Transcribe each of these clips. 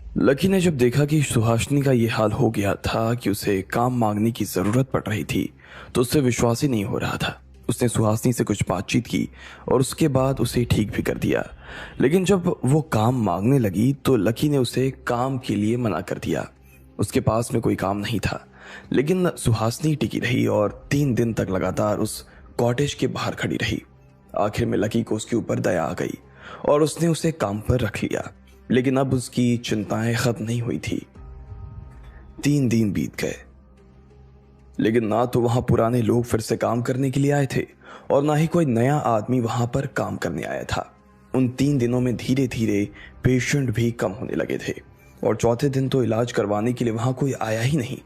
Lucky ने जब देखा कि सुहासिनी का ये हाल हो गया था कि उसे काम मांगने की जरूरत पड़ रही थी, तो उससे विश्वास ही नहीं हो रहा था। उसने सुहासिनी से कुछ बातचीत की और उसके बाद उसे ठीक भी कर दिया। लेकिन जब वो काम मांगने लगी तो लकी ने उसे काम के लिए मना कर दिया। उसके पास में कोई काम नहीं था। लेकिन सुहासिनी टिकी रही और 3 दिन तक लगातार उस कॉटेज के बाहर खड़ी रही। आखिर में लकी को उसके ऊपर दया आ गई और उसने उसे काम पर रख लिया। लेकिन अब उसकी चिंताएं खत्म नहीं हुई थी। 3 दिन बीत गए, लेकिन ना तो वहां पुराने लोग फिर से काम करने के लिए आए थे और ना ही कोई नया आदमी वहां पर काम करने आया था। उन 3 दिनों में धीरे धीरे पेशेंट भी कम होने लगे थे और चौथे दिन तो इलाज करवाने के लिए वहां कोई आया ही नहीं।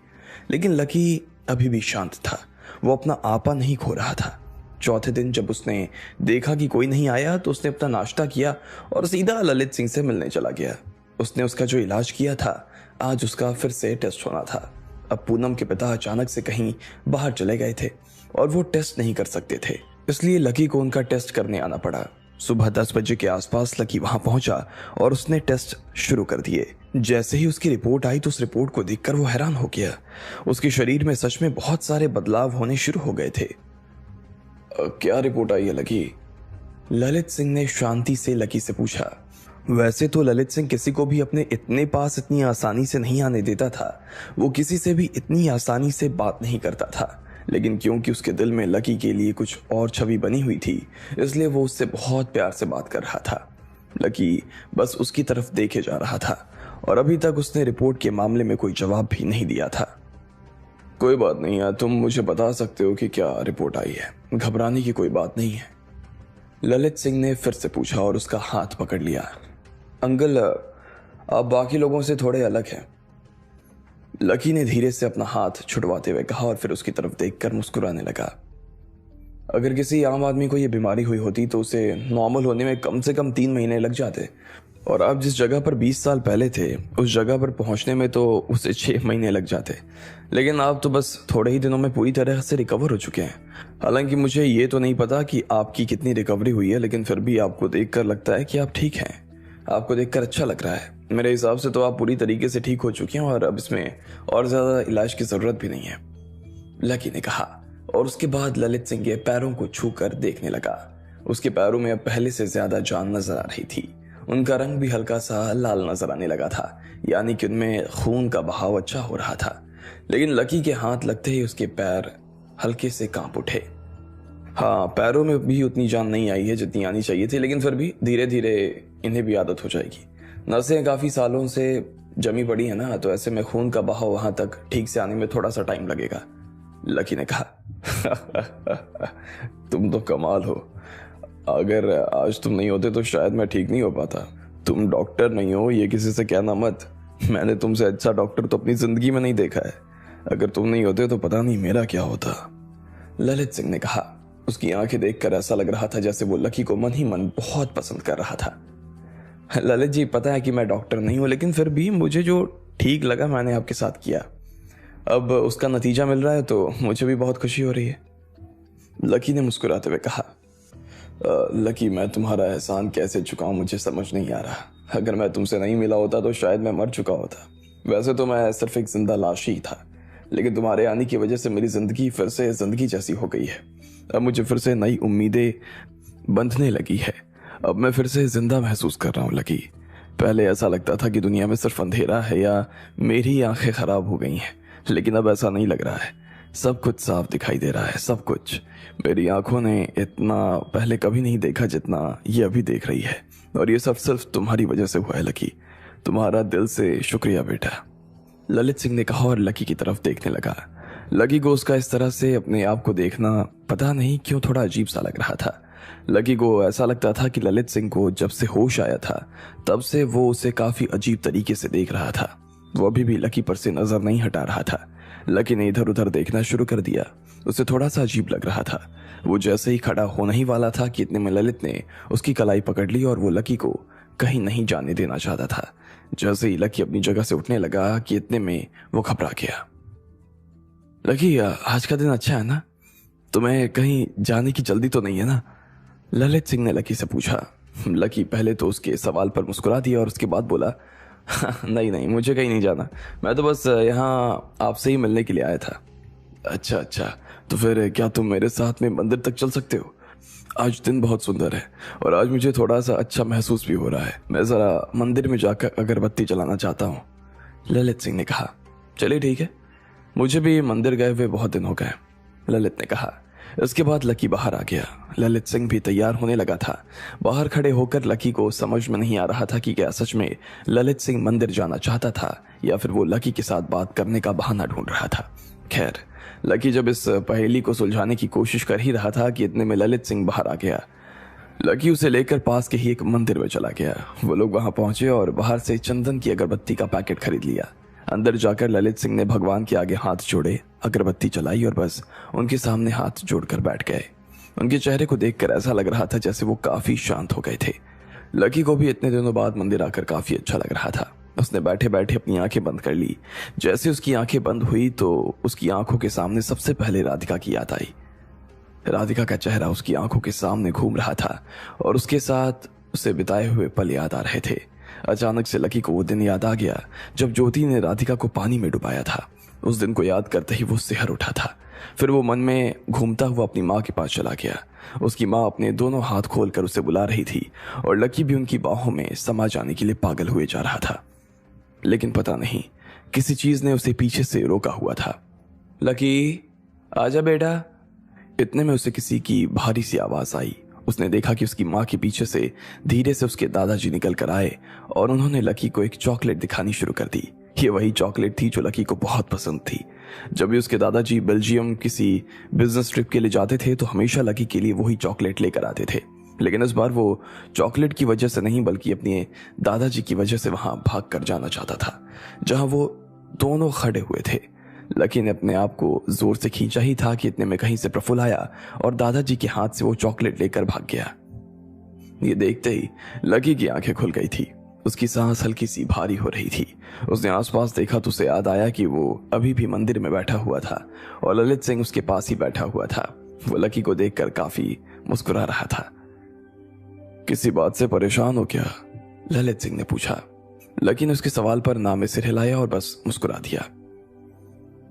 लेकिन लकी अभी भी शांत था। वो अपना आपा नहीं खो रहा था। चौथे दिन जब उसने देखा कि कोई नहीं आया तो उसने अपना नाश्ता किया और सीधा ललित सिंह से मिलने चला गया। उसने उसका जो इलाज किया था, आज उसका फिर से टेस्ट होना था। अब पूनम के पिता अचानक से कहीं बाहर चले गए थे और वो टेस्ट नहीं कर सकते थे, इसलिए लकी को उनका टेस्ट करने आना पड़ा। सुबह 10 बजे के आसपास लकी वहां पहुंचा और उसने टेस्ट शुरू कर दिए। जैसे ही उसकी रिपोर्ट आई तो उस रिपोर्ट को देखकर वो हैरान हो गया। उसके शरीर में सच में बहुत सारे बदलाव होने शुरू हो गए थे। क्या रिपोर्ट आई है लकी? ललित सिंह ने शांति से लकी से पूछा। वैसे तो ललित सिंह किसी को भी अपने इतने पास इतनी आसानी से नहीं आने देता था। वो किसी से भी इतनी आसानी से बात नहीं करता था। लेकिन क्योंकि उसके दिल में लकी के लिए कुछ और छवि बनी हुई थी, इसलिए वो उससे बहुत प्यार से बात कर रहा था। लकी बस उसकी तरफ देखे जा रहा था और अभी तक उसने रिपोर्ट के मामले में कोई जवाब भी नहीं दिया था। कोई बात नहीं है, तुम मुझे बता सकते हो कि क्या रिपोर्ट आई है। घबराने की कोई बात नहीं है। ललित सिंह ने फिर से पूछा और उसका हाथ पकड़ लिया। अंकल, आप बाकी लोगों से थोड़े अलग हैं। लकी ने धीरे से अपना हाथ छुड़वाते हुए कहा और फिर उसकी तरफ देखकर मुस्कुराने लगा। अगर किसी आम आदमी को यह बीमारी हुई होती तो उसे नॉर्मल होने में कम से कम 3 महीने लग जाते, और आप जिस जगह पर 20 साल पहले थे उस जगह पर पहुंचने में तो उसे 6 महीने लग जाते। लेकिन आप तो बस थोड़े ही दिनों में पूरी तरह से रिकवर हो चुके हैं। हालांकि मुझे ये तो नहीं पता कि आपकी कितनी रिकवरी हुई है, लेकिन फिर भी आपको देखकर लगता है कि आप ठीक हैं। आपको देखकर अच्छा लग रहा है। मेरे हिसाब से तो आप पूरी तरीके से ठीक हो चुके हैं और अब इसमें और ज्यादा इलाज की जरूरत भी नहीं है, लकी ने कहा। और उसके बाद ललित सिंह के पैरों को छूकर देखने लगा। उसके पैरों में अब पहले से ज्यादा जान नजर आ रही थी। उनका रंग भी हल्का सा लाल नजर आने लगा था, यानी कि उनमें खून का बहाव अच्छा हो रहा था। लेकिन लकी के हाथ लगते ही उसके पैर हल्के से कांप उठे। हाँ, पैरों में भी उतनी जान नहीं आई है जितनी आनी चाहिए थी, लेकिन फिर भी धीरे धीरे इन्हें भी आदत हो जाएगी। नसें काफी सालों से जमी पड़ी है ना, तो ऐसे में खून का बहाव वहां तक ठीक से आने में थोड़ा सा टाइम लगेगा, लकी ने कहा। तुम तो कमाल हो। अगर आज तुम नहीं होते तो शायद मैं ठीक नहीं हो पाता। तुम डॉक्टर नहीं हो, ये किसी से कहना मत। मैंने तुमसे अच्छा डॉक्टर तो अपनी जिंदगी में नहीं देखा है। अगर तुम नहीं होते तो पता नहीं मेरा क्या होता, ललित सिंह ने कहा। उसकी आंखें देखकर ऐसा लग रहा था जैसे वो लकी को मन ही मन बहुत पसंद कर रहा था। ललित जी, पता है कि मैं डॉक्टर नहीं हूं, लेकिन फिर भी मुझे जो ठीक लगा मैंने आपके साथ किया। अब उसका नतीजा मिल रहा है तो मुझे भी बहुत खुशी हो रही है, लकी ने मुस्कुराते हुए कहा। लकी, मैं तुम्हारा एहसान कैसे चुकाऊं मुझे समझ नहीं आ रहा। अगर मैं तुमसे नहीं मिला होता तो शायद मैं मर चुका होता। वैसे तो मैं सिर्फ एक जिंदा लाश ही था, लेकिन तुम्हारे आने की वजह से मेरी जिंदगी फिर से जिंदगी जैसी हो गई है। अब मुझे फिर से नई उम्मीदें बंधने लगी है। अब मैं फिर से जिंदा महसूस कर रहा हूँ लकी। पहले ऐसा लगता था कि दुनिया में सिर्फ अंधेरा है या मेरी आंखें खराब हो गई हैं, लेकिन अब ऐसा नहीं लग रहा है। सब कुछ साफ दिखाई दे रहा है, सब कुछ। मेरी आंखों ने इतना पहले कभी नहीं देखा जितना ये अभी देख रही है, और ये सब सिर्फ तुम्हारी वजह से हुआ है लकी। तुम्हारा दिल से शुक्रिया बेटा, ललित सिंह ने कहा और लकी की तरफ देखने लगा। लकी को उसका इस तरह से अपने आप को देखना पता नहीं क्यों थोड़ा अजीब सा लग रहा था। लकी को ऐसा लगता था कि ललित सिंह को जब से होश आया था तब से वो उसे काफी अजीब तरीके से देख रहा था। वो अभी भी लकी पर से नजर नहीं हटा रहा था। लकी ने इधर उधर देखना शुरू कर दिया। उसे थोड़ा सा अजीब लग रहा था। वो जैसे ही खड़ा होने ही वाला था कि इतने में ललित ने उसकी कलाई पकड़ ली और वो लकी को कहीं नहीं जाने देना चाहता था। जैसे ही लकी अपनी जगह से उठने लगा कि इतने में वो घबरा गया। लकी, आज का दिन अच्छा है ना? तुम्हें कहीं जाने की जल्दी तो नहीं है ना? ललित सिंह ने लकी से पूछा। लकी पहले तो उसके सवाल पर मुस्कुरा दिया और उसके बाद बोला, नहीं नहीं, मुझे कहीं नहीं जाना। मैं तो बस यहाँ आपसे ही मिलने के लिए आया था। अच्छा अच्छा, तो फिर क्या तुम मेरे साथ में मंदिर तक चल सकते हो? आज दिन बहुत सुंदर है और आज मुझे थोड़ा सा अच्छा महसूस भी हो रहा है। मैं ज़रा मंदिर में जाकर अगरबत्ती जलाना चाहता हूँ, ललित सिंह ने कहा। चलिए ठीक है, मुझे भी मंदिर गए हुए बहुत दिन हो गए, ललित ने कहा। इसके बाद लकी बाहर आ गया। ललित सिंह भी तैयार होने लगा था। बाहर खड़े होकर लकी को समझ में नहीं आ रहा था कि क्या सच में ललित सिंह मंदिर जाना चाहता था या फिर वो लकी के साथ बात करने का बहाना ढूंढ रहा था। खैर, लकी जब इस पहेली को सुलझाने की कोशिश कर ही रहा था कि इतने में ललित सिंह बाहर आ गया। लकी उसे लेकर पास के ही एक मंदिर में चला गया। वो लोग वहां पहुंचे और बाहर से चंदन की अगरबत्ती का पैकेट खरीद लिया। अंदर जाकर ललित सिंह ने भगवान के आगे हाथ जोड़े, अगरबत्ती जलाई और बस उनके सामने हाथ जोड़कर बैठ गए। उनके चेहरे को देखकर ऐसा लग रहा था जैसे वो काफी शांत हो गए थे। लकी को भी इतने दिनों बाद मंदिर आकर काफी अच्छा लग रहा था। उसने बैठे बैठे अपनी आंखें बंद कर ली। जैसे उसकी आंखें बंद हुई तो उसकी आंखों के सामने सबसे पहले राधिका की याद आई। राधिका का चेहरा उसकी आंखों के सामने घूम रहा था और उसके साथ उसे बिताए हुए पल याद आ रहे थे। अचानक से लकी को वो दिन याद आ गया जब ज्योति ने राधिका को पानी में डुबाया था। उस दिन को याद करते ही वो सिहर उठा था। फिर वो मन में घूमता हुआ अपनी माँ के पास चला गया। उसकी माँ अपने दोनों हाथ खोलकर उसे बुला रही थी और लकी भी उनकी बाहों में समा जाने के लिए पागल हुए जा रहा था। लेकिन पता नहीं किसी चीज ने उसे पीछे से रोका हुआ था। लकी, आजा बेटा। इतने में उसे किसी की भारी सी आवाज आई। उसने देखा कि उसकी माँ के पीछे से धीरे से उसके दादाजी निकल कर आए और उन्होंने लकी को एक चॉकलेट दिखानी शुरू कर दी। ये वही चॉकलेट थी जो लकी को बहुत पसंद थी। जब भी उसके दादाजी बेल्जियम किसी बिजनेस ट्रिप के लिए जाते थे तो हमेशा लकी के लिए वही चॉकलेट लेकर आते थे। लेकिन इस बार वो चॉकलेट की वजह से नहीं बल्कि अपने दादाजी की वजह से वहां भाग कर जाना चाहता था जहां वो दोनों खड़े हुए थे। लकी ने अपने आप को जोर से खींचा ही था कि इतने में कहीं से प्रफुल्ल आया और दादाजी के हाथ से वो चॉकलेट लेकर भाग गया। ये देखते ही लकी की आंखें खुल गई थी। उसकी सांस हल्की सी भारी हो रही थी। उसने आसपास देखा तो उसे याद आया कि वो अभी भी मंदिर में बैठा हुआ था और ललित सिंह उसके पास ही बैठा हुआ था। वो लकी को देखकर काफी मुस्कुरा रहा था। किसी बात से परेशान हो क्या? ललित सिंह ने पूछा। लकी ने उसके सवाल पर ना में सिर हिलाया और बस मुस्कुरा दिया।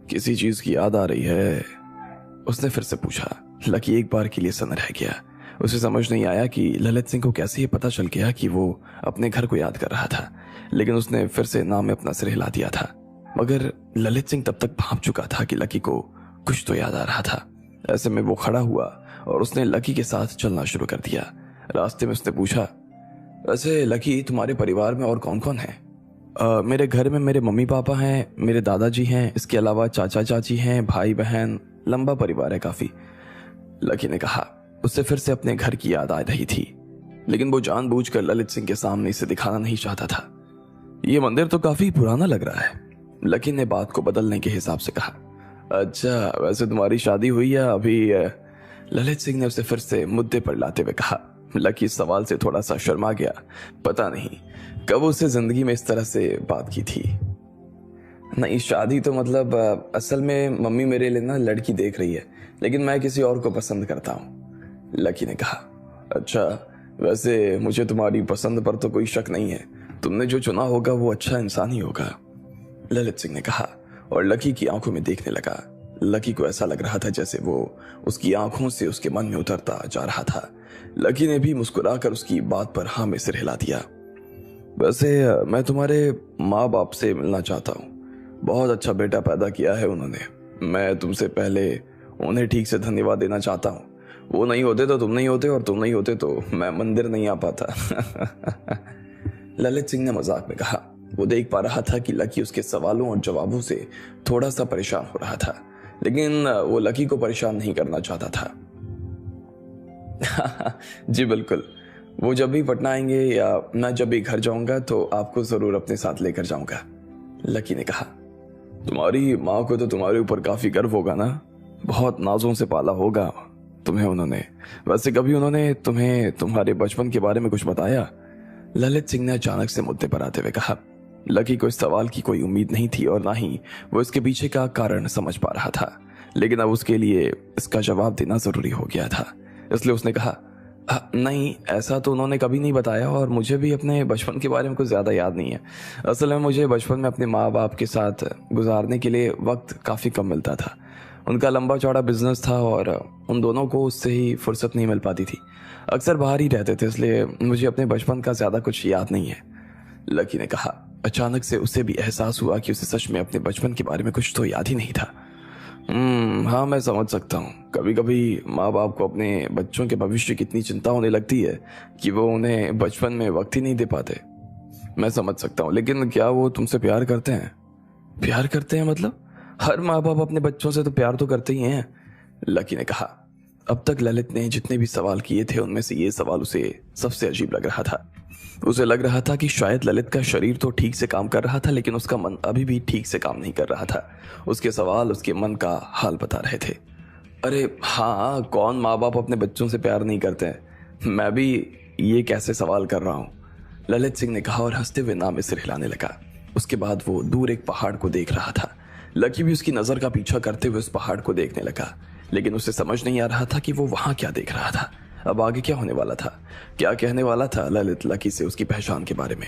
किसी चीज की याद आ रही है? उसने फिर से पूछा। लकी एक बार के लिए सन्न रह गया। उसे समझ नहीं आया कि ललित सिंह को कैसे ये पता चल गया कि वो अपने घर को याद कर रहा था। लेकिन उसने फिर से ना में अपना सिर हिला दिया था। मगर ललित सिंह तब तक भांप चुका था कि लकी को कुछ तो याद आ रहा था। ऐसे में वो खड़ा हुआ और उसने लकी के साथ चलना शुरू कर दिया। रास्ते में उसने पूछा, वैसे लकी, तुम्हारे परिवार में और कौन कौन है? मेरे घर में मेरे मम्मी पापा हैं, मेरे दादाजी हैं, इसके अलावा चाचा चाची हैं, भाई बहन, लंबा परिवार है काफी, लकी ने कहा। उससे फिर से अपने घर की याद आ रही थी लेकिन वो जानबूझकर ललित सिंह के सामने इसे दिखाना नहीं चाहता था। ये मंदिर तो काफी पुराना लग रहा है, लकी ने बात को बदलने के हिसाब से कहा। अच्छा, वैसे तुम्हारी शादी हुई या अभी? ललित सिंह ने उसे फिर से मुद्दे पर लाते हुए कहा। लकी इस सवाल से थोड़ा सा शर्मा गया। पता नहीं कब उसे जिंदगी में इस तरह से बात की थी। नहीं, शादी तो मतलब असल में मम्मी मेरे लिए ना लड़की देख रही है, लेकिन मैं किसी और को पसंद करता हूँ, लकी ने कहा। अच्छा, वैसे मुझे तुम्हारी पसंद पर तो कोई शक नहीं है। तुमने जो चुना होगा वो अच्छा इंसान ही होगा, ललित सिंह ने कहा और लकी की आंखों में देखने लगा। लकी को ऐसा लग रहा था जैसे वो उसकी आंखों से उसके मन में उतरता जा रहा था। लकी ने भी मुस्कुराकर उसकी बात पर हाँ में सिर हिला दिया। वैसे मैं तुम्हारे माँ बाप से मिलना चाहता हूँ। बहुत अच्छा बेटा पैदा किया है उन्होंने। मैं तुमसे पहले उन्हें ठीक से धन्यवाद देना चाहता हूँ। वो नहीं होते तो तुम नहीं होते और तुम नहीं होते तो मैं मंदिर नहीं आ पाता। ललित सिंह ने मजाक में कहा। वो देख पा रहा था कि लकी उसके सवालों और जवाबों से थोड़ा सा परेशान हो रहा था, लेकिन वो लकी को परेशान नहीं करना चाहता था। जी बिल्कुल, वो जब भी पटना आएंगे या मैं जब भी घर जाऊंगा तो आपको जरूर अपने साथ लेकर जाऊंगा, लकी ने कहा। तुम्हारी माँ को तो तुम्हारे ऊपर काफी गर्व होगा ना, बहुत नाजों से पाला होगा तुम्हें उन्होंने। वैसे कभी उन्होंने तुम्हें तुम्हारे बचपन के बारे में कुछ बताया? ललित सिंह ने अचानक से मुद्दे पर आते हुए कहा। लकी को इस सवाल की कोई उम्मीद नहीं थी और ना ही वो इसके पीछे का कारण समझ पा रहा था, लेकिन अब उसके लिए इसका जवाब देना जरूरी हो गया था। इसलिए उसने कहा, नहीं, ऐसा तो उन्होंने कभी नहीं बताया और मुझे भी अपने बचपन के बारे में कुछ ज़्यादा याद नहीं है। असल में मुझे बचपन में अपने माँ बाप के साथ गुजारने के लिए वक्त काफ़ी कम मिलता था। उनका लंबा चौड़ा बिजनेस था और उन दोनों को उससे ही फुर्सत नहीं मिल पाती थी। अक्सर बाहर ही रहते थे, इसलिए मुझे अपने बचपन का ज़्यादा कुछ याद नहीं है, लकी ने कहा। अचानक से उसे भी एहसास हुआ कि उसे सच में अपने बचपन के बारे में कुछ तो याद ही नहीं था। हाँ, मैं समझ सकता हूँ। कभी कभी माँ बाप को अपने बच्चों के भविष्य की इतनी चिंता होने लगती है कि वो उन्हें बचपन में वक्त ही नहीं दे पाते। मैं समझ सकता हूँ, लेकिन क्या वो तुमसे प्यार करते हैं? प्यार करते हैं मतलब? हर माँ बाप अपने बच्चों से तो प्यार तो करते ही हैं, लकी ने कहा। अब तक ललित ने जितने भी सवाल किए थे उनमें से ये सवाल उसे सबसे अजीब लग रहा था। उसे लग रहा था कि शायद ललित का शरीर तो ठीक से काम कर रहा था, लेकिन उसका मन अभी भी ठीक से काम नहीं कर रहा था। उसके सवाल उसके मन का हाल बता रहे थे। अरे हाँ, कौन माँ बाप अपने बच्चों से प्यार नहीं करते हैं? मैं भी ये कैसे सवाल कर रहा हूँ, ललित सिंह ने कहा और हंसते हुए नाम में सिर हिलाने लगा। उसके बाद वो दूर एक पहाड़ को देख रहा था। लकी भी उसकी नजर का पीछा करते हुए उस पहाड़ को देखने लगा, लेकिन उसे समझ नहीं आ रहा था कि वो वहां क्या देख रहा था। अब आगे क्या होने वाला था? क्या कहने वाला था ललित लकी से उसकी पहचान के बारे में?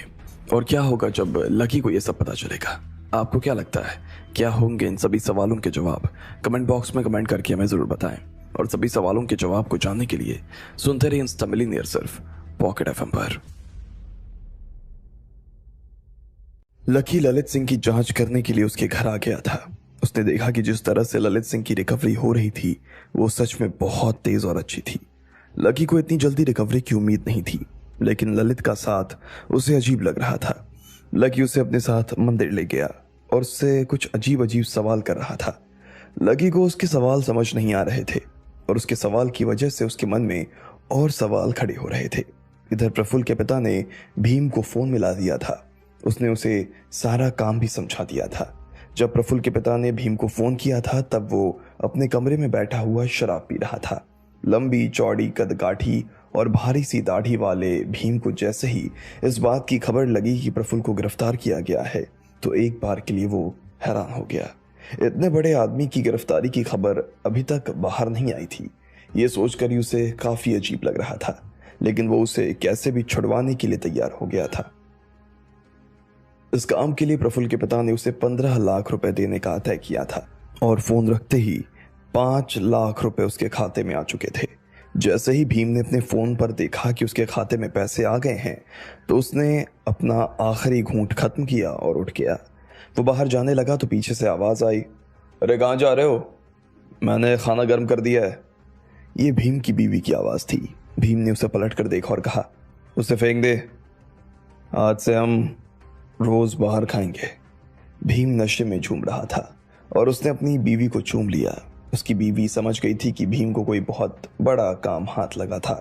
और क्या होगा जब लकी को यह सब पता चलेगा? आपको क्या लगता है, क्या होंगे इन सभी सवालों के जवाब? कमेंट बॉक्स में कमेंट करके हमें जरूर बताएं। और सभी सवालों के जवाब को जानने के लिए सुनते रहिए इंस्टा मिलियनेयर सिर्फ पॉकेट एफएम पर। लकी ललित सिंह की जांच करने के लिए उसके घर आ गया था। उसने देखा कि जिस तरह से ललित सिंह की रिकवरी हो रही थी वो सच में बहुत तेज और अच्छी थी। लकी को इतनी जल्दी रिकवरी की उम्मीद नहीं थी, लेकिन ललित का साथ उसे अजीब लग रहा था। लकी उसे अपने साथ मंदिर ले गया और उससे कुछ अजीब अजीब सवाल कर रहा था। लकी को उसके सवाल समझ नहीं आ रहे थे और उसके सवाल की वजह से उसके मन में और सवाल खड़े हो रहे थे। इधर प्रफुल्ल के पिता ने भीम को फोन मिला दिया था। उसने उसे सारा काम भी समझा दिया था। जब प्रफुल्ल के पिता ने भीम को फोन किया था तब वो अपने कमरे में बैठा हुआ शराब पी रहा था। लंबी चौड़ी कदकाठी और भारी सी दाढ़ी वाले भीम को जैसे ही इस बात की खबर लगी कि प्रफुल्ल को गिरफ्तार किया गया है तो एक बार के लिए वो हैरान हो गया। इतने बड़े आदमी की गिरफ्तारी की खबर अभी तक बाहर नहीं आई थी। ये सोचकर ही उसे काफी अजीब लग रहा था, लेकिन वो उसे कैसे भी छुड़वाने के लिए तैयार हो गया था। इस काम के लिए प्रफुल्ल के पिता ने उसे 15 लाख रुपए देने का तय किया था और फोन रखते ही 5 लाख रुपए उसके खाते में आ चुके थे। जैसे ही भीम ने अपने फोन पर देखा कि उसके खाते में पैसे आ गए हैं तो उसने अपना आखिरी घूंट खत्म किया और उठ गया। वो बाहर जाने लगा तो पीछे से आवाज आई, अरे कहाँ जा रहे हो? मैंने खाना गर्म कर दिया है। ये भीम की बीवी की आवाज थी। भीम ने उसे पलट कर देखा और कहा, उसे फेंक दे, आज से हम रोज बाहर खाएंगे। भीम नशे में झूम रहा था और उसने अपनी बीवी को चूम लिया। उसकी बीवी समझ गई थी कि भीम को कोई बहुत बड़ा काम हाथ लगा था।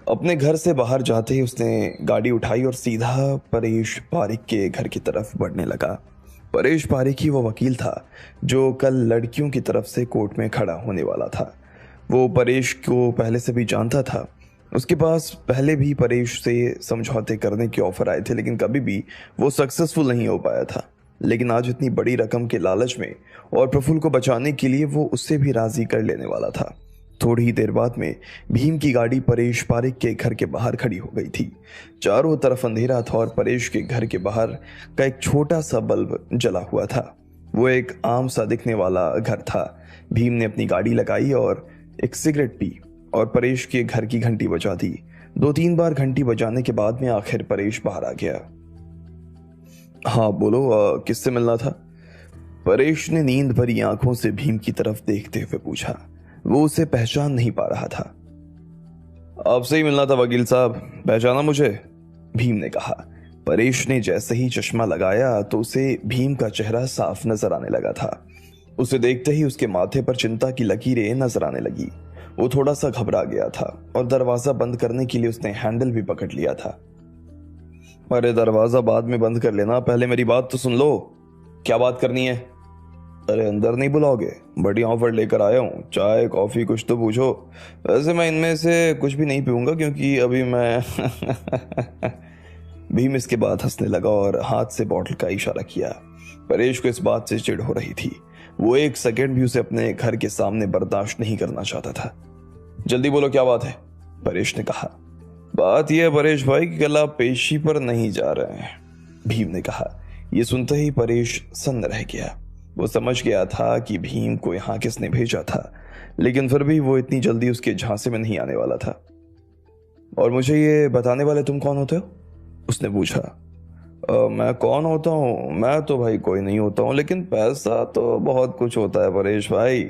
अपने घर से बाहर जाते ही उसने गाड़ी उठाई और सीधा परेश पारिक के घर की तरफ बढ़ने लगा। परेश पारिक ही वो वकील था जो कल लड़कियों की तरफ से कोर्ट में खड़ा होने वाला था। वो परेश को पहले से भी जानता था। उसके पास पहले भी परेश से समझौते करने के ऑफर आए थे, लेकिन कभी भी वो सक्सेसफुल नहीं हो पाया था। लेकिन आज इतनी बड़ी रकम के लालच में और प्रफुल्ल को बचाने के लिए वो उससे भी राजी कर लेने वाला था। थोड़ी ही देर बाद में भीम की गाड़ी परेश पारिक के घर के बाहर खड़ी हो गई थी। चारों तरफ अंधेरा था और परेश के घर के बाहर का एक छोटा सा बल्ब जला हुआ था। वो एक आम सा दिखने वाला घर था। भीम ने अपनी गाड़ी लगाई और एक सिगरेट पी और परेश के घर की घंटी बजा दी। 2-3 बार घंटी बजाने के बाद में आखिर परेश बाहर आ गया। हाँ बोलो, किससे मिलना था? परेश ने नींद भरी आंखों से भीम की तरफ देखते हुए पूछा। वो उसे पहचान नहीं पा रहा था। आपसे ही मिलना था वकील साहब, पहचाना मुझे? भीम ने कहा। परेश ने जैसे ही चश्मा लगाया तो उसे भीम का चेहरा साफ नजर आने लगा था। उसे देखते ही उसके माथे पर चिंता की लकीरें नजर आने लगी। वो थोड़ा सा घबरा गया था और दरवाजा बंद करने के लिए उसने हैंडल भी पकड़ लिया था। अरे दरवाजा बाद में बंद कर लेना, पहले मेरी बात तो सुन लो। क्या बात करनी है? अरे अंदर नहीं बुलाओगे? बढ़िया ऑफर लेकर आया हूँ, चाय कॉफी कुछ तो पूछो। वैसे मैं इनमें से कुछ भी नहीं पीऊंगा क्योंकि अभी मैं भीम इसके बाद हंसने लगा और हाथ से बॉटल का इशारा किया। परेश को इस बात से चिढ़ हो रही थी। वो एक सेकंड भी उसे अपने घर के सामने बर्दाश्त नहीं करना चाहता था। जल्दी बोलो क्या बात है? परेश ने कहा। बात यह है परेश भाई कि कल आप पेशी पर नहीं जा रहे हैं, भीम ने कहा। यह सुनते ही परेश सन्न रह गया। वो समझ गया था कि भीम को यहाँ किसने भेजा था, लेकिन फिर भी वो इतनी जल्दी उसके झांसे में नहीं आने वाला था। और मुझे ये बताने वाले तुम कौन होते हो? उसने पूछा। मैं कौन होता हूँ? मैं तो भाई कोई नहीं होता हूँ, लेकिन पैसा तो बहुत कुछ होता है परेश भाई।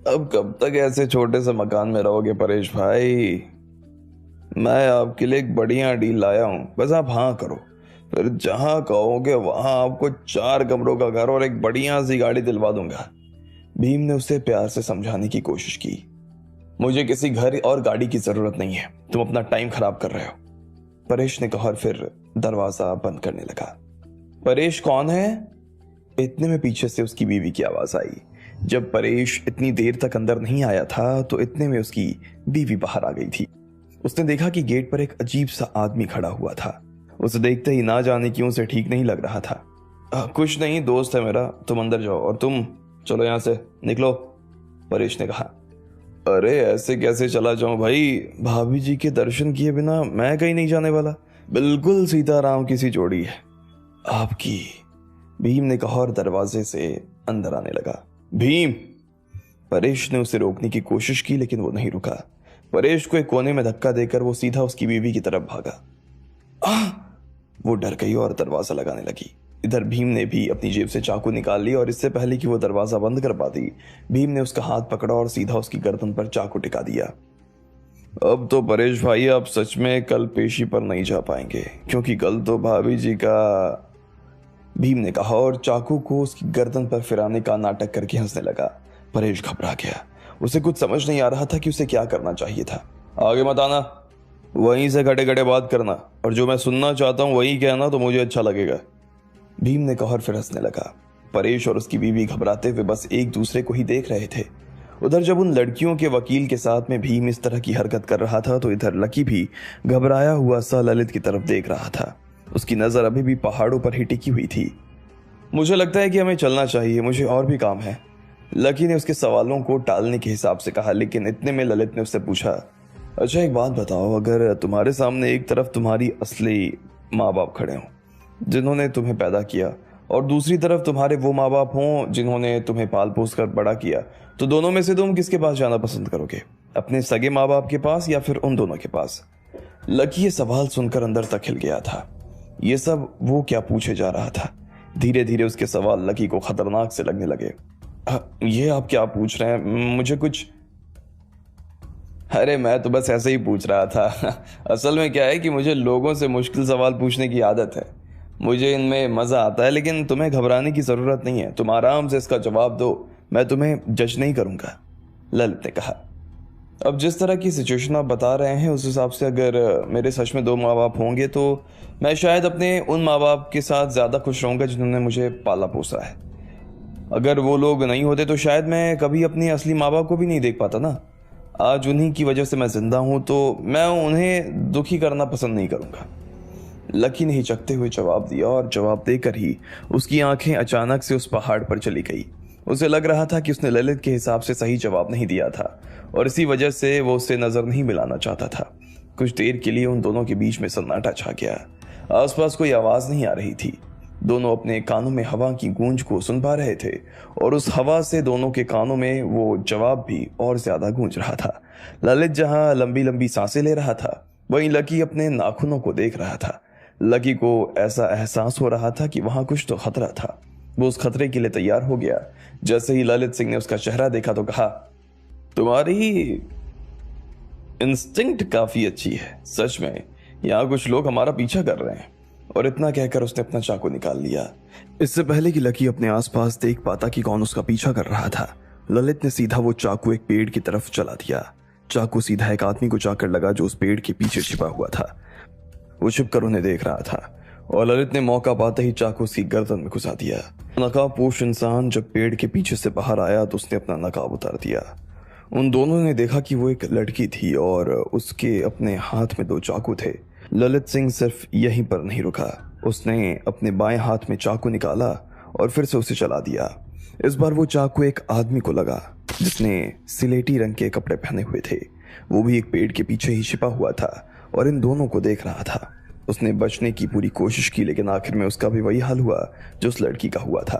अब कब तक ऐसे छोटे से मकान में रहोगे परेश भाई? मैं आपके लिए एक बढ़िया डील लाया हूँ, बस आप हाँ करो, फिर जहां कहोगे वहां आपको 4 कमरों का घर और एक बढ़िया सी गाड़ी दिलवा दूंगा। भीम ने उसे प्यार से समझाने की कोशिश की। मुझे किसी घर और गाड़ी की जरूरत नहीं है, तुम अपना टाइम खराब कर रहे हो, परेश ने कहा और फिर दरवाजा बंद करने लगा। परेश कौन है? इतने में पीछे से उसकी बीवी की आवाज आई। जब परेश इतनी देर तक अंदर नहीं आया था तो इतने में उसकी बीवी बाहर आ गई थी। उसने देखा कि गेट पर एक अजीब सा आदमी खड़ा हुआ था। उसे देखते ही ना जाने क्यों से ठीक नहीं लग रहा था। कुछ नहीं, दोस्त है मेरा, तुम अंदर जाओ और तुम चलो यहां से निकलो, परेश ने कहा। अरे ऐसे कैसे चला जाऊं भाई, भाभी जी के दर्शन किए बिना मैं कहीं नहीं जाने वाला, बिल्कुल सीताराम की सी जोड़ी है आपकी, भीम ने कहा और दरवाजे से अंदर आने लगा। भीम! परेश ने उसे रोकने की कोशिश की लेकिन वो नहीं रुका। परेश को एक कोने में धक्का देकर वो सीधा उसकी बीवी की तरफ भागा। वो डर गई और दरवाजा लगाने लगी। इधर भीम ने भी अपनी जेब से चाकू निकाल लिया और इससे पहले कि वो दरवाजा बंद कर पाती, भीम ने उसका हाथ पकड़ा और सीधा उसकी गर्दन पर चाकू टिका दिया। अब तो परेश भाई आप सच में कल पेशी पर नहीं जा पाएंगे, क्योंकि कल तो भाभी जी का, भीम ने कहा और चाकू को उसकी गर्दन पर फिराने का नाटक करके हंसने लगा। परेश घबरा गया। उसे कुछ समझ नहीं आ रहा था कि उसे क्या करना चाहिए था। आगे मत आना, वहीं से खड़े खड़े बात करना, और जो मैं सुनना चाहता हूं वही कहना तो मुझे अच्छा लगेगा, भीम ने कहा और फिर हंसने लगा। परेश और उसकी बीवी घबराते हुए बस एक दूसरे को ही देख रहे थे। उधर जब उन लड़कियों के वकील के साथ में भीम इस तरह की हरकत कर रहा था तो इधर लकी भी घबराया हुआ सा ललित की तरफ देख रहा था। उसकी नजर अभी भी पहाड़ों पर ही टिकी हुई थी। मुझे लगता है कि हमें चलना चाहिए, मुझे और भी काम है, लकी ने उसके सवालों को टालने के हिसाब से कहा। लेकिन इतने में ललित ने उससे पूछा, अच्छा एक बात बताओ, अगर तुम्हारे सामने एक तरफ तुम्हारी असली माँ बाप खड़े हों जिन्होंने तुम्हें पैदा किया और दूसरी तरफ तुम्हारे वो माँ बाप हों जिन्होंने तुम्हें पाल पोस कर बड़ा किया, तो दोनों में से तुम किसके पास जाना पसंद करोगे? अपने सगे माँ बाप के पास या फिर उन दोनों के पास? लकी ये सवाल सुनकर अंदर तक हिल गया था। ये सब वो क्या पूछे जा रहा था? धीरे धीरे उसके सवाल लकी को खतरनाक से लगने लगे। ये आप क्या पूछ रहे हैं? मुझे कुछ, अरे मैं तो बस ऐसे ही पूछ रहा था। असल में क्या है कि मुझे लोगों से मुश्किल सवाल पूछने की आदत है, मुझे इनमें मजा आता है, लेकिन तुम्हें घबराने की जरूरत नहीं है, तुम आराम से इसका जवाब दो, मैं तुम्हें जज नहीं करूंगा, ललित ने कहा। अब जिस तरह की सिचुएशन आप बता रहे हैं उस हिसाब से अगर मेरे सच में 2 माँ बाप होंगे तो मैं शायद अपने उन माँ बाप के साथ ज्यादा खुश रहूंगा जिन्होंने मुझे पाला पोसा है। अगर वो लोग नहीं होते तो शायद मैं कभी अपने असली माँ बाप को भी नहीं देख पाता ना। आज उन्हीं की वजह से मैं जिंदा हूं, तो मैं उन्हें दुखी करना पसंद नहीं करूंगा, लकी ने हिचकते हुए जवाब दिया। और जवाब देकर ही उसकी आंखें अचानक से उस पहाड़ पर चली गई। उसे लग रहा था कि उसने ललित के हिसाब से सही जवाब नहीं दिया था और इसी वजह से वो उससे नजर नहीं मिलाना चाहता था। कुछ देर के लिए उन दोनों के बीच में सन्नाटा छा गया। आसपास कोई आवाज नहीं आ रही थी। दोनों अपने कानों में हवा की गूंज को सुन पा रहे थे और उस हवा से दोनों के कानों में वो जवाब भी और ज्यादा गूंज रहा था। ललित जहां लंबी लंबी सांसें ले रहा था, वहीं लकी अपने नाखूनों को देख रहा था। लकी को ऐसा एहसास हो रहा था कि वहां कुछ तो खतरा था। वो उस खतरे के लिए तैयार हो गया। जैसे ही ललित सिंह ने उसका चेहरा देखा तो कहा, तुम्हारी इंस्टिंक्ट काफी अच्छी है, सच में यहाँ कुछ लोग हमारा पीछा कर रहे हैं। और इतना कहकर उसने अपना चाकू निकाल लिया। इससे पहले कि लकी अपने आसपास देख पाता कि कौन उसका पीछा कर रहा था, ललित ने सीधा वो चाकू एक पेड़ की तरफ चला दिया। चाकू सीधा एक आदमी को जाकर लगा जो उस पेड़ के पीछे छिपा हुआ था। वो छिपकर उन्हें देख रहा था और ललित ने मौका पाते ही चाकू उसकी गर्दन में घुसा दिया। नकाबपोश इंसान जब पेड़ के पीछे से बाहर आया तो उसने अपना नकाब उतार दिया। उन दोनों ने देखा कि वो एक लड़की थी और उसके अपने हाथ में 2 चाकू थे। ललित सिंह सिर्फ यहीं पर नहीं रुका, उसने अपने बाएं हाथ में चाकू निकाला और फिर से उसे चला दिया। इस बार वो चाकू एक आदमी को लगा जिसने सिलेटी रंग के कपड़े पहने हुए थे। वो भी एक पेड़ के पीछे ही छिपा हुआ था और इन दोनों को देख रहा था। उसने बचने की पूरी कोशिश की, लेकिन आखिर में उसका भी वही हाल हुआ जो उस लड़की का हुआ था।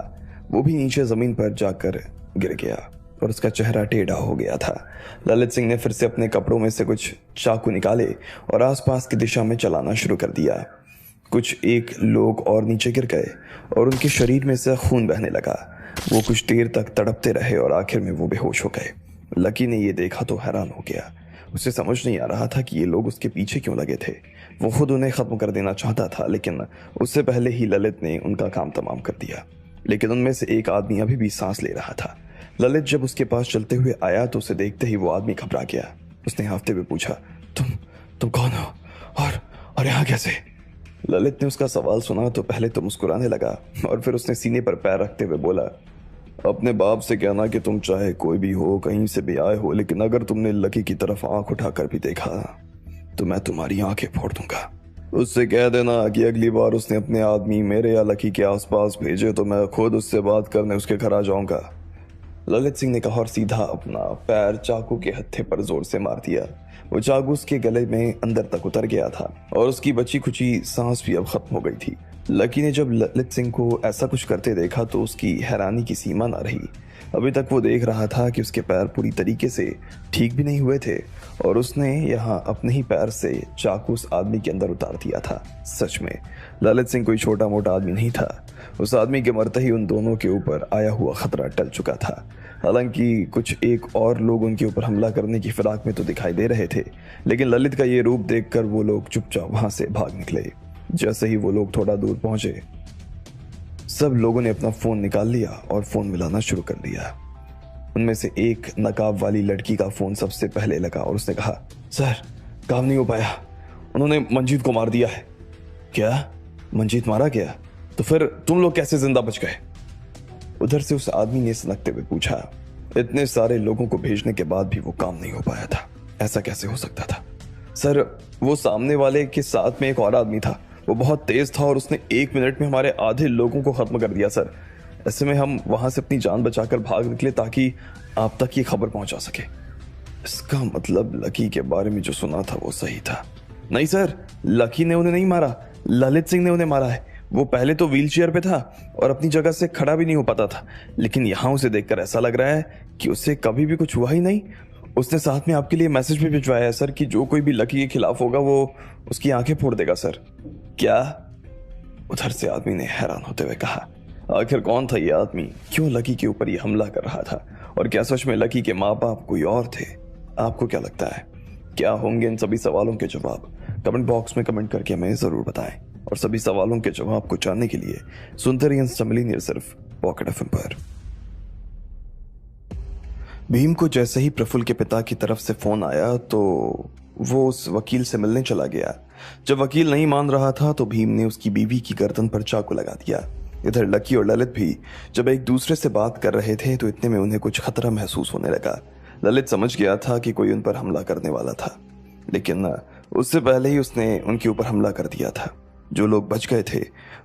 वो भी नीचे जमीन पर जाकर गिर गया और उसका चेहरा टेढ़ा हो गया था। ललित सिंह ने फिर से अपने कपड़ों में से कुछ चाकू निकाले और आसपास की दिशा में चलाना शुरू कर दिया। कुछ एक लोग और नीचे गिर गए और उनके शरीर में से खून बहने लगा। वो कुछ देर तक तड़पते रहे और आखिर में वो बेहोश हो गए। लकी ने ये देखा तो हैरान हो गया। उसे समझ नहीं आ रहा था कि ये लोग उसके पीछे क्यों लगे थे। वो खुद उन्हें खत्म कर देना चाहता था, लेकिन उससे पहले ही ललित ने उनका काम तमाम कर दिया। लेकिन उनमें से एक आदमी अभी भी सांस ले रहा था। ललित जब उसके पास चलते हुए आया तो उसे देखते ही वो आदमी घबरा गया। उसने हांफते हुए पूछा, तुम कौन हो और यहाँ कैसे? ललित ने उसका सवाल सुना तो पहले तो मुस्कुराने लगा और फिर उसने सीने पर पैर रखते हुए बोला, अपने बाप से कहना कि तुम चाहे कोई भी हो, कहीं से भी आए हो, लेकिन अगर तुमने लकी की तरफ आंख उठाकर भी देखा तो मैं तुम्हारी आंखें फोड़ दूंगा। उससे कह देना कि अगली बार उसने अपने आदमी मेरे या लकी के आसपास भेजे तो मैं खुद उससे बात करने उसके घर आ जाऊंगा। ललित सिंह ने कहा और सीधा अपना पैर चाकू के हत्थे पर जोर से मार दिया। वो चाकू उसके गले में अंदर तक उतर गया था और उसकी बची खुची सांस भी अब खत्म हो गई थी। लकी ने जब ललित सिंह को ऐसा कुछ करते देखा तो उसकी हैरानी की सीमा न रही। अभी तक वो देख रहा था कि उसके पैर पूरी तरीके से ठीक भी नहीं हुए थे और उसने यहाँ अपने ही पैर से चाकू उस आदमी के अंदर उतार दिया था। सच में ललित सिंह कोई छोटा मोटा आदमी नहीं था। उस आदमी के मरते ही उन दोनों के ऊपर आया हुआ खतरा टल चुका था। हालांकि कुछ एक और लोग उनके ऊपर हमला करने की फिराक में तो दिखाई दे रहे थे, लेकिन ललित का ये रूप देखकर वो लोग चुपचाप वहां से भाग निकले। जैसे ही वो लोग थोड़ा दूर पहुंचे, सब लोगों ने अपना फोन निकाल लिया और फोन मिलाना शुरू कर दिया। उनमें से एक नकाब वाली लड़की का फोन सबसे पहले लगा और उसने कहा, सर काम नहीं हो पाया, उन्होंने मंजीत को मार दिया है। क्या? मंजीत मारा गया? तो फिर तुम लोग कैसे जिंदा बच गए? उधर से उस आदमी ने सनकते हुए पूछा। इतने सारे लोगों को भेजने के बाद भी वो काम नहीं हो पाया था, ऐसा कैसे हो सकता था? सर वो सामने वाले के साथ में एक और आदमी था, वो बहुत तेज था और उसने 1 मिनट में हमारे आधे लोगों को खत्म कर दिया सर। ऐसे में हम वहां से अपनी जान बचाकर भाग निकले ताकि आप तक ये खबर पहुंचा सके। इसका मतलब लकी के बारे में जो सुना था वो सही था? नहीं सर, लकी ने उन्हें नहीं मारा, ललित सिंह ने उन्हें मारा है। वो पहले तो व्हीलचेयर पे था और अपनी जगह से खड़ा भी नहीं हो पाता था, लेकिन यहाँ उसे देखकर ऐसा लग रहा है कि उससे कभी भी कुछ हुआ ही नहीं। उसने साथ में आपके लिए मैसेज भी भिजवाया है सर कि जो कोई भी लकी के खिलाफ होगा वो उसकी आंखें फोड़ देगा सर। क्या? उधर से आदमी ने हैरान होते हुए कहा। आखिर कौन था ये आदमी? क्यों लकी के ऊपर ये हमला कर रहा था? और क्या सच में लकी के माँ बाप कोई और थे? आपको क्या लगता है, क्या होंगे इन सभी सवालों के जवाब? कमेंट बॉक्स में कमेंट करके हमें जरूर बताएं। और सभी सवालों के जवाब को जानने के लिए सुनते रहिए समलिनियर सिर्फ पॉकेट एफएम पर। भीम को जैसे ही प्रफुल्ल के पिता की तरफ से फोन आया तो वो उस वकील से मिलने चला गया। जब वकील नहीं मान रहा था तो भीम ने उसकी बीवी की गर्दन पर चाकू लगा दिया। इधर लकी और ललित भी जब एक दूसरे से बात कर रहे थे तो इतने में उन्हें कुछ खतरा महसूस होने लगा। ललित समझ गया था कि कोई उन पर हमला करने वाला था, लेकिन उससे पहले ही उसने उनके ऊपर हमला कर दिया था। जो लोग बच गए थे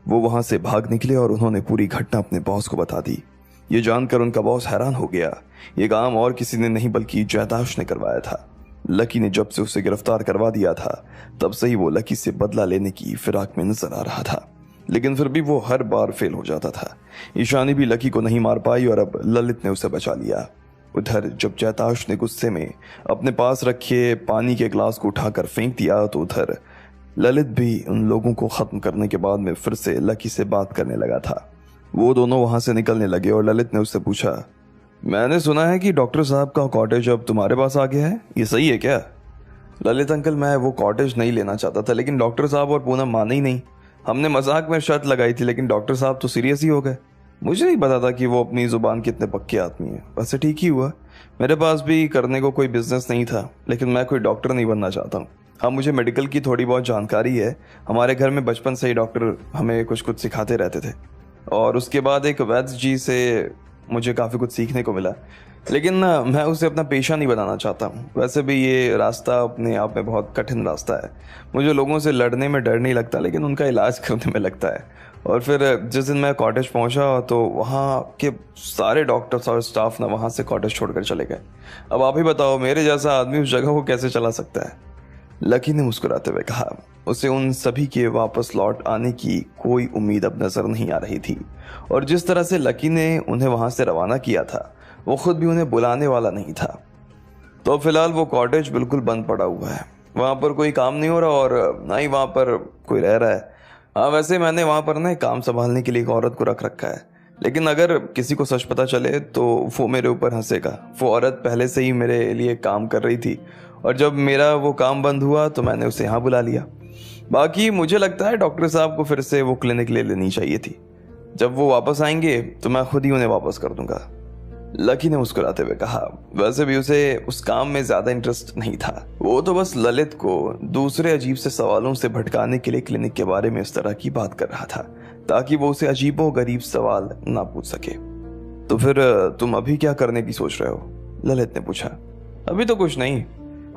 वो वहां से भाग निकले और उन्होंने पूरी घटना अपने बॉस को बता दी। ये जानकर उनका बॉस हैरान हो गया। ये काम और किसी ने नहीं बल्कि जयदाश ने करवाया था। लकी ने जब से उसे गिरफ्तार करवा दिया था तब से ही वो लकी से बदला लेने की फिराक में नजर आ रहा था, लेकिन फिर भी वो हर बार फेल हो जाता था। ईशानी भी लकी को नहीं मार पाई और अब ललित ने उसे बचा लिया। उधर जब जयताश ने गुस्से में अपने पास रखे पानी के ग्लास को उठाकर फेंक दिया तो उधर ललित भी उन लोगों को खत्म करने के बाद में फिर से लकी से बात करने लगा था। वो दोनों वहां से निकलने लगे और ललित ने उससे पूछा, मैंने सुना है कि डॉक्टर साहब का कॉटेज अब तुम्हारे पास आ गया है, ये सही है क्या? ललित अंकल, मैं वो कॉटेज नहीं लेना चाहता था, लेकिन डॉक्टर साहब और पूनम माने ही नहीं। हमने मजाक में शर्त लगाई थी, लेकिन डॉक्टर साहब तो सीरियस ही हो गए। मुझे नहीं पता था कि वो अपनी जुबान के इतने पक्के आदमी हैं। वैसे ठीक ही हुआ, मेरे पास भी करने को कोई बिजनेस नहीं था, लेकिन मैं कोई डॉक्टर नहीं बनना चाहता हूँ। हाँ, मुझे मेडिकल की थोड़ी बहुत जानकारी है। हमारे घर में बचपन से ही डॉक्टर हमें कुछ कुछ सिखाते रहते थे और उसके बाद एक वैद्य जी से मुझे काफ़ी कुछ सीखने को मिला, लेकिन मैं उसे अपना पेशा नहीं बनाना चाहता हूँ। वैसे भी ये रास्ता अपने आप में बहुत कठिन रास्ता है। मुझे लोगों से लड़ने में डर नहीं लगता, लेकिन उनका इलाज करने में लगता है। और फिर जिस दिन मैं कॉटेज पहुंचा तो वहाँ के सारे डॉक्टर्स और स्टाफ ना वहाँ से कॉटेज छोड़कर चले गए। अब आप ही बताओ, मेरे जैसा आदमी उस जगह को कैसे चला सकता है? लकी ने मुस्कुराते हुए कहा। उसे उन सभी के वापस लौट आने की कोई उम्मीद अब नजर नहीं आ रही थी, और जिस तरह से लकी ने उन्हें वहां से रवाना किया था वो खुद भी उन्हें बुलाने वाला नहीं था। तो फिलहाल वो कॉटेज बिल्कुल बंद पड़ा हुआ है, वहां पर कोई काम नहीं हो रहा और ना ही वहां पर कोई रह रहा है। हाँ, वैसे मैंने वहां पर ना काम संभालने के लिए एक औरत को रख रखा है, लेकिन अगर किसी को सच पता चले तो वो मेरे ऊपर हंसेगा। वो औरत पहले से ही मेरे लिए काम कर रही थी और जब मेरा वो काम बंद हुआ तो मैंने उसे यहाँ बुला लिया। बाकी मुझे लगता है डॉक्टर साहब को फिर से वो क्लिनिक ले लेनी चाहिए थी। जब वो वापस आएंगे तो मैं खुद ही उन्हें वापस कर दूंगा। लकी ने मुस्कुराते हुए कहा। वैसे भी उसे उस काम में ज्यादा इंटरेस्ट नहीं था, वो तो बस ललित को दूसरे अजीब से सवालों से भटकाने के लिए क्लिनिक के बारे में इस तरह की बात कर रहा था ताकि वो उसे अजीबो गरीब सवाल ना पूछ सके। तो फिर तुम अभी क्या करने की सोच रहे हो? ललित ने पूछा। अभी तो कुछ नहीं,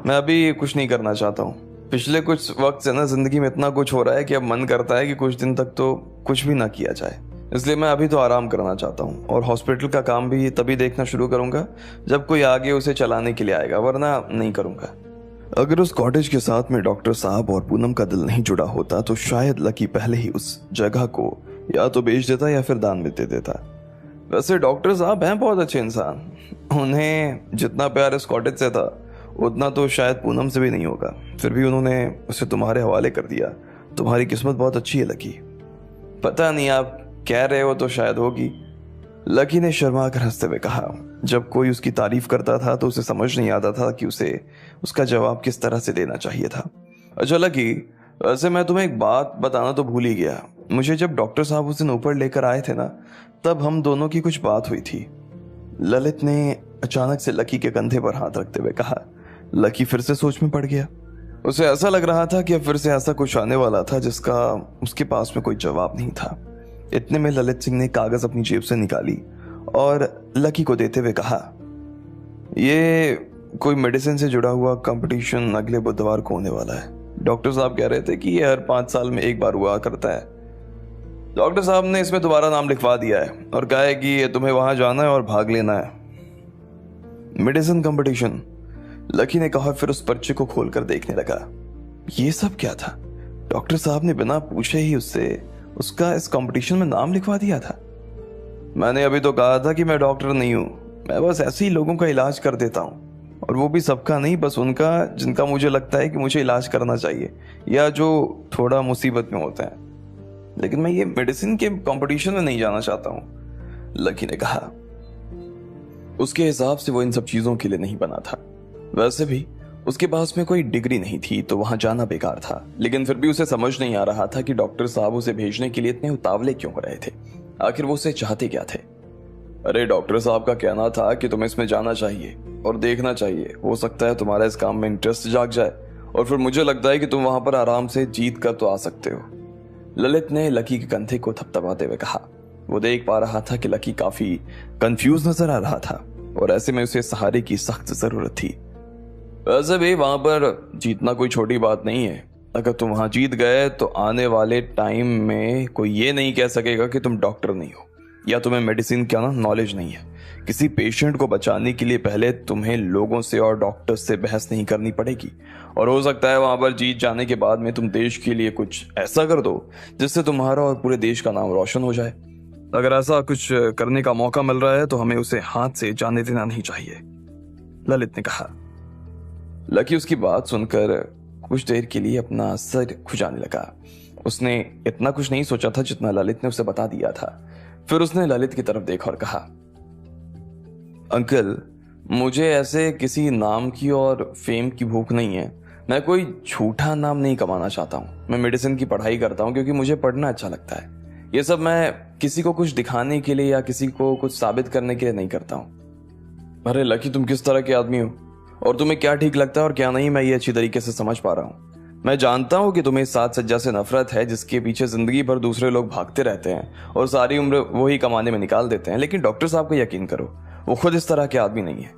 मैं अभी कुछ नहीं करना चाहता हूँ। पिछले कुछ वक्त से ना जिंदगी में इतना कुछ हो रहा है कि अब मन करता है कि कुछ दिन तक तो कुछ भी ना किया जाए, इसलिए मैं अभी तो आराम करना चाहता हूँ और हॉस्पिटल का काम भी तभी देखना शुरू करूंगा जब कोई आगे उसे चलाने के लिए आएगा, वरना नहीं करूंगा। अगर उस कॉटेज के साथ में डॉक्टर साहब और पूनम का दिल नहीं जुड़ा होता तो शायद लकी पहले ही उस जगह को या तो बेच देता या फिर दान में दे देता। वैसे डॉक्टर साहब हैं बहुत अच्छे इंसान, उन्हें जितना प्यार इस कॉटेज से था उतना तो शायद पूनम से भी नहीं होगा, फिर भी उन्होंने उसे तुम्हारे हवाले कर दिया। तुम्हारी किस्मत बहुत अच्छी है लकी। पता नहीं, आप कह रहे हो तो शायद होगी, लकी ने शर्मा कर हंसते हुए कहा। जब कोई उसकी तारीफ करता था तो उसे समझ नहीं आता था कि उसे उसका जवाब किस तरह से देना चाहिए था। अच्छा लकी, वैसे मैं तुम्हें एक बात बताना तो भूल ही गया। मुझे जब डॉक्टर साहब उस दिन ऊपर लेकर आए थे ना, तब हम दोनों की कुछ बात हुई थी। ललित ने अचानक से लकी के कंधे पर हाथ रखते हुए कहा। लकी फिर से सोच में पड़ गया। उसे ऐसा लग रहा था कि अब फिर से ऐसा कुछ आने वाला था जिसका उसके पास में कोई जवाब नहीं था। इतने में ललित सिंह ने कागज अपनी जेब से निकाली और लकी को देते हुए कहा, ये कोई मेडिसिन से जुड़ा हुआ कंपटीशन अगले बुधवार को होने वाला है। डॉक्टर साहब कह रहे थे कि ये हर 5 साल में एक बार हुआ करता है। डॉक्टर साहब ने इसमें दोबारा नाम लिखवा दिया है और कहा है कि तुम्हें वहां जाना है और भाग लेना है। मेडिसिन कंपटीशन, लकी ने कहा, फिर उस पर्चे को खोलकर देखने लगा। ये सब क्या था? डॉक्टर साहब ने बिना पूछे ही उसका इस कंपटीशन में नाम लिखवा दिया था। मैंने अभी तो कहा था कि मैं डॉक्टर नहीं हूं, मैं बस ऐसे ही लोगों का इलाज कर देता हूं, और वो भी सबका नहीं, बस उनका जिनका मुझे लगता है कि मुझे इलाज करना चाहिए या जो थोड़ा मुसीबत में होते हैं। लेकिन मैं ये मेडिसिन के कंपटीशन में नहीं जाना चाहता हूं, लकी ने कहा। उसके हिसाब से वो इन सब चीजों के लिए नहीं बना था। वैसे भी उसके पास में कोई डिग्री नहीं थी तो वहां जाना बेकार था, लेकिन फिर भी उसे समझ नहीं आ रहा था कि डॉक्टर साहब उसे भेजने के लिए इतने उतावले क्यों हो रहे थे। आखिर वो उसे चाहते क्या थे? अरे डॉक्टर साहब का कहना था कि तुम्हें इसमें जाना चाहिए और देखना चाहिए, हो सकता है तुम्हारा इस काम में इंटरेस्ट जाग जाए और फिर मुझे लगता है कि तुम वहां पर आराम से जीत कर तो आ सकते हो। ललित ने लकी के कंधे को थपथपाते हुए कहा। वो देख पा रहा था कि लकी काफी कंफ्यूज नजर आ रहा था और ऐसे में उसे सहारे की सख्त जरूरत थी। वैसे भी वहां पर जीतना कोई छोटी बात नहीं है। अगर तुम वहां जीत गए तो आने वाले टाइम में कोई ये नहीं कह सकेगा कि तुम डॉक्टर नहीं हो या तुम्हें मेडिसिन का नॉलेज नहीं है। किसी पेशेंट को बचाने के लिए पहले तुम्हें लोगों से और डॉक्टर से बहस नहीं करनी पड़ेगी, और हो सकता है वहां पर जीत जाने के बाद में तुम देश के लिए कुछ ऐसा कर दो जिससे तुम्हारा और पूरे देश का नाम रोशन हो जाए। अगर ऐसा कुछ करने का मौका मिल रहा है तो हमें उसे हाथ से जाने देना नहीं चाहिए, ललित ने कहा। लकी उसकी बात सुनकर कुछ देर के लिए अपना सर खुजाने लगा। उसने इतना कुछ नहीं सोचा था जितना ललित ने उसे बता दिया था। फिर उसने ललित की तरफ देखा और कहा, अंकल, मुझे ऐसे किसी नाम की और फेम की भूख नहीं है। मैं कोई झूठा नाम नहीं कमाना चाहता हूँ। मैं मेडिसिन की पढ़ाई करता हूँ क्योंकि मुझे पढ़ना अच्छा लगता है। ये सब मैं किसी को कुछ दिखाने के लिए या किसी को कुछ साबित करने के लिए नहीं करता हूँ। अरे लकी, तुम किस तरह के आदमी हो और तुम्हें क्या ठीक लगता है और क्या नहीं, मैं ये अच्छी तरीके से समझ पा रहा हूँ। मैं जानता हूँ कि तुम्हें साज सज्जा से नफरत है जिसके पीछे जिंदगी भर दूसरे लोग भागते रहते हैं और सारी उम्र वही कमाने में निकाल देते हैं, लेकिन डॉक्टर साहब को यकीन करो, वो खुद इस तरह के आदमी नहीं है।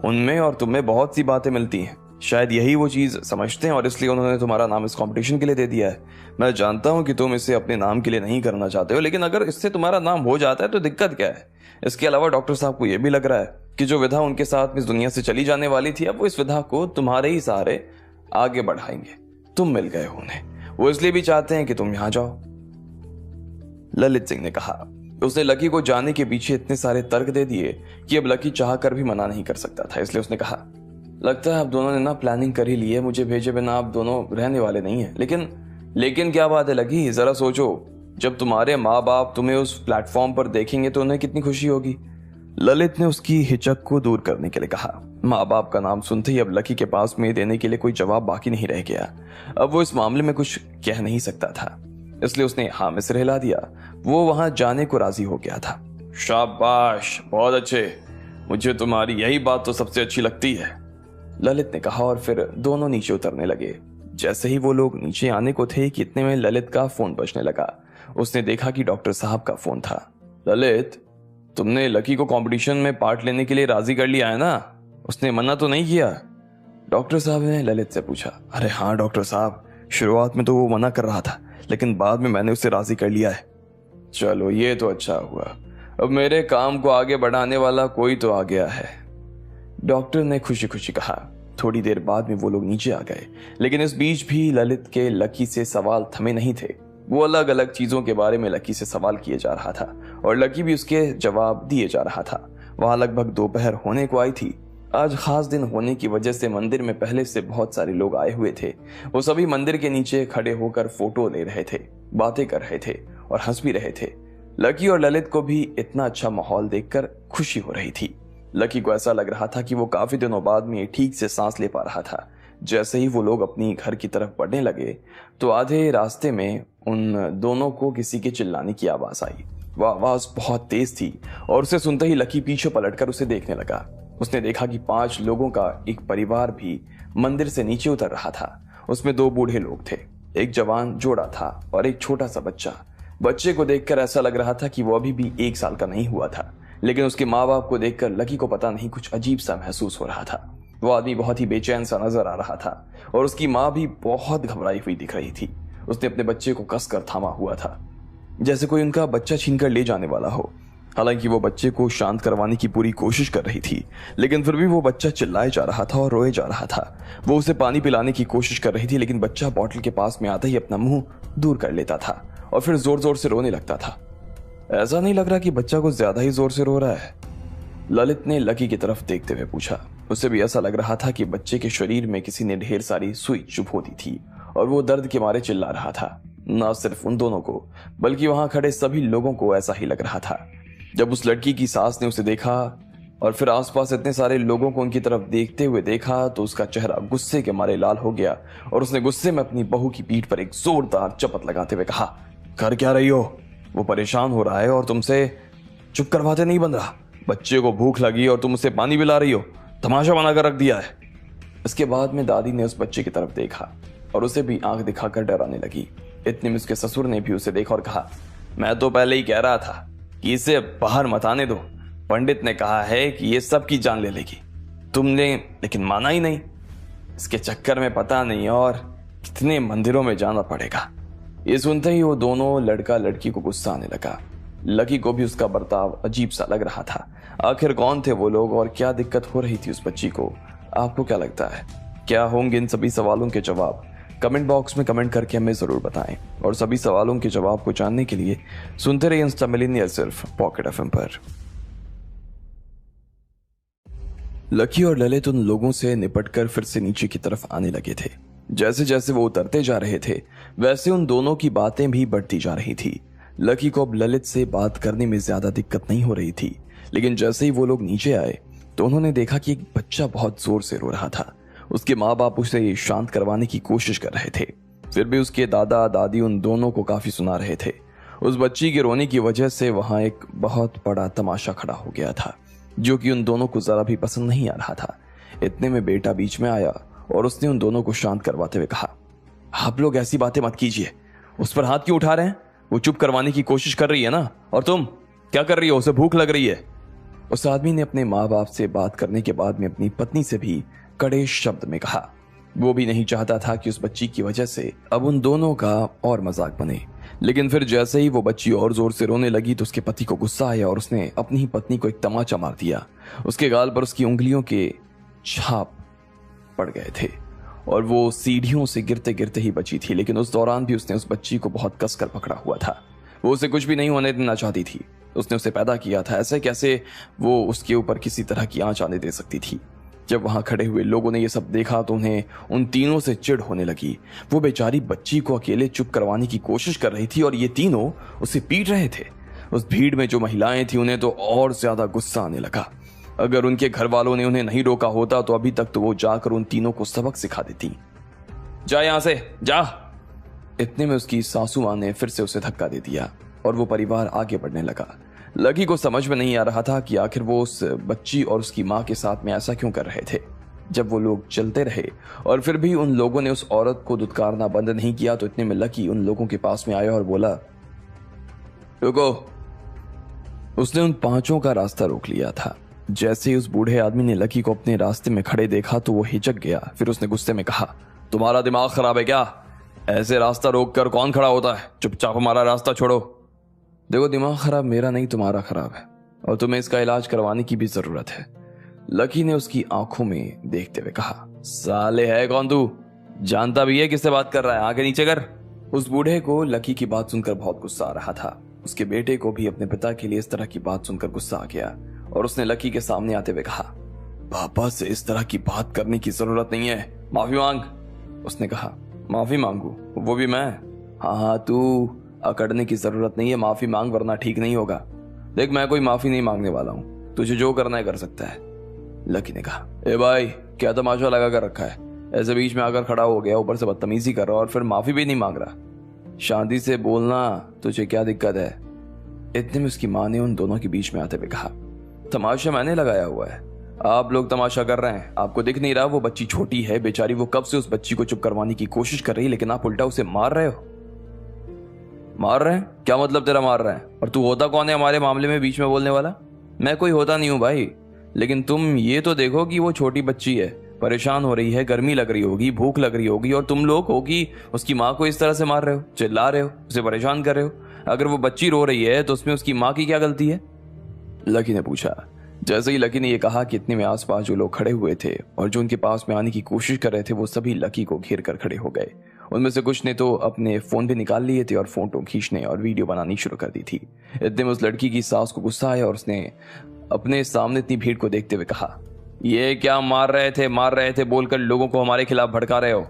उनमें और तुम्हें बहुत सी बातें मिलती हैं शायद यही वो चीज समझते हैं और इसलिए उन्होंने तुम्हारा नाम इस कंपटीशन के लिए दे दिया है। मैं जानता हूं कि तुम इसे अपने नाम के लिए नहीं करना चाहते हो, लेकिन अगर इससे तुम्हारा नाम हो जाता है तो दिक्कत क्या है। इसके अलावा डॉक्टर साहब को यह भी लग रहा है कि जो विधा उनके साथ इस दुनिया से चली जाने वाली थी, अब वो इस विधा को तुम्हारे ही सहारे आगे बढ़ाएंगे। तुम मिल गए हो उन्हें, वो इसलिए भी चाहते हैं कि तुम यहां जाओ। ललित सिंह ने कहा। उसने लकी को जाने के पीछे इतने सारे तर्क दे दिए कि अब लकी चाह कर भी मना नहीं कर सकता था। इसलिए उसने कहा, लगता है आप दोनों ने ना प्लानिंग कर ही ली है, मुझे भेजे बिना आप दोनों रहने वाले नहीं है। लेकिन क्या बात है लकी, जरा सोचो, जब तुम्हारे माँ बाप तुम्हें उस प्लेटफॉर्म पर देखेंगे तो उन्हें कितनी खुशी होगी। ललित ने उसकी हिचक को दूर करने के लिए कहा। माँ बाप का नाम सुनते ही अब लकी के पास में देने के लिए कोई जवाब बाकी नहीं रह गया। अब वो इस मामले में कुछ कह नहीं सकता था, इसलिए उसने हाँ में सिर हिला दिया। वो वहां जाने को राजी हो गया था। शाबाश, बहुत अच्छे, मुझे तुम्हारी यही बात तो सबसे अच्छी लगती है, ललित ने कहा और फिर दोनों नीचे उतरने लगे। जैसे ही वो लोग नीचे आने को थे कि इतने में ललित का फोन बजने लगा। उसने देखा कि डॉक्टर साहब का फोन था। ललित, तुमने लकी को कंपटीशन में पार्ट लेने के लिए राजी कर लिया है ना? उसने मना तो नहीं किया? डॉक्टर साहब ने ललित से पूछा। अरे हाँ डॉक्टर साहब, शुरुआत में तो वो मना कर रहा था, लेकिन बाद में मैंने उसे राजी कर लिया है। चलो ये तो अच्छा हुआ, अब मेरे काम को आगे बढ़ाने वाला कोई तो आ गया है, डॉक्टर ने खुशी खुशी कहा। थोड़ी देर बाद में वो लोग नीचे आ गए, लेकिन इस बीच भी ललित के लकी से सवाल थमे नहीं थे। वो अलग अलग चीजों के बारे में लकी से सवाल किए जा रहा था और लकी भी उसके जवाब दिए जा रहा था। वहां लगभग दोपहर होने को आई थी। आज खास दिन होने की वजह से मंदिर में पहले से बहुत सारे लोग आए हुए थे। वो सभी मंदिर के नीचे खड़े होकर फोटो ले रहे थे, बातें कर रहे थे और हंस भी रहे थे। लकी और ललित को भी इतना अच्छा माहौल देखकर खुशी हो रही थी। लकी को ऐसा लग रहा था कि वो काफी दिनों बाद में ठीक से सांस ले पा रहा था। जैसे ही वो लोग अपनी घर की तरफ बढ़ने लगे तो आधे रास्ते में उन दोनों को किसी के चिल्लाने की आवाज आई। वह आवाज बहुत तेज थी और उसे सुनते ही लकी पीछे पलटकर उसे देखने लगा। उसने देखा कि 5 लोगों का एक परिवार भी मंदिर से नीचे उतर रहा था। उसमें 2 बूढ़े लोग थे, एक जवान जोड़ा था और एक छोटा सा बच्चा। बच्चे को देखकर ऐसा लग रहा था कि वो अभी भी 1 साल का नहीं हुआ था, लेकिन उसके माँ बाप को देखकर लकी को पता नहीं कुछ अजीब सा महसूस हो रहा था। वो आदमी बहुत ही बेचैन सा नजर आ रहा था और उसकी माँ भी बहुत घबराई हुई दिख रही थी। उसने अपने बच्चे को कसकर थामा हुआ था, जैसे कोई उनका बच्चा छीनकर ले जाने वाला हो। हालांकि वो बच्चे को शांत करवाने की पूरी कोशिश कर रही थी, लेकिन फिर भी वो बच्चा चिल्लाए जा रहा था और रोए जा रहा था। वो उसे पानी पिलाने की कोशिश कर रही थी, लेकिन बच्चा बॉटल के पास में आते ही अपना मुंह दूर कर लेता था और फिर जोर जोर से रोने लगता था। ऐसा नहीं लग रहा कि बच्चा कुछ ज्यादा ही जोर से रो रहा है? ललित ने लकी की तरफ देखते हुए पूछा। उसे भी ऐसा लग रहा था कि बच्चे के शरीर में किसी ने ढेर सारी सुई चुभो दी थी और वो दर्द के मारे चिल्ला रहा था। न सिर्फ उन दोनों को, बल्कि वहां खड़े सभी लोगों को ऐसा ही लग रहा था। जब उस लड़की की सास ने उसे देखा और फिर आसपास इतने सारे लोगों को उनकी तरफ देखते हुए देखा तो उसका चेहरा गुस्से के मारे लाल हो गया और उसने गुस्से में अपनी बहू की पीठ पर एक जोरदार चपत लगाते हुए कहा, कर क्या रही हो? वो परेशान हो रहा है और तुमसे चुप करवाते नहीं बन रहा। बच्चे को भूख लगी और तुम उसे पानी पिला रही हो, तमाशा बनाकर रख दिया है। इसके बाद में दादी ने उस बच्चे की तरफ देखा और उसे भी आंख दिखाकर डराने लगी। इतने में उसके ससुर ने भी उसे देखा और कहा, मैं तो पहले ही कह रहा था कि इसे बाहर मत आने दो, पंडित ने कहा है कि ये सबकी जान ले लेगी, तुमने लेकिन माना ही नहीं। इसके चक्कर में पता नहीं और कितने मंदिरों में जाना पड़ेगा। ये सुनते ही वो दोनों लड़का लड़की को गुस्सा आने लगा। लकी को भी उसका बर्ताव अजीब सा लग रहा था। आखिर कौन थे वो लोग और क्या दिक्कत हो रही थी उस बच्ची को? आपको क्या लगता है, क्या होंगे इन सभी सवालों के जवाब? कमेंट बॉक्स में कमेंट करके हमें जरूर बताएं और सभी सवालों के जवाब को जानने के लिए सुनते रहिए इंस्टा मिलेनियल सिर्फ पॉकेट एफएम पर। लकी और ललित उन लोगों से निपटकर फिर से नीचे की तरफ आने लगे थे। जैसे जैसे वो उतरते जा रहे थे वैसे उन दोनों की बातें भी बढ़ती जा रही थी। लकी को अब ललित से बात करने में ज्यादा दिक्कत नहीं हो रही थी, लेकिन जैसे ही वो लोग नीचे आए तो उन्होंने देखा कि एक बच्चा बहुत जोर से रो रहा था। उसके माँ बाप उसे शांत करवाने की कोशिश कर रहे थे, फिर भी उसके दादा दादी उन दोनों को काफी सुना रहे थे। उस बच्ची के रोने की वजह से वहां एक बहुत बड़ा तमाशा खड़ा हो गया था, जो कि उन दोनों को जरा भी पसंद नहीं आ रहा था। इतने में बेटा बीच में आया और उसने उन दोनों को शांत करवाते हुए कहा, आप लोग ऐसी बातें मत कीजिए, उस पर हाथ क्यों उठा रहे हैं? वो चुप करवाने की कोशिश कर रही है ना, और तुम क्या कर रही हो? उसे भूख लग रही है। उस आदमी ने अपने माँ बाप से बात करने के बाद में अपनी पत्नी से भी कड़े शब्द में कहा। वो भी नहीं चाहता था कि उस बच्ची की वजह से अब उन दोनों का और मजाक बने। लेकिन फिर जैसे ही वो बच्ची और जोर से रोने लगी तो उसके पति को गुस्सा आया और उसने अपनी ही पत्नी को एक तमाचा मार दिया। उसके गाल पर उसकी उंगलियों के छाप पड़ गए थे और वो सीढ़ियों से गिरते गिरते ही बची थी। लेकिन उस दौरान भी उसने उस बच्ची को बहुत कसकर पकड़ा हुआ था। वो उसे कुछ भी नहीं होने देना चाहती थी। उसने उसे पैदा किया था, ऐसे कैसे वो उसके ऊपर किसी तरह की आंच आने दे सकती थी। जब वहां खड़े हुए लोगों ने ये सब देखा तो उन्हें उन तीनों से चिढ़ होने लगी। वो बेचारी बच्ची को अकेले चुप करवाने की कोशिश कर रही थी और ये तीनों उसे पीट रहे थे। उस भीड़ में जो महिलाएं थी उन्हें तो और ज्यादा गुस्सा आने लगा। अगर उनके घर वालों ने उन्हें नहीं रोका होता तो अभी तक तो वो जाकर उन तीनों को सबक सिखा देती। जा यहां से जा। इतने में उसकी सासू मां ने फिर से उसे धक्का दे दिया और वो परिवार आगे बढ़ने लगा। लकी को समझ में नहीं आ रहा था कि आखिर वो उस बच्ची और उसकी मां के साथ में ऐसा क्यों कर रहे थे। जब वो लोग चलते रहे और फिर भी उन लोगों ने उस औरत को दुत्कारना बंद नहीं किया तो इतने में लकी उन लोगों के पास में आया और बोला, रुको। उसने उन पांचों का रास्ता रोक लिया था। जैसे ही उस बूढ़े आदमी ने लकी को अपने रास्ते में खड़े देखा तो वो हिचक गया। फिर उसने गुस्से में कहा, तुम्हारा दिमाग खराब है क्या? ऐसे रास्ता रोक कर कौन खड़ा होता है? चुपचाप हमारा रास्ता छोड़ो। देखो, दिमाग खराब मेरा नहीं तुम्हारा खराब है और तुम्हें इसका इलाज करवाने की भी जरूरत है। लकी ने उसकी आंखों में देखते हुए कहा, साले है कौन तू? जानता भी है किससे बात कर रहा है? आगे नीचे कर। उस बूढ़े को लकी की बात सुनकर बहुत गुस्सा आ रहा था। उसके बेटे को भी अपने पिता के लिए इस तरह की बात सुनकर गुस्सा आ गया और उसने लकी के सामने आते हुए कहा, पापा से इस तरह की बात करने की जरूरत नहीं है, माफी मांग। उसने कहा, माफी मांगू? वो भी मैं? हाँ, तू अकड़ने की जरूरत नहीं है, माफी मांग वरना ठीक नहीं होगा। देख, मैं कोई माफी नहीं मांगने वाला हूं, तुझे जो करना है कर सकता है। लकी ने कहा, ए भाई, क्या तमाशा लगा कर रखा है? ऐसे बीच में आकर खड़ा हो गया, ऊपर से बदतमीजी कर रहा और फिर माफी भी नहीं मांग रहा। शांति से बोलना, तुझे क्या दिक्कत है? इतने में उसकी मां ने उन दोनों के बीच में आते हुए कहा, तमाशा मैंने लगाया हुआ है, आप लोग तमाशा कर रहे हैं। आपको दिख नहीं रहा वो बच्ची छोटी है बेचारी, वो कब से उस बच्ची को चुप करवाने की कोशिश कर रही है, लेकिन आप उल्टा उसे मार रहे हो। मार रहे हैं? क्या मतलब तेरा मार रहा है? और तू होता कौन है हमारे मामले में बीच में बोलने वाला? मैं कोई होता नहीं हूं भाई, लेकिन तुम ये तो देखो कि वो छोटी बच्ची है, परेशान हो रही है, गर्मी लग रही होगी, भूख लग रही होगी, और तुम लोग हो कि उसकी माँ को इस तरह से मार रहे हो, चिल्ला रहे हो, उसे परेशान कर रहे हो। अगर वो बच्ची रो रही है तो उसमें उसकी माँ की क्या गलती है? लकी ने पूछा। जैसे ही लकी ने यह कहा कि इतने में आसपास जो लोग खड़े हुए थे और जो उनके पास में आने की कोशिश कर रहे थे वो सभी लकी को घेर कर खड़े हो गए। उनमें से कुछ ने तो अपने फोन भी निकाल लिए थे और फोटो खींचने और वीडियो बनानी शुरू कर दी थी। इतने में उस लड़की की सास को गुस्सा आया और उसने अपने सामने इतनी भीड़ को देखते हुए कहा, ये क्या मार रहे थे बोलकर लोगों को हमारे खिलाफ भड़का रहे हो?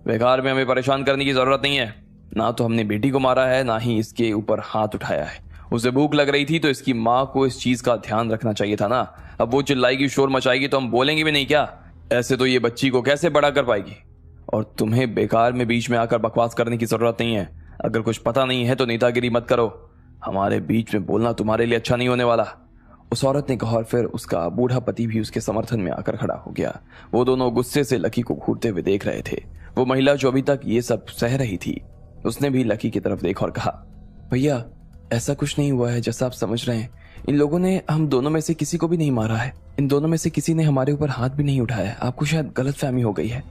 बेकार में हमें परेशान करने की जरूरत नहीं है। ना तो हमने बेटी को मारा है, ना ही इसके ऊपर हाथ उठाया है। उसे भूख लग रही थी तो इसकी माँ को इस चीज का ध्यान रखना चाहिए था ना। अब वो चिल्लाएगी, शोर मचाएगी तो हम बोलेंगे भी नहीं क्या? ऐसे तो ये बच्ची को कैसे बड़ा कर पाएगी? और तुम्हें बेकार में बीच में आकर बकवास करने की जरूरत नहीं है। अगर कुछ पता नहीं है तो नेतागिरी मत करो, हमारे बीच में बोलना तुम्हारे लिए अच्छा नहीं होने वाला। उस औरत ने कहा और फिर उसका बूढ़ा पति भी उसके समर्थन में आकर खड़ा हो गया। वो दोनों गुस्से से लकी को घूरते हुए देख रहे थे। वो महिला जो अभी तक ये सब सह रही थी, उसने भी लकी की तरफ देखा और कहा, भैया ऐसा कुछ नहीं हुआ है जैसा आप समझ रहे हैं। इन लोगों ने हम दोनों में से किसी को भी नहीं मारा है। इन दोनों में से किसी ने हमारे ऊपर हाथ भी नहीं उठाया। आपको शायद गलतफहमी हो गई है।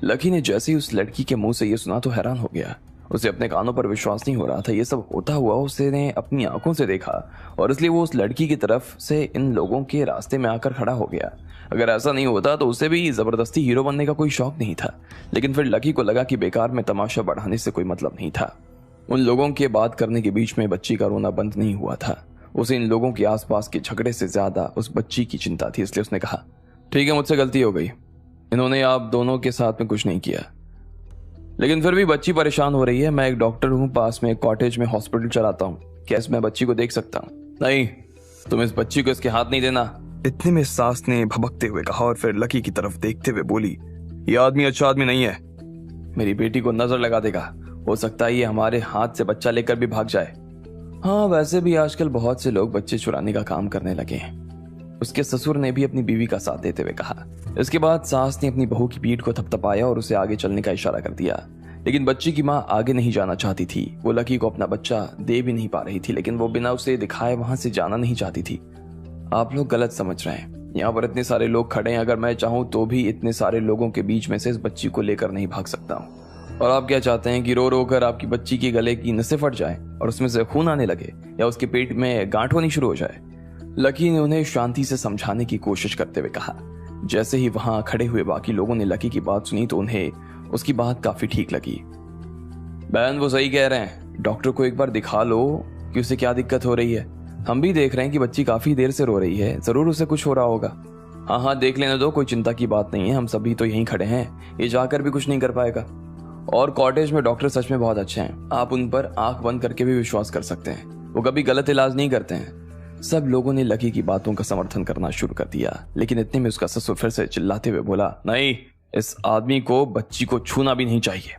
लकी ने जैसे ही उस लड़की के मुंह से ये सुना तो हैरान हो गया। उसे अपने कानों पर विश्वास नहीं हो रहा था। ये सब होता हुआ उसने अपनी आंखों से देखा और इसलिए वो उस लड़की की तरफ से इन लोगों के रास्ते में आकर खड़ा हो गया। अगर ऐसा नहीं होता तो उसे भी जबरदस्ती हीरो बनने का कोई शौक नहीं था। लेकिन फिर लकी को लगा कि बेकार में तमाशा बढ़ाने से कोई मतलब नहीं था। उन लोगों के बात करने के बीच में बच्ची का रोना बंद नहीं हुआ था। उसे इन लोगों के आसपास के झगड़े से ज्यादा उस बच्ची की चिंता थी। इसलिए उसने कहा, ठीक है, मुझसे गलती हो गई, इन्होंने आप दोनों के साथ में कुछ नहीं किया, लेकिन फिर भी बच्ची परेशान हो रही है। मैं एक डॉक्टर हूँ, पास में एक कॉटेज में हॉस्पिटल चलाता हूँ, क्या मैं बच्ची को देख सकता हूँ? नहीं, तुम इस बच्ची को इसके हाथ नहीं देना। इतने में सास ने भभकते हुए कहा और फिर लकी की तरफ देखते हुए बोली, ये आदमी अच्छा आदमी नहीं है, मेरी बेटी को नजर लगा देगा, हो सकता है ये हमारे हाथ से बच्चा लेकर भी भाग जाए। हाँ, वैसे भी आजकल बहुत से लोग बच्चे चुराने का काम करने लगे हैं, उसके ससुर ने भी अपनी बीवी का साथ देते हुए कहा। इसके बाद सास ने अपनी बहू की पीठ को थपथपाया और उसे आगे चलने का इशारा कर दिया। लेकिन बच्ची की माँ आगे नहीं जाना चाहती थी। वो लकी को अपना बच्चा दे भी नहीं पा रही थी, लेकिन वो बिना उसे दिखाए वहां से जाना नहीं चाहती थी। आप लोग गलत समझ रहे हैं, यहाँ पर इतने सारे लोग खड़े हैं, अगर मैं चाहूँ तो भी इतने सारे लोगों के बीच में से इस बच्ची को लेकर नहीं भाग सकता हूँ। और आप क्या चाहते हैं कि रो रो कर आपकी बच्ची के गले की नसें फट जाएं और उसमें से खून आने लगे, या उसके पेट में गांठ होनी शुरू हो जाए? लकी ने उन्हें शांति से समझाने की कोशिश करते हुए कहा। जैसे ही वहां खड़े हुए बाकी लोगों ने लकी की बात सुनी तो उन्हें उसकी बात काफी ठीक लगी। बहन, वो सही कह रहे हैं, डॉक्टर को एक बार दिखा लो कि उसे क्या दिक्कत हो रही है। हम भी देख रहे हैं कि बच्ची काफी देर से रो रही है, जरूर उसे कुछ हो रहा होगा। हाँ हाँ, देख लेने दो, कोई चिंता की बात नहीं है, हम सभी तो यहीं खड़े हैं, ये जाकर भी कुछ नहीं कर पाएगा। और कॉटेज में डॉक्टर सच में बहुत अच्छे हैं, आप उन पर आंख बंद करके भी विश्वास कर सकते हैं, वो कभी गलत इलाज नहीं करते हैं। सब लोगों ने लकी की बातों का समर्थन करना शुरू कर दिया, लेकिन इतने में उसका ससुर फिर से चिल्लाते हुए बोला, नहीं, इस आदमी को बच्ची को छूना भी नहीं चाहिए।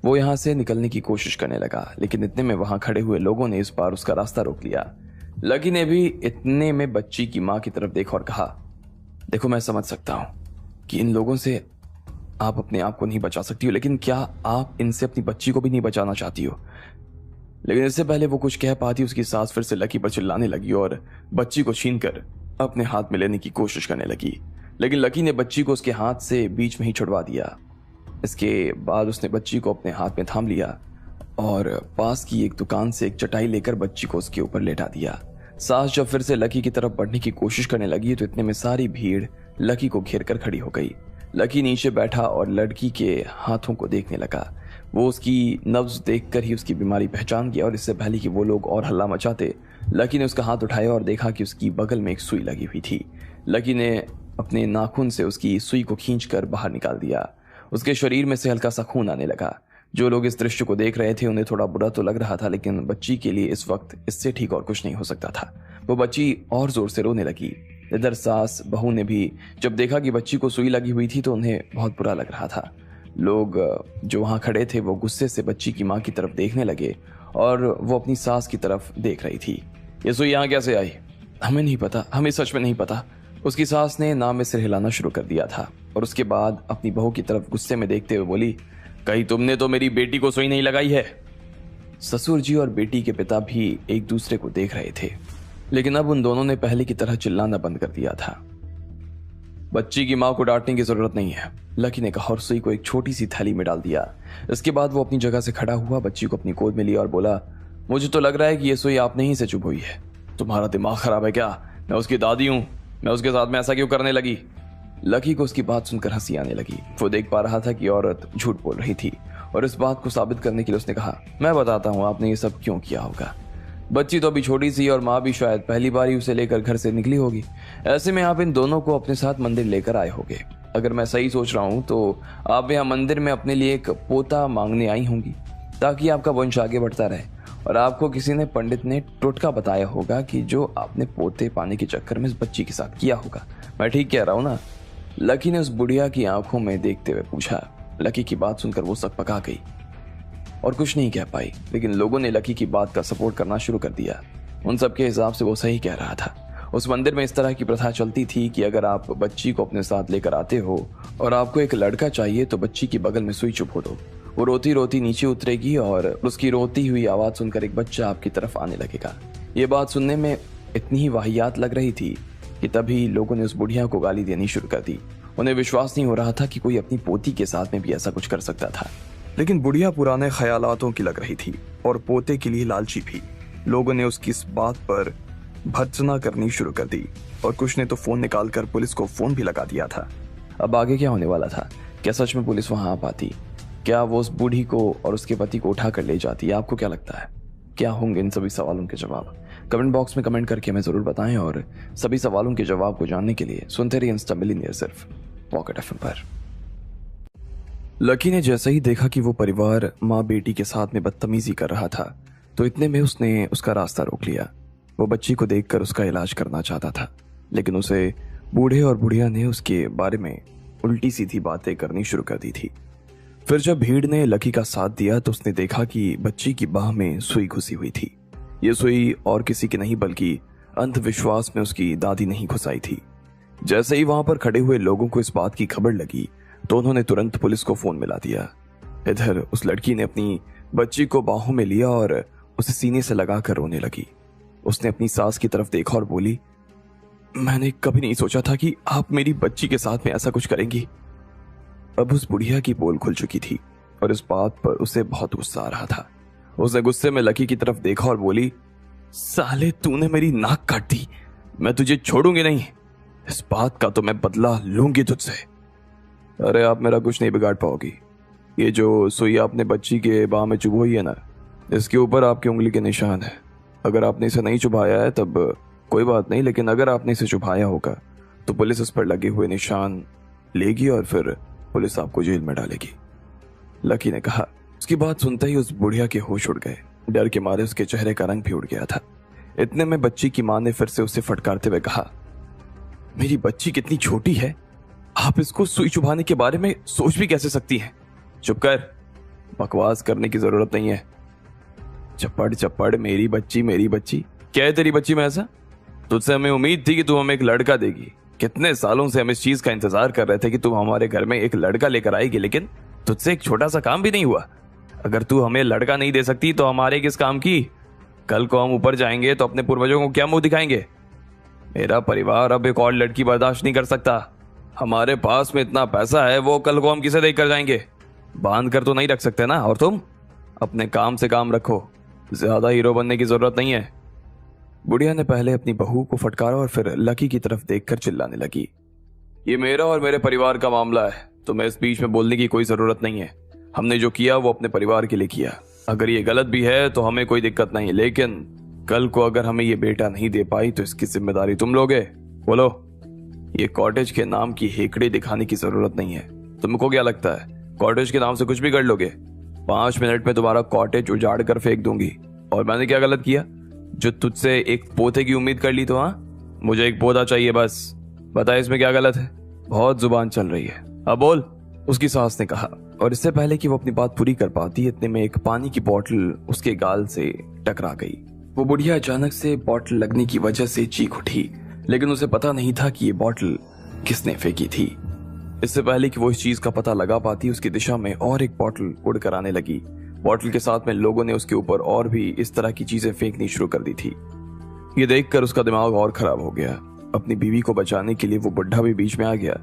वो यहाँ से निकलने की कोशिश करने लगा, लेकिन इतने में वहां खड़े हुए लोगों ने इस बार उसका रास्ता रोक लिया। लकी ने भी इतने में बच्ची की मां की तरफ देखा और कहा, देखो, मैं समझ सकता हूं कि इन लोगों से आप अपने आप को नहीं बचा सकती हो, लेकिन क्या आप इनसे अपनी बच्ची को भी नहीं बचाना चाहती हो? लेकिन इससे पहले वो कुछ कह पाती, उसकी सास फिर से लकी पर चिल्लाने लगी और बच्ची को छीनकर अपने हाथ में लेने की कोशिश करने लगी, लेकिन लकी ने बच्ची को उसके हाथ से बीच में ही छुड़वा दिया। इसके बाद उसने बच्ची को अपने हाथ में थाम लिया और पास की एक दुकान से एक चटाई लेकर बच्ची को उसके ऊपर लेटा दिया। सास जब फिर से लकी की तरफ बढ़ने की कोशिश करने लगी तो इतने में सारी भीड़ लकी को घेर कर खड़ी हो गई। लकी नीचे बैठा और लड़की के हाथों को देखने लगा। वो उसकी नब्ज देखकर ही उसकी बीमारी पहचान गया और इससे पहले कि वो लोग और हल्ला मचाते, लकी ने उसका हाथ उठाया और देखा कि उसकी बगल में एक सुई लगी हुई थी। लकी ने अपने नाखून से उसकी सुई को खींचकर बाहर निकाल दिया। उसके शरीर में से हल्का सा खून आने लगा। जो लोग इस दृश्य को देख रहे थे उन्हें थोड़ा बुरा तो लग रहा था, लेकिन बच्ची के लिए इस वक्त इससे ठीक और कुछ नहीं हो सकता था। वो बच्ची और जोर से रोने लगी। इधर सास बहू ने भी जब देखा कि बच्ची को सुई लगी हुई थी तो उन्हें बहुत बुरा लग रहा था। लोग जो वहां खड़े थे वो गुस्से से बच्ची की मां की तरफ देखने लगे और वो अपनी सास की तरफ देख रही थी। ये सुई यहाँ कैसे आई? हमें नहीं पता, हमें सच में नहीं पता। उसकी सास ने नाम में सिर हिलाना शुरू कर दिया था और उसके बाद अपनी बहू की तरफ गुस्से में देखते हुए बोली, कहीं तुमने तो मेरी बेटी को सुई नहीं लगाई है? ससुर जी और बेटी के पिता भी एक दूसरे को देख रहे थे, लेकिन अब उन दोनों ने पहले की तरह चिल्लाना बंद कर दिया था। बच्ची की मां को डांटने की जरूरत नहीं है, लकी ने कहा और सुई को एक छोटी सी थैली में डाल दिया। इसके बाद वो अपनी जगह से खड़ा हुआ, बच्ची को अपनी गोद में लिया और बोला, मुझे तो लग रहा है कि ये सुई आपने ही से चुभ हुई है। तुम्हारा दिमाग खराब है क्या? मैं उसकी दादी हूं, मैं उसके साथ में ऐसा क्यों करने लगी? लकी को उसकी बात सुनकर हंसी आने लगी। वो देख पा रहा था कि औरत झूठ बोल रही थी और इस बात को साबित करने के लिए उसने कहा, मैं बताता हूँ आपने ये सब क्यों किया होगा। बच्ची तो अभी छोटी सी और माँ भी शायद पहली बार ही उसे लेकर घर से निकली होगी। ऐसे में आप इन दोनों को अपने साथ मंदिर लेकर आए होंगे। अगर मैं सही सोच रहा हूँ तो आप यहाँ मंदिर में अपने लिए एक पोता मांगने आई होंगी ताकि आपका वंश आगे बढ़ता रहे, और आपको किसी ने पंडित ने टोटका बताया होगा कि जो आपने पोते पाने के चक्कर में इस बच्ची के साथ किया होगा। मैं ठीक कह रहा हूँ ना? लकी ने उस बुढ़िया की आंखों में देखते हुए पूछा। लकी की बात सुनकर वो सक पका गई और कुछ नहीं कह पाई, लेकिन लोगों ने लकी की बात का सपोर्ट करना शुरू कर दिया। उन सब के हिसाब से वो सही कह रहा था। उस मंदिर में इस तरह की प्रथा चलती थी कि अगर आप बच्ची को अपने साथ लेकर आते हो और आपको एक लड़का चाहिए तो बच्ची की बगल में सुई चुभो दो। वो रोती रोती नीचे उतरेगी और उसकी रोती हुई आवाज सुनकर एक बच्चा आपकी तरफ आने लगेगा। ये बात सुनने में इतनी ही वाहियात लग रही थी कि तभी लोगों ने उस बुढ़िया को गाली देनी शुरू कर दी। उन्हें विश्वास नहीं हो रहा था कि कोई अपनी पोती के साथ में भी ऐसा कुछ कर सकता था, लेकिन बुढ़िया पुराने ख्यालातों की लग रही थी और पोते के लिए लालची भी। लोगों ने उसकी इस बात पर भर्त्सना करनी शुरू कर दी और कुछ ने तो फोन निकालकर पुलिस को फोन भी लगा दिया था। अब आगे क्या होने वाला था? क्या सच में पुलिस वहां आ पाती? क्या वो उस बूढ़ी को और उसके पति को उठा कर ले जाती? आपको क्या लगता है क्या होंगे इन सभी सवालों के जवाब? कमेंट बॉक्स में कमेंट करके हमें जरूर बताएं और सभी सवालों के जवाब को जानने के लिए सुनते रहिए इंस्टा मिलियनेयर सिर्फ पॉकेट एफएम पर। लकी ने जैसे ही देखा कि वो परिवार माँ बेटी के साथ में बदतमीजी कर रहा था तो इतने में उसने उसका रास्ता रोक लिया। वो बच्ची को देखकर उसका इलाज करना चाहता था, लेकिन उसे बूढ़े और बुढ़िया ने उसके बारे में उल्टी सीधी बातें करनी शुरू कर दी थी। फिर जब भीड़ ने लकी का साथ दिया तो उसने देखा कि बच्ची की बाह में सुई घुसी हुई थी। ये सुई और किसी की नहीं बल्कि अंधविश्वास में उसकी दादी ने ही घुसाई थी। जैसे ही वहां पर खड़े हुए लोगों को इस बात की खबर लगी तो उन्होंने तुरंत पुलिस को फोन मिला दिया। इधर उस लड़की ने अपनी बच्ची को बाहों में लिया और उसे सीने से लगाकर रोने लगी। उसने अपनी सास की तरफ देखा और बोली, मैंने कभी नहीं सोचा था कि आप मेरी बच्ची के साथ में ऐसा कुछ करेंगी। अब उस बुढ़िया की पोल खुल चुकी थी और इस बात पर उसे बहुत गुस्सा आ रहा था। उसने गुस्से में लकी की तरफ देखा और बोली, साले तूने मेरी नाक काट दी, मैं तुझे छोड़ूंगी नहीं, इस बात का तो मैं बदला लूंगी तुझसे। अरे आप मेरा कुछ नहीं बिगाड़ पाओगी, ये जो सुई आपने बच्ची के बाह में चुभोई है ना, इसके ऊपर आपकी उंगली के निशान है। अगर आपने इसे नहीं चुभाया है तब कोई बात नहीं, लेकिन अगर आपने इसे चुभाया होगा तो पुलिस इस पर लगे हुए निशान लेगी और फिर पुलिस आपको जेल में डालेगी, लकी ने कहा। उसकी बात सुनते ही उस बुढ़िया के होश उड़ गए। डर के मारे उसके चेहरे का रंग भी उड़ गया था। इतने में बच्ची की मां ने फिर से उसे फटकारते हुए कहा, मेरी बच्ची कितनी छोटी है, आप इसको सुई चुभाने के बारे में सोच भी कैसे सकती हैं? चुप कर, बकवास करने की जरूरत नहीं है। चप्पड़ चप्पड़, मेरी बच्ची, क्या है तेरी बच्ची में ऐसा? तुझसे हमें उम्मीद थी कि तू हमें एक लड़का देगी। कितने सालों से हम इस चीज का इंतजार कर रहे थे कि तुम हमारे घर में एक लड़का लेकर आएगी, लेकिन तुझसे एक छोटा सा काम भी नहीं हुआ। अगर तू हमें लड़का नहीं दे सकती तो हमारे किस काम की? कल को हम ऊपर जाएंगे तो अपने पूर्वजों को क्या मुंह दिखाएंगे? मेरा परिवार अब एक और लड़की बर्दाश्त नहीं कर सकता। हमारे पास में इतना पैसा है, वो कल को हम किसे देकर जाएंगे? बांध कर तो नहीं रख सकते ना। और तुम अपने काम से काम रखो, ज्यादा हीरो बनने की जरूरत नहीं है। बुढ़िया ने पहले अपनी बहू को फटकारा और फिर लकी की तरफ देखकर चिल्लाने लगी, ये मेरा और मेरे परिवार का मामला है, तुम्हें इस बीच में बोलने की कोई जरूरत नहीं है। हमने जो किया वो अपने परिवार के लिए किया। अगर ये गलत भी है तो हमें कोई दिक्कत नहीं, लेकिन कल को अगर हमें ये बेटा नहीं दे पाई तो इसकी जिम्मेदारी तुम लोगे। बोलो। ये कॉटेज के नाम की हेकड़ी दिखाने की जरूरत नहीं है। तुमको क्या लगता है कॉटेज के नाम से कुछ भी कर लोगे? 5 मिनट में तुम्हारा कॉटेज उजाड़ कर फेंक दूंगी। और मैंने क्या गलत किया जो तुझसे एक पोते की उम्मीद कर ली? तो हाँ, मुझे एक पोता चाहिए बस। बता इसमें क्या गलत है? बहुत जुबान चल रही है, अब बोल, उसकी सास ने कहा। और इससे पहले कि वो अपनी बात पूरी कर पाती, इतने में एक पानी की बोतल उसके गाल से टकरा गई। वो बुढ़िया अचानक से बोतल लगने की वजह से चीख उठी, लेकिन उसे पता नहीं था कि ये बोतल किसने फेंकी थी। इससे पहले कि वो इस चीज का पता लगा पाती, उसकी दिशा में और एक बोतल उड़कर आने लगी। बोतल के साथ में लोगों ने उसके ऊपर और भी इस तरह की चीजें फेंकनी शुरू कर दी थी। ये देखकर उसका दिमाग और खराब हो गया। अपनी बीवी को बचाने के लिए वो बुढ़ा भी बीच में आ गया,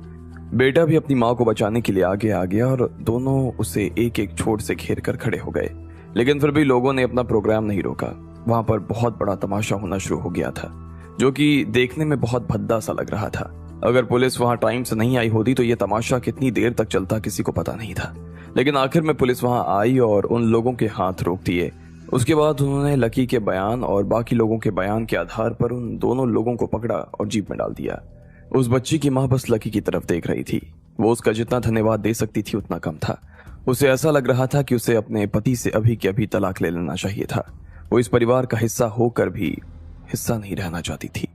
बेटा भी अपनी माँ को बचाने के लिए आगे आ गया और दोनों उसे एक एक छोर से घेर कर खड़े हो गए। लेकिन फिर भी लोगों ने अपना प्रोग्राम नहीं रोका। वहां पर बहुत बड़ा तमाशा होना शुरू हो गया था, जो कि देखने में बहुत भद्दा सा लग रहा था। अगर पुलिस वहां टाइम से नहीं आई होती तो ये तमाशा कितनी देर तक चलता किसी को पता नहीं था। लेकिन आखिर में पुलिस वहां आई और उन लोगों के हाथ रोक दिए। उसके बाद उन्होंने लकी के बयान और बाकी लोगों के बयान के आधार पर उन दोनों लोगों को पकड़ा और जीप में डाल दिया। उस बच्ची की मां बस लकी की तरफ देख रही थी। वो उसका जितना धन्यवाद दे सकती थी उतना कम था। उसे ऐसा लग रहा था कि उसे अपने पति से अभी के अभी तलाक ले लेना चाहिए था। वो इस परिवार का हिस्सा होकर भी हिस्सा नहीं रहना चाहती थी।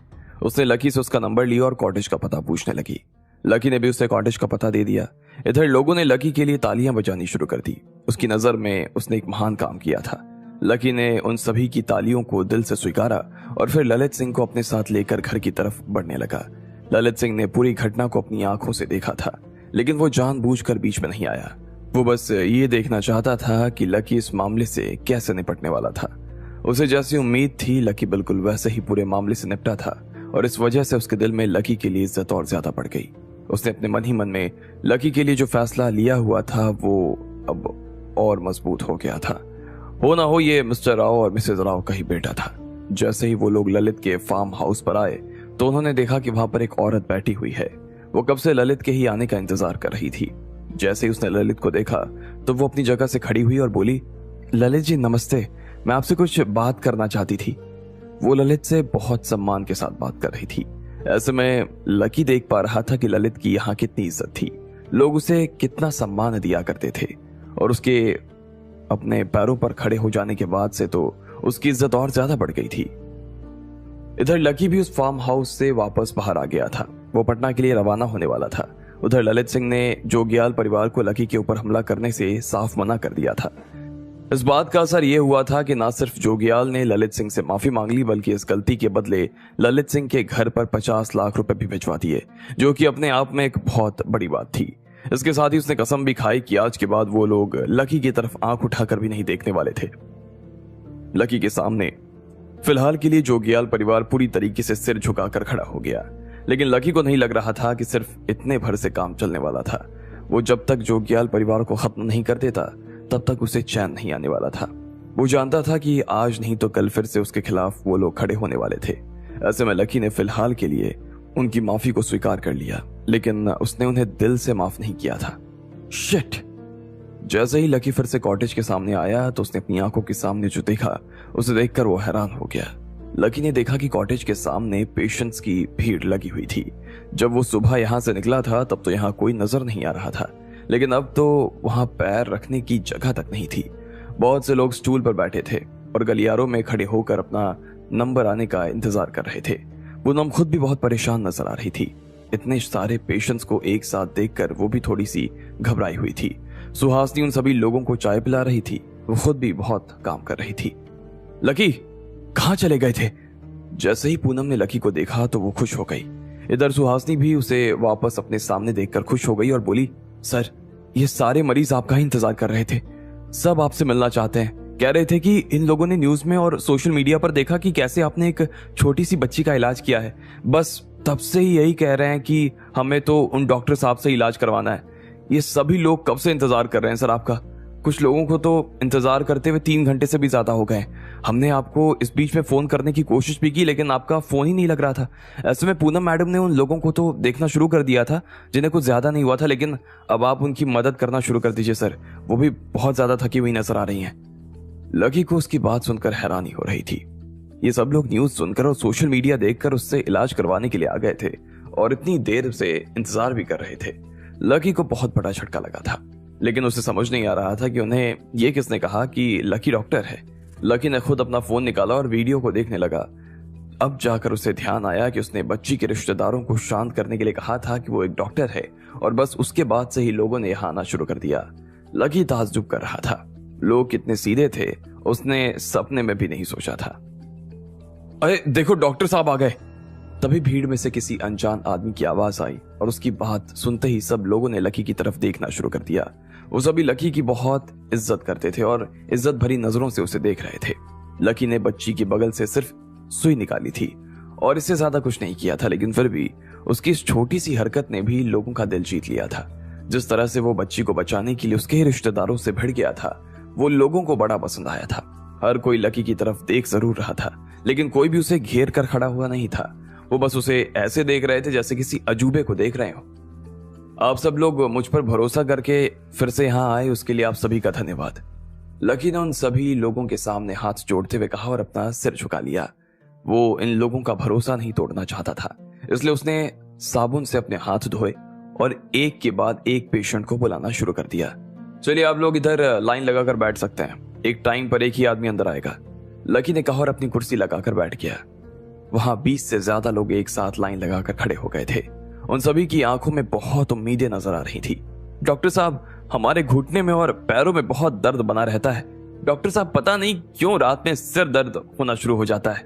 उसने लकी से उसका नंबर लिया और कॉटेज का पता पूछने लगी। लकी ने भी उसे कॉटेज का पता दे दिया। इधर लोगों ने लकी के लिए तालियां बजानी शुरू कर दी। उसकी नजर में उसने एक महान काम किया था। लकी ने उन सभी की तालियों को दिल से स्वीकारा और फिर ललित सिंह को अपने साथ लेकर घर की तरफ बढ़ने लगा। ललित सिंह ने पूरी घटना को अपनी आंखों से देखा था, लेकिन वो जानबूझकर बीच में नहीं आया। वो बस ये देखना चाहता था कि लकी इस मामले से कैसे निपटने वाला था। उसे जैसी उम्मीद थी लकी बिल्कुल वैसे ही पूरे मामले से निपटा था और इस वजह से उसके दिल में लकी के लिए इज्जत और ज्यादा बढ़ गई। उसने अपने मन ही मन में लकी के लिए जो फैसला लिया हुआ था वो अब और मजबूत हो गया था। हो ना हो ये मिस्टर राव और मिसेज राव का ही बेटा था। जैसे ही वो लोग ललित के फार्म हाउस पर आए तो उन्होंने देखा कि वहां पर एक औरत बैठी हुई है। वो कब से ललित के ही आने का इंतजार कर रही थी। जैसे ही उसने ललित को देखा तो वो अपनी जगह से खड़ी हुई और बोली, ललित जी नमस्ते, मैं आपसे कुछ बात करना चाहती थी। वो ललित से बहुत सम्मान के साथ बात कर रही थी। ऐसे में लकी देख पा रहा था कि ललित की यहाँ कितनी इज्जत थी, लोग उसे कितना सम्मान दिया करते थे और उसके अपने पैरों पर खड़े हो जाने के बाद से तो उसकी इज्जत और ज्यादा बढ़ गई थी। इधर लकी भी उस फार्म हाउस से वापस बाहर आ गया था। वो पटना के लिए रवाना होने वाला था। उधर ललित सिंह ने जोगियाल परिवार को लकी के ऊपर हमला करने से साफ मना कर दिया था। इस बात का असर यह हुआ था कि न सिर्फ जोगियाल ने ललित सिंह से माफी मांग ली, बल्कि इस गलती के बदले ललित सिंह के घर पर 50 लाख रुपए भी भिजवा दिए, जो कि अपने आप में एक बहुत बड़ी बात थी। इसके साथ ही उसने कसम भी खाई कि आज के बाद वो लोग लकी की तरफ आंख उठाकर भी नहीं देखने वाले थे। लकी के सामने फिलहाल के लिए जोगियाल परिवार पूरी तरीके से सिर झुकाकर खड़ा हो गया। लेकिन लकी को नहीं लग रहा था कि सिर्फ इतने भर से काम चलने वाला था। वो जब तक जोग्याल परिवार को खत्म नहीं कर देता तब तक उसे चैन नहीं आने वाला था। वो जानता था कि आज नहीं तो कल फिर से उसके खिलाफ वो लोग खड़े होने वाले थे। ऐसे में लकी ने फिलहाल के लिए उनकी माफी को स्वीकार कर लिया, लेकिन उसने उन्हें दिल से माफ नहीं किया था। शिट! जैसे ही लकी फिर से कॉटेज के सामने आया तो उसने अपनी आंखों के सामने जो देखा उसे देखकर वो हैरान हो गया। लकी ने देखा कि कॉटेज के सामने पेशेंट्स की भीड़ लगी हुई थी। जब वो सुबह यहाँ से निकला था तब तो यहाँ कोई नजर नहीं आ रहा था, लेकिन अब तो वहां पैर रखने की जगह तक नहीं थी। बहुत से लोग स्टूल पर बैठे थे और गलियारों में खड़े होकर अपना नंबर आने का इंतजार कर रहे थे। पूनम खुद भी बहुत परेशान नजर आ रही थी। इतने सारे पेशेंट्स को एक साथ देखकर वो भी थोड़ी सी घबराई हुई थी। सुहासिनी उन सभी लोगों को चाय पिला रही थी, वो खुद भी बहुत काम कर रही थी। लकी, कहाँ चले गए थे? जैसे ही पूनम ने लकी को देखा तो वो खुश हो गई। इधर सुहासिनी भी उसे वापस अपने सामने देखकर खुश हो गई और बोली, सर, ये सारे मरीज आपका ही इंतजार कर रहे थे, सब आपसे मिलना चाहते हैं। कह रहे थे कि इन लोगों ने न्यूज में और सोशल मीडिया पर देखा कि कैसे आपने एक छोटी सी बच्ची का इलाज किया है, बस तब से ही यही कह रहे हैं कि हमें तो उन डॉक्टर साहब से इलाज करवाना है। ये सभी लोग कब से इंतजार कर रहे हैं सर आपका। कुछ लोगों को तो इंतजार करते हुए 3 घंटे से भी ज्यादा हो गए। हमने आपको इस बीच में फोन करने की कोशिश भी की, लेकिन आपका फोन ही नहीं लग रहा था। ऐसे में पूनम मैडम ने उन लोगों को तो देखना शुरू कर दिया था जिन्हें कुछ ज्यादा नहीं हुआ था, लेकिन अब आप उनकी मदद करना शुरू कर दीजिए सर, वो भी बहुत ज्यादा थकी हुई नजर आ रही हैं। लकी को उसकी बात सुनकर हैरानी हो रही थी। ये सब लोग न्यूज सुनकर और सोशल मीडिया देखकर उससे इलाज करवाने के लिए आ गए थे और इतनी देर से इंतजार भी कर रहे थे। लकी को बहुत बड़ा झटका लगा था, लेकिन उसे समझ नहीं आ रहा था कि उन्हें ये किसने कहा कि लकी डॉक्टर है। लकी ने खुद अपना फोन निकाला और वीडियो को देखने लगा। अब जाकर उसे ध्यान आया कि उसने बच्ची के रिश्तेदारों को शांत करने के लिए कहा था कि वो एक डॉक्टर है, और बस उसके बाद से ही लोगों ने यहाँ आना शुरू कर दिया। लकी ताज्जुब कर रहा था, लोग कितने सीधे थे उसने सपने में भी नहीं सोचा था। अरे देखो, डॉक्टर साहब आ गए। तभी भीड़ में से किसी अनजान आदमी की आवाज आई और उसकी बात सुनते ही सब लोगों ने लकी की तरफ देखना शुरू कर दिया। वो सभी लकी की बहुत इज्जत करते थे और इज्जत भरी नजरों से उसे देख रहे थे। लकी ने बच्ची के बगल से सिर्फ सुई निकाली थी और इससे ज्यादा कुछ नहीं किया था, लेकिन फिर भी उसकी इस छोटी सी हरकत ने भी लोगों का दिल जीत लिया था। जिस तरह से वो बच्ची को बचाने के लिए उसके ही रिश्तेदारों से भिड़ गया था, वो लोगों को बड़ा पसंद आया था। हर कोई लकी की तरफ देख जरूर रहा था, लेकिन कोई भी उसे घेर कर खड़ा हुआ नहीं था। वो बस उसे ऐसे देख रहे थे जैसे किसी अजूबे को देख रहे हो। आप सब लोग मुझ पर भरोसा करके फिर से यहाँ आए, उसके लिए आप सभी का धन्यवाद। लकी ने उन सभी लोगों के सामने हाथ जोड़ते हुए कहा और अपना सिर झुका लिया। वो इन लोगों का भरोसा नहीं तोड़ना चाहता था, इसलिए उसने साबुन से अपने हाथ धोए और एक के बाद एक पेशेंट को बुलाना शुरू कर दिया। चलिए आप लोग इधर लाइन लगाकर बैठ सकते हैं, एक टाइम पर एक ही आदमी अंदर आएगा। लकी ने कहा और अपनी कुर्सी लगाकर बैठ गया। वहां 20 से ज्यादा लोग एक साथ लाइन लगाकर खड़े हो गए थे। उन सभी की आंखों में बहुत उम्मीदें नजर आ रही थी। डॉक्टर साहब, हमारे घुटने में और पैरों में बहुत दर्द बना रहता है। डॉक्टर साहब, पता नहीं क्यों रात में सिर दर्द होना शुरू हो जाता है।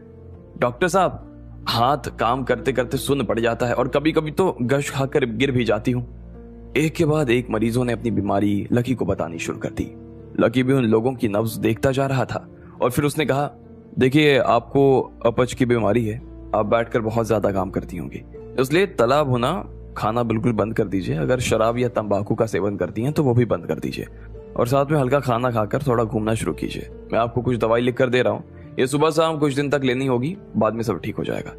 डॉक्टर साहब, हाथ काम करते करते सुन्न पड़ जाता है और कभी कभी तो गश खाकर गिर भी जाती हूँ। एक के बाद एक मरीजों ने अपनी बीमारी लकी को बतानी शुरू कर दी। लकी भी उन लोगों की नब्ज देखता जा रहा था और फिर उसने कहा, देखिए आपको अपच की बीमारी है, आप बैठकर बहुत ज्यादा काम करती होंगी, इसलिए तला भुना खाना बिल्कुल बंद कर दीजिए। अगर शराब या तंबाकू का सेवन करती हैं तो वो भी बंद कर दीजिए और साथ में हल्का खाना खाकर थोड़ा घूमना शुरू कीजिए। मैं आपको कुछ दवाई लिख कर दे रहा हूँ, ये सुबह शाम कुछ दिन तक लेनी होगी, बाद में सब ठीक हो जाएगा।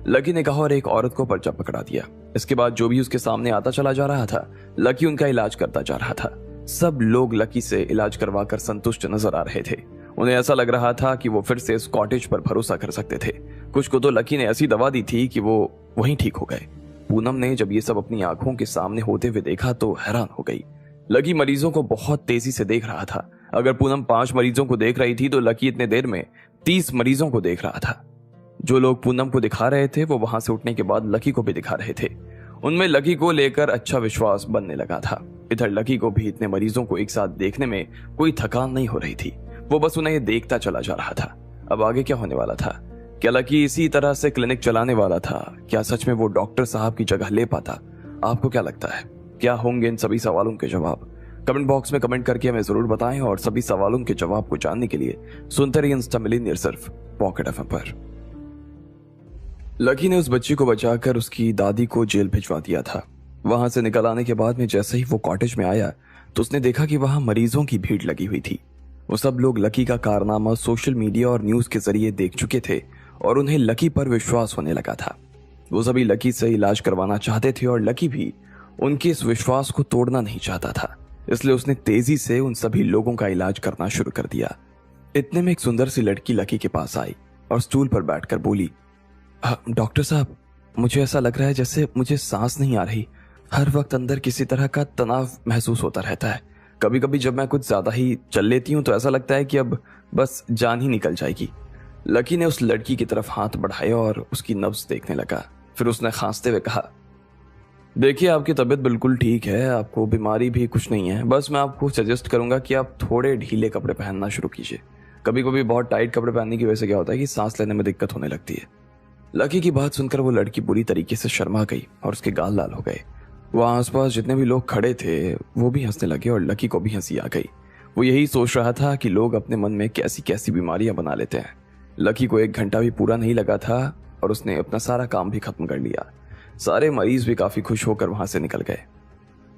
लकी ने कहा और एक औरत को पर्चा पकड़ा दिया। इसके बाद जो भी उसके सामने आता चला जा रहा था, लकी उनका इलाज करता जा रहा था। सब लोग लकी से इलाज करवाकर संतुष्ट नजर आ रहे थे। उन्हें ऐसा लग रहा था कि वो फिर से इस कॉटेज पर भरोसा कर सकते थे। कुछ को तो लकी ने ऐसी दवा दी थी कि वो वहीं ठीक हो गए। पूनम ने जब ये सब अपनी आंखों के सामने होते हुए देखा तो हैरान हो गई। लकी मरीजों को बहुत तेजी से देख रहा था। अगर पूनम 5 मरीजों को देख रही थी तो लकी इतने देर में 30 मरीजों को देख रहा था। जो लोग पूनम को दिखा रहे थे वो वहां से उठने के बाद लकी को भी दिखा रहे थे। उनमें लकी को लेकर अच्छा विश्वास बनने लगा था। इधर लकी को भी इतने मरीजों को एक साथ देखने में कोई थकान नहीं हो रही थी। वो बस उन्हें देखता चला जा रहा था। अब आगे क्या होने वाला था? क्या लकी इसी तरह से क्लिनिक चलाने वाला था? क्या सच में वो डॉक्टर साहब की जगह ले पाता? आपको क्या लगता है, क्या होंगे इन सभी सवालों के जवाब? कमेंट बॉक्स में कमेंट करके हमें जरूर बताएं और सभी सवालों के जवाब को जानने के लिए सुनते रहिए इंस्टा मिलियनेयर सिर्फ पॉकेट एफएम पर। लकी ने उस बच्ची को बचाकर उसकी दादी को जेल भिजवा दिया था। वहां से निकल आने के बाद में जैसे ही वो कॉटेज में आया तो उसने देखा कि वहां मरीजों की भीड़ लगी हुई थी। वो सब लोग लकी का कारनामा सोशल मीडिया और न्यूज के जरिए देख चुके थे और उन्हें लकी पर विश्वास होने लगा था। वो सभी लकी से इलाज करवाना चाहते थे और लकी भी उनके इस विश्वास को तोड़ना नहीं चाहता था, इसलिए उसने तेजी से उन सभी लोगों का इलाज करना शुरू कर दिया। इतने में एक सुंदर सी लड़की लकी के पास आई और स्टूल पर बैठकर बोली, डॉक्टर साहब, मुझे ऐसा लग रहा है जैसे मुझे सांस नहीं आ रही। हर वक्त अंदर किसी तरह का तनाव महसूस होता रहता है। कभी कभी जब मैं कुछ ज्यादा ही चल लेती हूँ तो ऐसा लगता है कि अब बस जान ही निकल जाएगी। लकी ने उस लड़की की तरफ हाथ बढ़ाया और उसकी नब्ज देखने लगा। फिर उसने खांसते हुए कहा, देखिए आपकी तबीयत बिल्कुल ठीक है, आपको बीमारी भी कुछ नहीं है। बस मैं आपको सजेस्ट करूंगा कि आप थोड़े ढीले कपड़े पहनना शुरू कीजिए। कभी कभी बहुत टाइट कपड़े पहनने की वजह से क्या होता है कि सांस लेने में दिक्कत होने लगती है। लकी की बात सुनकर वो लड़की बुरी तरीके से शर्मा गई और उसके गाल लाल हो गए। वहां आसपास जितने भी लोग खड़े थे वो भी हंसने लगे और लकी को भी हंसी आ गई। वो यही सोच रहा था कि लोग अपने मन में कैसी कैसी बीमारियां बना लेते हैं। लकी को 1 घंटा भी पूरा नहीं लगा था और उसने अपना सारा काम भी खत्म कर लिया। सारे मरीज भी काफी खुश होकर वहां से निकल गए।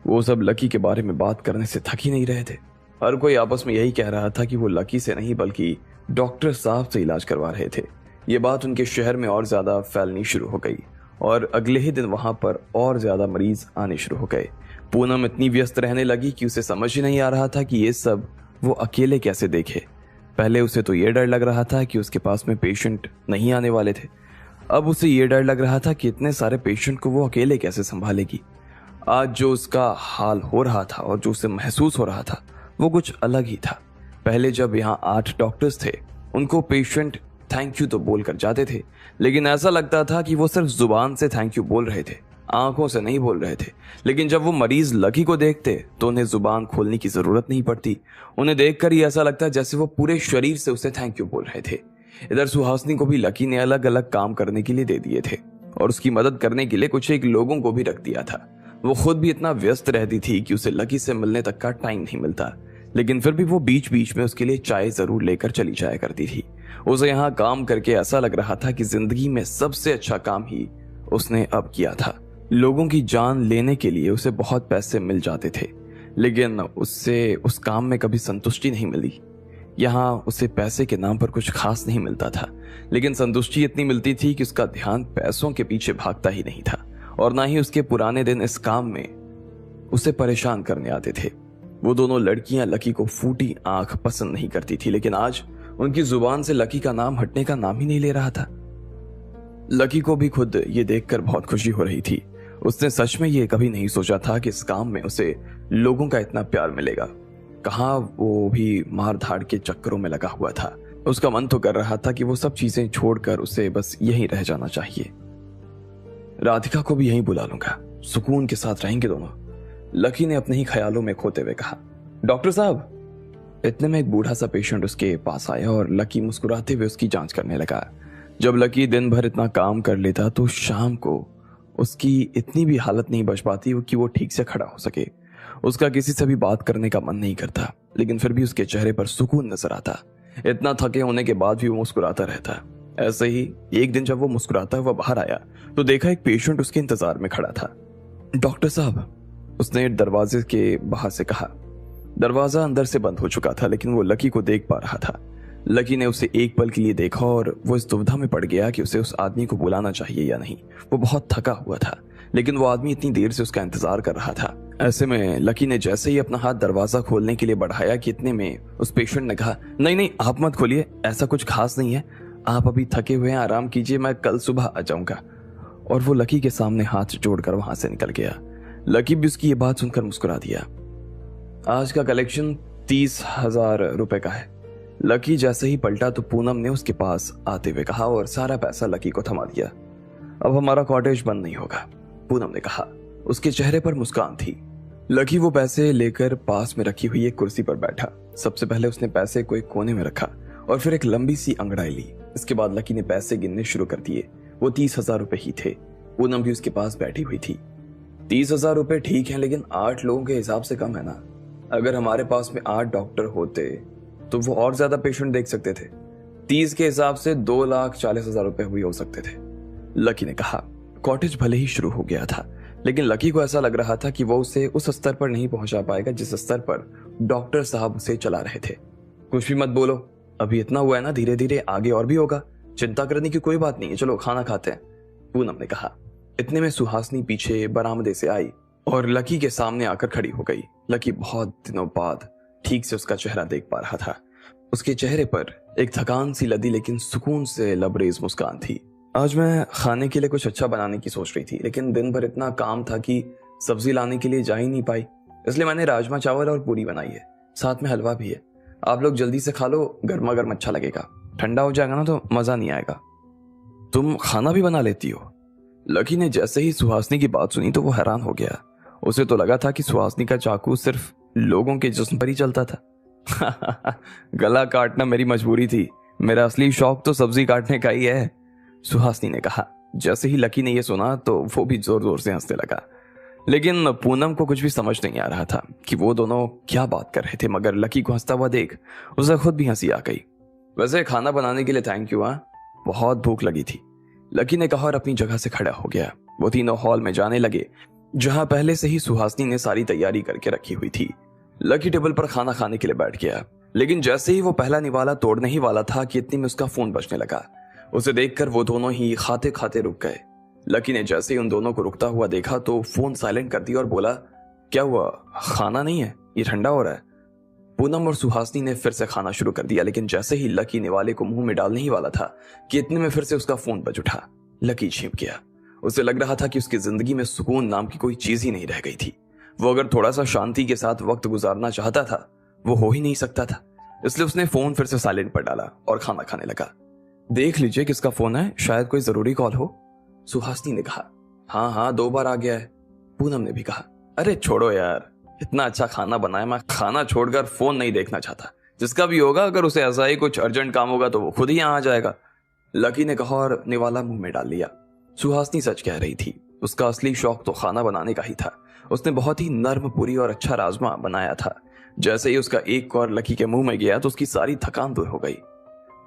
वो सब लकी के बारे में बात करने से थक ही नहीं रहे थे। हर कोई आपस में यही कह रहा था कि वो लकी से नहीं बल्कि डॉक्टर साहब से इलाज करवा रहे थे। ये बात उनके शहर में और ज्यादा फैलनी शुरू हो गई और अगले ही दिन वहां पर और ज्यादा मरीज आने शुरू हो गए। पूनम इतनी व्यस्त रहने लगी कि उसे समझ ही नहीं आ रहा था कि ये सब वो अकेले कैसे देखे। पहले उसे तो ये डर लग रहा था कि उसके पास में पेशेंट नहीं आने वाले थे। अब उसे ये डर लग रहा था कि इतने सारे पेशेंट को वो अकेले कैसे संभालेगी। आज जो उसका हाल हो रहा था और जो उसे महसूस हो रहा था वो कुछ अलग ही था। पहले जब यहाँ 8 डॉक्टर्स थे उनको पेशेंट थैंक यू तो बोल कर जाते थे, लेकिन ऐसा लगता था कि वो सिर्फ जुबान से थैंक यू बोल रहे थे, आंखों से नहीं बोल रहे थे। लेकिन जब वो मरीज लकी को देखते तो उन्हें जुबान खोलने की जरूरत नहीं पड़ती। उन्हें देखकर ही ऐसा लगता जैसे वो पूरे शरीर से उसे थैंक यू बोल रहे थे। इधर सुहासिनी को भी लकी ने अलग अलग काम करने के लिए दे दिए थे और उसकी मदद करने के लिए कुछ एक लोगों को भी रख दिया था। वो खुद भी इतना व्यस्त रहती थी कि उसे लकी से मिलने तक का टाइम नहीं मिलता, लेकिन फिर भी वो बीच बीच में उसके लिए चाय जरूर लेकर चली जाया करती थी। उसे यहाँ काम करके ऐसा लग रहा था कि जिंदगी में सबसे अच्छा काम ही उसने अब किया था। लोगों की जान लेने के लिए उसे बहुत पैसे मिल जाते थे, लेकिन उससे उस काम में कभी संतुष्टि नहीं मिली। यहाँ उसे पैसे के नाम पर कुछ खास नहीं मिलता था, लेकिन संतुष्टि इतनी मिलती थी कि उसका ध्यान पैसों के पीछे भागता ही नहीं था और ना ही उसके पुराने दिन इस काम में उसे परेशान करने आते थे। वो दोनों लड़कियां लकी को फूटी आंख पसंद नहीं करती थी, लेकिन आज उनकी जुबान से लकी का नाम हटने का नाम ही नहीं ले रहा था। लकी को भी खुद ये देखकर बहुत खुशी हो रही थी। उसने सच में ये कभी नहीं सोचा था कि इस काम में उसे लोगों का इतना प्यार मिलेगा। कहाँ वो भी मार धाड़ के चक्करों में लगा हुआ था। उसका मन तो कर रहा था कि वो सब चीजें छोड़कर उसे बस यहीं रह जाना चाहिए। राधिका को भी यहीं बुला लूंगा, सुकून के साथ रहेंगे दोनों, लकी ने अपने ही ख्यालों में खोते हुए कहा। डॉक्टर साहब, इतने में एक बूढ़ा सा पेशेंट उसके पास आया और लकी मुस्कुराते हुए उसकी जांच करने लगा। जब लकी दिन भर इतना काम कर लेता तो शाम को उसकी इतनी भी हालत नहीं बच पाती कि वो ठीक से खड़ा हो सके। उसका किसी से भी बात करने का मन नहीं करता, लेकिन फिर भी उसके चेहरे पर सुकून नजर आता। इतना थके होने के बाद भी वो मुस्कुराता रहता। ऐसे ही एक दिन जब वो मुस्कुराता हुआ बाहर आया तो देखा एक पेशेंट उसके इंतजार में खड़ा था। डॉक्टर साहब, उसने दरवाजे के बाहर से कहा। दरवाजा अंदर से बंद हो चुका था, लेकिन वो लकी को देख पा रहा था। लकी ने उसे एक पल के लिए देखा और वो इस दुविधा में पड़ गया कि उसे उस आदमी को बुलाना चाहिए या नहीं। वो बहुत थका हुआ था, लेकिन वो आदमी इतनी देर से उसका इंतजार कर रहा था। ऐसे में लकी ने जैसे ही अपना हाथ दरवाजा खोलने के लिए बढ़ाया कि इतने में उस पेशेंट ने कहा, नहीं नहीं, आप मत खोलिए, ऐसा कुछ खास नहीं है, आप अभी थके हुए हैं, आराम कीजिए, मैं कल सुबह आ जाऊंगा। और वो लकी के सामने हाथ जोड़कर वहां से निकल गया। लकी भी उसकी ये बात सुनकर मुस्कुरा दिया। आज का कलेक्शन 30,000 रुपए का है। लकी जैसे ही पलटा तो पूनम ने उसके पास आते हुए कहा और सारा पैसा लकी को थमा दिया। अब हमारा कॉटेज बंद नहीं होगा, पूनम ने कहा। उसके चेहरे पर मुस्कान थी। लकी वो पैसे लेकर पास में रखी हुई एक कुर्सी पर बैठा। सबसे पहले उसने पैसे को एक कोने में रखा और फिर एक लंबी सी अंगड़ाई ली। इसके बाद लकी ने पैसे गिनने शुरू कर दिए। वो 30,000 रुपए ही थे। पूनम भी उसके पास बैठी हुई थी। 30,000 रुपए ठीक है, लेकिन 8 लोगों के हिसाब से कम है ना। अगर हमारे पास में 8 डॉक्टर होते तो वो और ज्यादा पेशेंट देख सकते थे। 30 के हिसाब से 2,40,000 रुपए हुए हो सकते थे। लकी ने कहा। कॉटेज भले ही शुरू हो गया था, लेकिन लकी को ऐसा लग रहा था कि वो उसे उस स्तर पर नहीं पहुंचा पाएगा जिस स्तर पर डॉक्टर साहब उसे चला रहे थे। कुछ भी मत बोलो, अभी इतना हुआ है ना, धीरे धीरे आगे और भी होगा, चिंता करने की कोई बात नहीं है, चलो खाना खाते हैं, पूनम ने कहा। इतने में सुहासनी पीछे बरामदे से आई और लकी के सामने आकर खड़ी हो गई। लकी बहुत दिनों बाद ठीक से उसका चेहरा देख पा रहा था। उसके चेहरे पर एक थकान सी लदी लेकिन सुकून से लबरेज मुस्कान थी। आज मैं खाने के लिए कुछ अच्छा बनाने की सोच रही थी, लेकिन दिन भर इतना काम था कि सब्जी लाने के लिए जा ही नहीं पाई, इसलिए मैंने राजमा चावल और पूरी बनाई है, साथ में हलवा भी है। आप लोग जल्दी से खा लो, गर्मा गर्म अच्छा लगेगा, ठंडा हो जाएगा ना तो मजा नहीं आएगा। तुम खाना भी बना लेती हो? लकी ने जैसे ही सुहासनी की बात सुनी तो वो हैरान हो गया। उसे तो लगा था कि सुहासनी का चाकू सिर्फ लोगों के जिस्म पर ही चलता था। गला काटना मेरी मजबूरी थी, मेरा असली शौक तो सब्जी काटने का ही है, सुहासनी ने कहा। जैसे ही लकी ने यह सुना तो वो भी जोर जोर से हंसने लगा, लेकिन पूनम को कुछ भी समझ नहीं आ रहा था कि वो दोनों क्या बात कर रहे थे, मगर लकी को हंसता हुआ देख उसे खुद भी हंसी आ गई। वैसे खाना बनाने के लिए थैंक यू, बहुत भूख लगी थी, लकी ने कहा और अपनी जगह से खड़ा हो गया। वो तीनों हॉल में जाने लगे जहां पहले से ही सुहासनी ने सारी तैयारी करके रखी हुई थी। लकी टेबल पर खाना खाने के लिए बैठ गया, लेकिन जैसे ही वो पहला निवाला तोड़ने ही वाला था कि इतनी में उसका फोन बजने लगा। उसे देखकर वो दोनों ही खाते खाते रुक गए। लकी ने जैसे ही उन दोनों को रुकता हुआ देखा तो फोन साइलेंट कर दिया और बोला, क्या हुआ, खाना नहीं है, ये ठंडा हो रहा है। पूनम और सुहासनी ने फिर से खाना शुरू कर दिया, लेकिन जैसे ही लकी निवाले को मुंह में डालने ही वाला था कि इतने में फिर से उसका फोन बज उठा। लकी छिप गया। उसे लग रहा था कि उसकी जिंदगी में सुकून नाम की कोई चीज ही नहीं रह गई थी। वो अगर थोड़ा सा शांति के साथ वक्त गुजारना चाहता था वो हो ही नहीं सकता था, इसलिए उसने फोन फिर से साइलेंट पर डाला और खाना खाने लगा। देख लीजिए किसका फोन है, शायद कोई जरूरी कॉल हो, सुहासनी ने कहा। हाँ 2 बार आ गया है, पूनम ने भी कहा। अरे छोड़ो यार, इतना अच्छा खाना बनाया, मैं खाना छोड़कर फोन नहीं देखना चाहता। जिसका भी होगा, अगर उसे ऐसा ही कुछ अर्जेंट काम होगा तो वो खुद ही यहाँ आ जाएगा, लकी ने कहा और निवाला मुंह में डाल लिया। सुहासनी सच कह रही थी, उसका असली शौक तो खाना बनाने का ही था। उसने बहुत ही नर्म पूरी और अच्छा राजमा बनाया था। जैसे ही उसका एक कौर लकी के मुंह में गया तो उसकी सारी थकान दूर हो गई।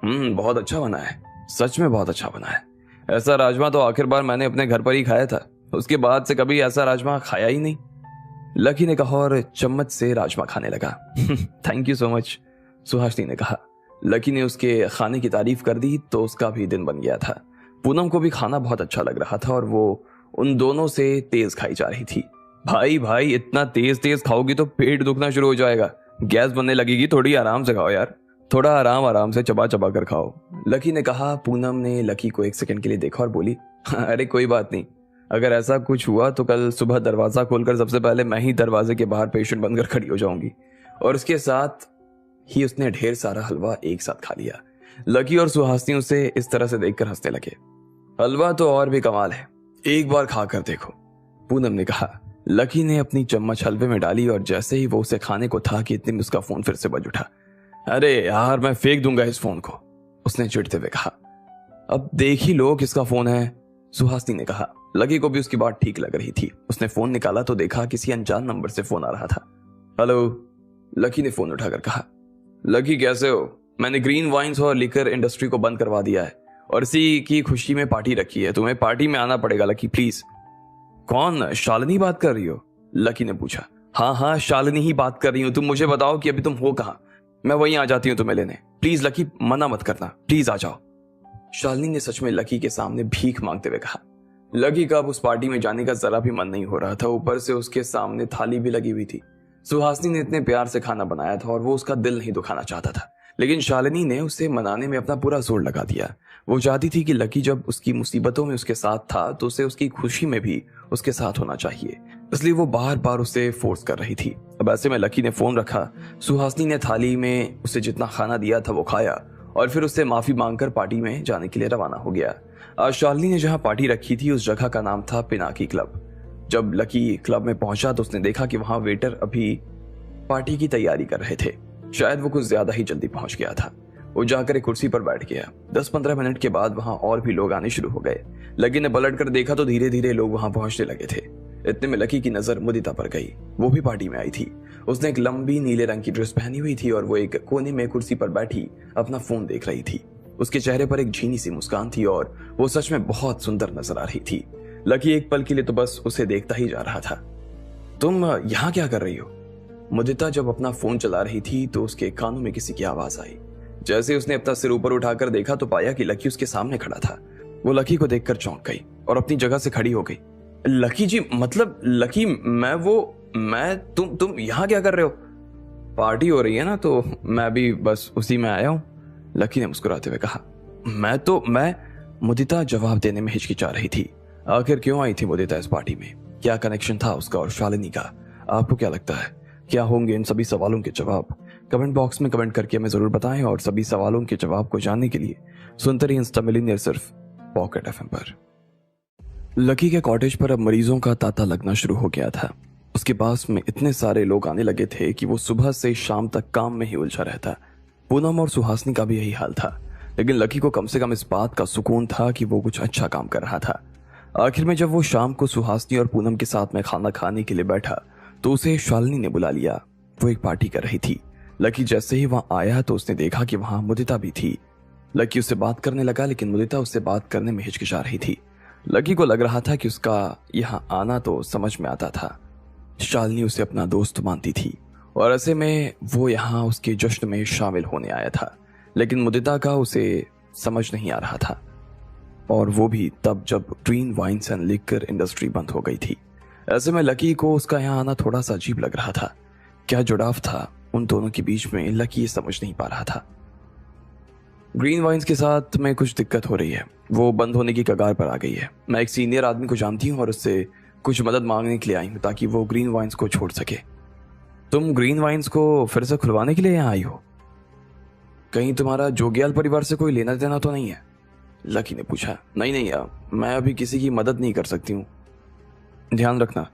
बहुत अच्छा बना है, सच में बहुत अच्छा बना है। ऐसा राजमा तो आखिर बार मैंने अपने घर पर ही खाया था, उसके बाद से कभी ऐसा राजमा खाया ही नहीं, लकी ने कहा और चम्मच से राजमा खाने लगा। Thank you so much, Suhasini ने कहा। लकी ने उसके खाने की तारीफ कर दी तो उसका भी दिन बन गया था। पूनम को भी खाना बहुत अच्छा लग रहा था और वो उन दोनों से तेज खाई जा रही थी। भाई इतना तेज तेज खाओगी तो पेट दुखना शुरू हो जाएगा, गैस बनने लगेगी, थोड़ी आराम से खाओ यार, थोड़ा आराम से चबा चबा कर खाओ, लकी ने कहा। पूनम ने लकी को एक सेकंड के लिए देखा और बोली, अरे कोई बात नहीं, अगर ऐसा कुछ हुआ तो कल सुबह दरवाजा खोलकर सबसे पहले मैं ही दरवाजे के बाहर पेशेंट बनकर खड़ी हो जाऊंगी। और उसके साथ ही उसने ढेर सारा हलवा एक साथ खा लिया। लकी और सुहासनी उसे इस तरह से देखकर हंसने लगे। हलवा तो और भी कमाल है, एक बार खाकर देखो, पूनम ने कहा। लकी ने अपनी चम्मच हलवे में डाली और जैसे ही वो उसे खाने को था कि इतने में उसका फोन फिर से बज उठा। अरे यार, मैं फेंक दूंगा इस फोन को, उसने चिढ़ते हुए कहा। अब देख ही लो किसका फोन है, सुहासनी ने कहा। लकी को भी उसकी बात ठीक लग रही थी। उसने फोन निकाला तो देखा किसी अनजान नंबर से फोन आ रहा था। हेलो, लकी ने फोन उठाकर कहा। लकी कैसे हो, मैंने ग्रीन वाइन्स और लिकर इंडस्ट्री को बंद करवा दिया है और इसी की खुशी में पार्टी रखी है, तुम्हें पार्टी में आना पड़ेगा लकी प्लीज। कौन, शालिनी बात कर रही हो, लकी ने पूछा। हाँ शालिनी ही बात कर रही हूँ, तुम मुझे बताओ कि अभी तुम हो कहाँ, मैं वहीं आ जाती हूँ तुम्हें लेने, प्लीज लकी मना मत करना, प्लीज आ जाओ, शालिनी ने सच में लकी के सामने भीख मांगते हुए कहा। लकी का अब उस पार्टी में जाने का जरा भी मन नहीं हो रहा था, ऊपर से उसके सामने थाली भी लगी हुई थी। सुहासनी ने इतने प्यार से खाना बनाया था और वो उसका दिल नहीं दुखाना चाहता था, लेकिन शालिनी ने उसे मनाने में अपना पूरा जोर लगा दिया। वो चाहती थी कि लकी जब उसकी मुसीबतों में उसके साथ था तो उसे उसकी खुशी में भी उसके साथ होना चाहिए, इसलिए वो बार बार उसे फोर्स कर रही थी। अब ऐसे में लकी ने फोन रखा। सुहासनी ने थाली में उसे जितना खाना दिया था वो खाया और फिर उससे माफी मांगकर पार्टी में जाने के लिए रवाना हो गया। आज शालिनी ने जहां पार्टी रखी थी उस जगह का नाम था पिनाकी क्लब। जब लकी क्लब में पहुंचा तो उसने देखा कि वहां वेटर अभी पार्टी की तैयारी कर रहे थे। शायद वो कुछ ज्यादा ही जल्दी पहुंच गया था। वो जाकर एक कुर्सी पर बैठ गया। 10-15 मिनट के बाद वहां और भी लोग आने शुरू हो गए। लकी ने पलट कर देखा तो धीरे धीरे लोग वहां पहुंचने लगे थे। इतने में लकी की नजर मुदिता पर गई। वो भी पार्टी में आई थी। उसने एक लंबी नीले रंग की ड्रेस पहनी हुई थी और वो एक कोने में कुर्सी पर बैठी अपना फोन देख रही थी। उसके चेहरे पर एक झीनी सी मुस्कान थी और वो सच में बहुत सुंदर नजर आ रही थी। लकी एक पल के लिए तो बस उसे देखता ही जा रहा था। तुम यहाँ क्या कर रही हो? मुदिता जब अपना फोन चला रही थी तो उसके कानों में किसी की आवाज आई। जैसे उसने अपना सिर ऊपर उठाकर देखा तो पाया कि लकी उसके सामने खड़ा था। वो लकी को देखकर चौंक गई और अपनी जगह से खड़ी हो गई। लकी जी, मतलब लकी, तुम यहाँ क्या कर रहे हो? पार्टी हो रही है ना, तो मैं भी बस उसी में आया हूं, लकी ने मुस्कुराते हुए कहा। मैं मुदिता जवाब देने में हिचकिचा रही थी। आखिर क्यों आई थी मुदिता इस पार्टी में? क्या कनेक्शन था उसका और शालिनी का? आपको क्या लगता है, क्या होंगे इन सभी सवालों के जवाब? कमेंट बॉक्स में कमेंट करके हमें जरूर बताएं और सभी सवालों के जवाब को जानने के लिए सुनते रहिए इंस्टा मिलियनेयर सिर्फ पॉकेट एफएम पर। लकी के कॉटेज पर अब मरीजों का तांता लगना शुरू हो गया था। उसके पास में इतने सारे लोग आने लगे थे कि वो सुबह से शाम तक काम में ही उलझा रहता। पूनम और सुहासनी का भी यही हाल था, लेकिन लकी को कम से कम इस बात का सुकून था कि वो कुछ अच्छा काम कर रहा था। आखिर में जब वो शाम को सुहासनी और पूनम के साथ में खाना खाने के लिए बैठा तो उसे शालिनी ने बुला लिया। वो एक पार्टी कर रही थी। लकी जैसे ही वहां आया तो उसने देखा कि वहां मुदिता भी थी। लकी उससे बात करने लगा, लेकिन मुदिता उससे बात करने में हिचकिचा रही थी। लकी को लग रहा था कि उसका यहां आना तो समझ में आता था। शालिनी उसे अपना दोस्त मानती थी और ऐसे में वो यहाँ उसके जश्न में शामिल होने आया था, लेकिन मुदिता का उसे समझ नहीं आ रहा था। और वो भी तब जब green wines and liquor industry बंद हो गई थी। ऐसे में लकी को उसका यहाँ आना थोड़ा सा अजीब लग रहा था। क्या जुड़ाव था उन दोनों के बीच में, लकी ये समझ नहीं पा रहा था। ग्रीन वाइन्स के साथ में कुछ दिक्कत हो रही है, वो बंद होने की कगार पर आ गई है। मैं एक सीनियर आदमी को जानती हूँ और उससे कुछ मदद मांगने के लिए आई हूँ ताकि वो ग्रीन वाइन्स को छोड़ सके। तुम ग्रीन वाइन्स को फिर से खुलवाने के लिए यहाँ आई हो? कहीं तुम्हारा जोगियाल परिवार से कोई लेना देना तो नहीं है? लकी ने पूछा। नहीं यार, मैं अभी किसी की मदद नहीं कर सकती हूँ। ध्यान रखना,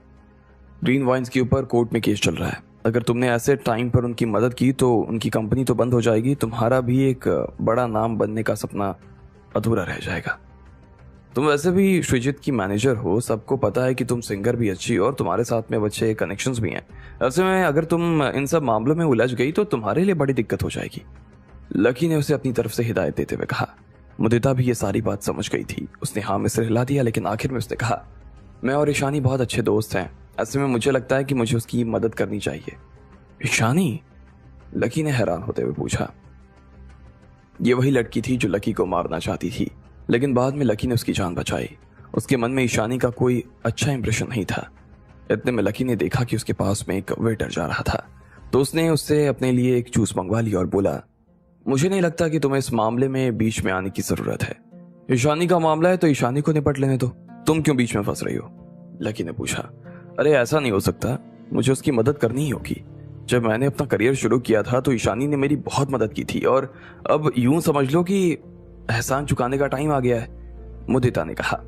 ग्रीन वाइन्स के ऊपर कोर्ट में केस चल रहा है। अगर तुमने ऐसे टाइम पर उनकी मदद की तो उनकी कंपनी तो बंद हो जाएगी, तुम्हारा भी एक बड़ा नाम बनने का सपना अधूरा रह जाएगा। तुम वैसे भी श्रीजित की मैनेजर हो, सबको पता है कि तुम सिंगर भी अच्छी और तुम्हारे साथ में अच्छे कनेक्शंस भी हैं। ऐसे में अगर तुम इन सब मामलों में उलझ गई तो तुम्हारे लिए बड़ी दिक्कत हो जाएगी। लकी ने उसे अपनी तरफ से हिदायत देते हुए कहा। मुदिता भी ये सारी बात समझ गई थी। उसने हाँ में सिर हिला दिया, लेकिन आखिर में उसने कहा, मैं और ईशानी बहुत अच्छे दोस्त हैं। ऐसे में मुझे लगता है कि मुझे उसकी मदद करनी चाहिए। ईशानी? लकी ने हैरान होते हुए पूछा। ये वही लड़की थी जो लकी को मारना चाहती थी, लेकिन बाद में लकी ने उसकी जान बचाई। उसके मन में ईशानी का कोई अच्छा इंप्रेशन नहीं था। इतने में लकी ने देखा कि उसके पास में एक वेटर जा रहा था, तो उसने उससे अपने लिए एक जूस मंगवा लिया और बोला, मुझे नहीं लगता कि तुम्हें इस मामले में बीच में आने की जरूरत है। ईशानी का मामला है तो ईशानी को निपट लेने दो, तुम क्यों बीच में फंस रही हो? लकी ने पूछा। अरे ऐसा नहीं हो सकता, मुझे उसकी मदद करनी ही होगी। जब मैंने अपना करियर शुरू किया था तो ईशानी ने मेरी बहुत मदद की थी और अब यूं समझ लो कि एहसान चुकाने का टाइम आ गया है, मुदिता ने कहा।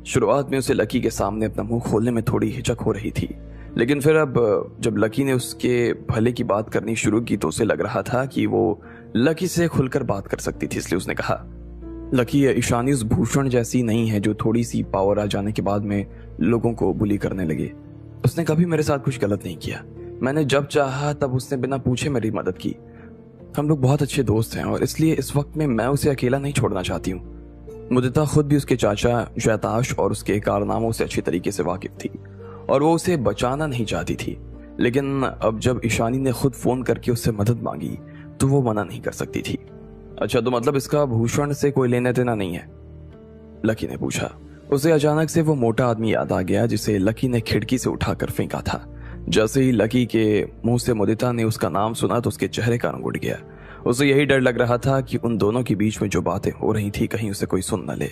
शुरुआत में उसे लकी के सामने अपना मुंह खोलने में थोड़ी हिचक हो रही थी, लेकिन फिर अब जब लकी ने उसके भले की बात करनी शुरू की तो उसे लग रहा था कि वो लकी से खुलकर बात कर सकती थी। इसलिए उसने कहा, लकी, ईशानी उस भूषण जैसी नहीं है जो थोड़ी सी पावर आ जाने के बाद में लोगों को बुली करने लगे। उसने कभी मेरे साथ कुछ गलत नहीं किया। मैंने जब चाहा तब उसने बिना पूछे मेरी मदद की। हम लोग बहुत अच्छे दोस्त हैं और इसलिए इस वक्त में मैं उसे अकेला नहीं छोड़ना चाहती हूँ। मुदिता खुद भी उसके चाचा जैताश और उसके कारनामों से अच्छी तरीके से वाकिफ थी और वो उसे बचाना नहीं चाहती थी, लेकिन अब जब ईशानी ने खुद फोन करके उससे मदद मांगी तो वो मना नहीं कर सकती थी। अच्छा, तो मतलब इसका भूषण से कोई लेना देना नहीं है? लकी ने पूछा। उसे अचानक से वो मोटा आदमी याद आ गया जिसे लकी ने खिड़की से उठाकर फेंका था। जैसे ही लकी के मुंह से मुदिता ने उसका नाम सुना तो उसके चेहरे का रंग उड़ गया। उसे यही डर लग रहा था कि उन दोनों के बीच में जो बातें हो रही थी कहीं उसे कोई सुन न ले।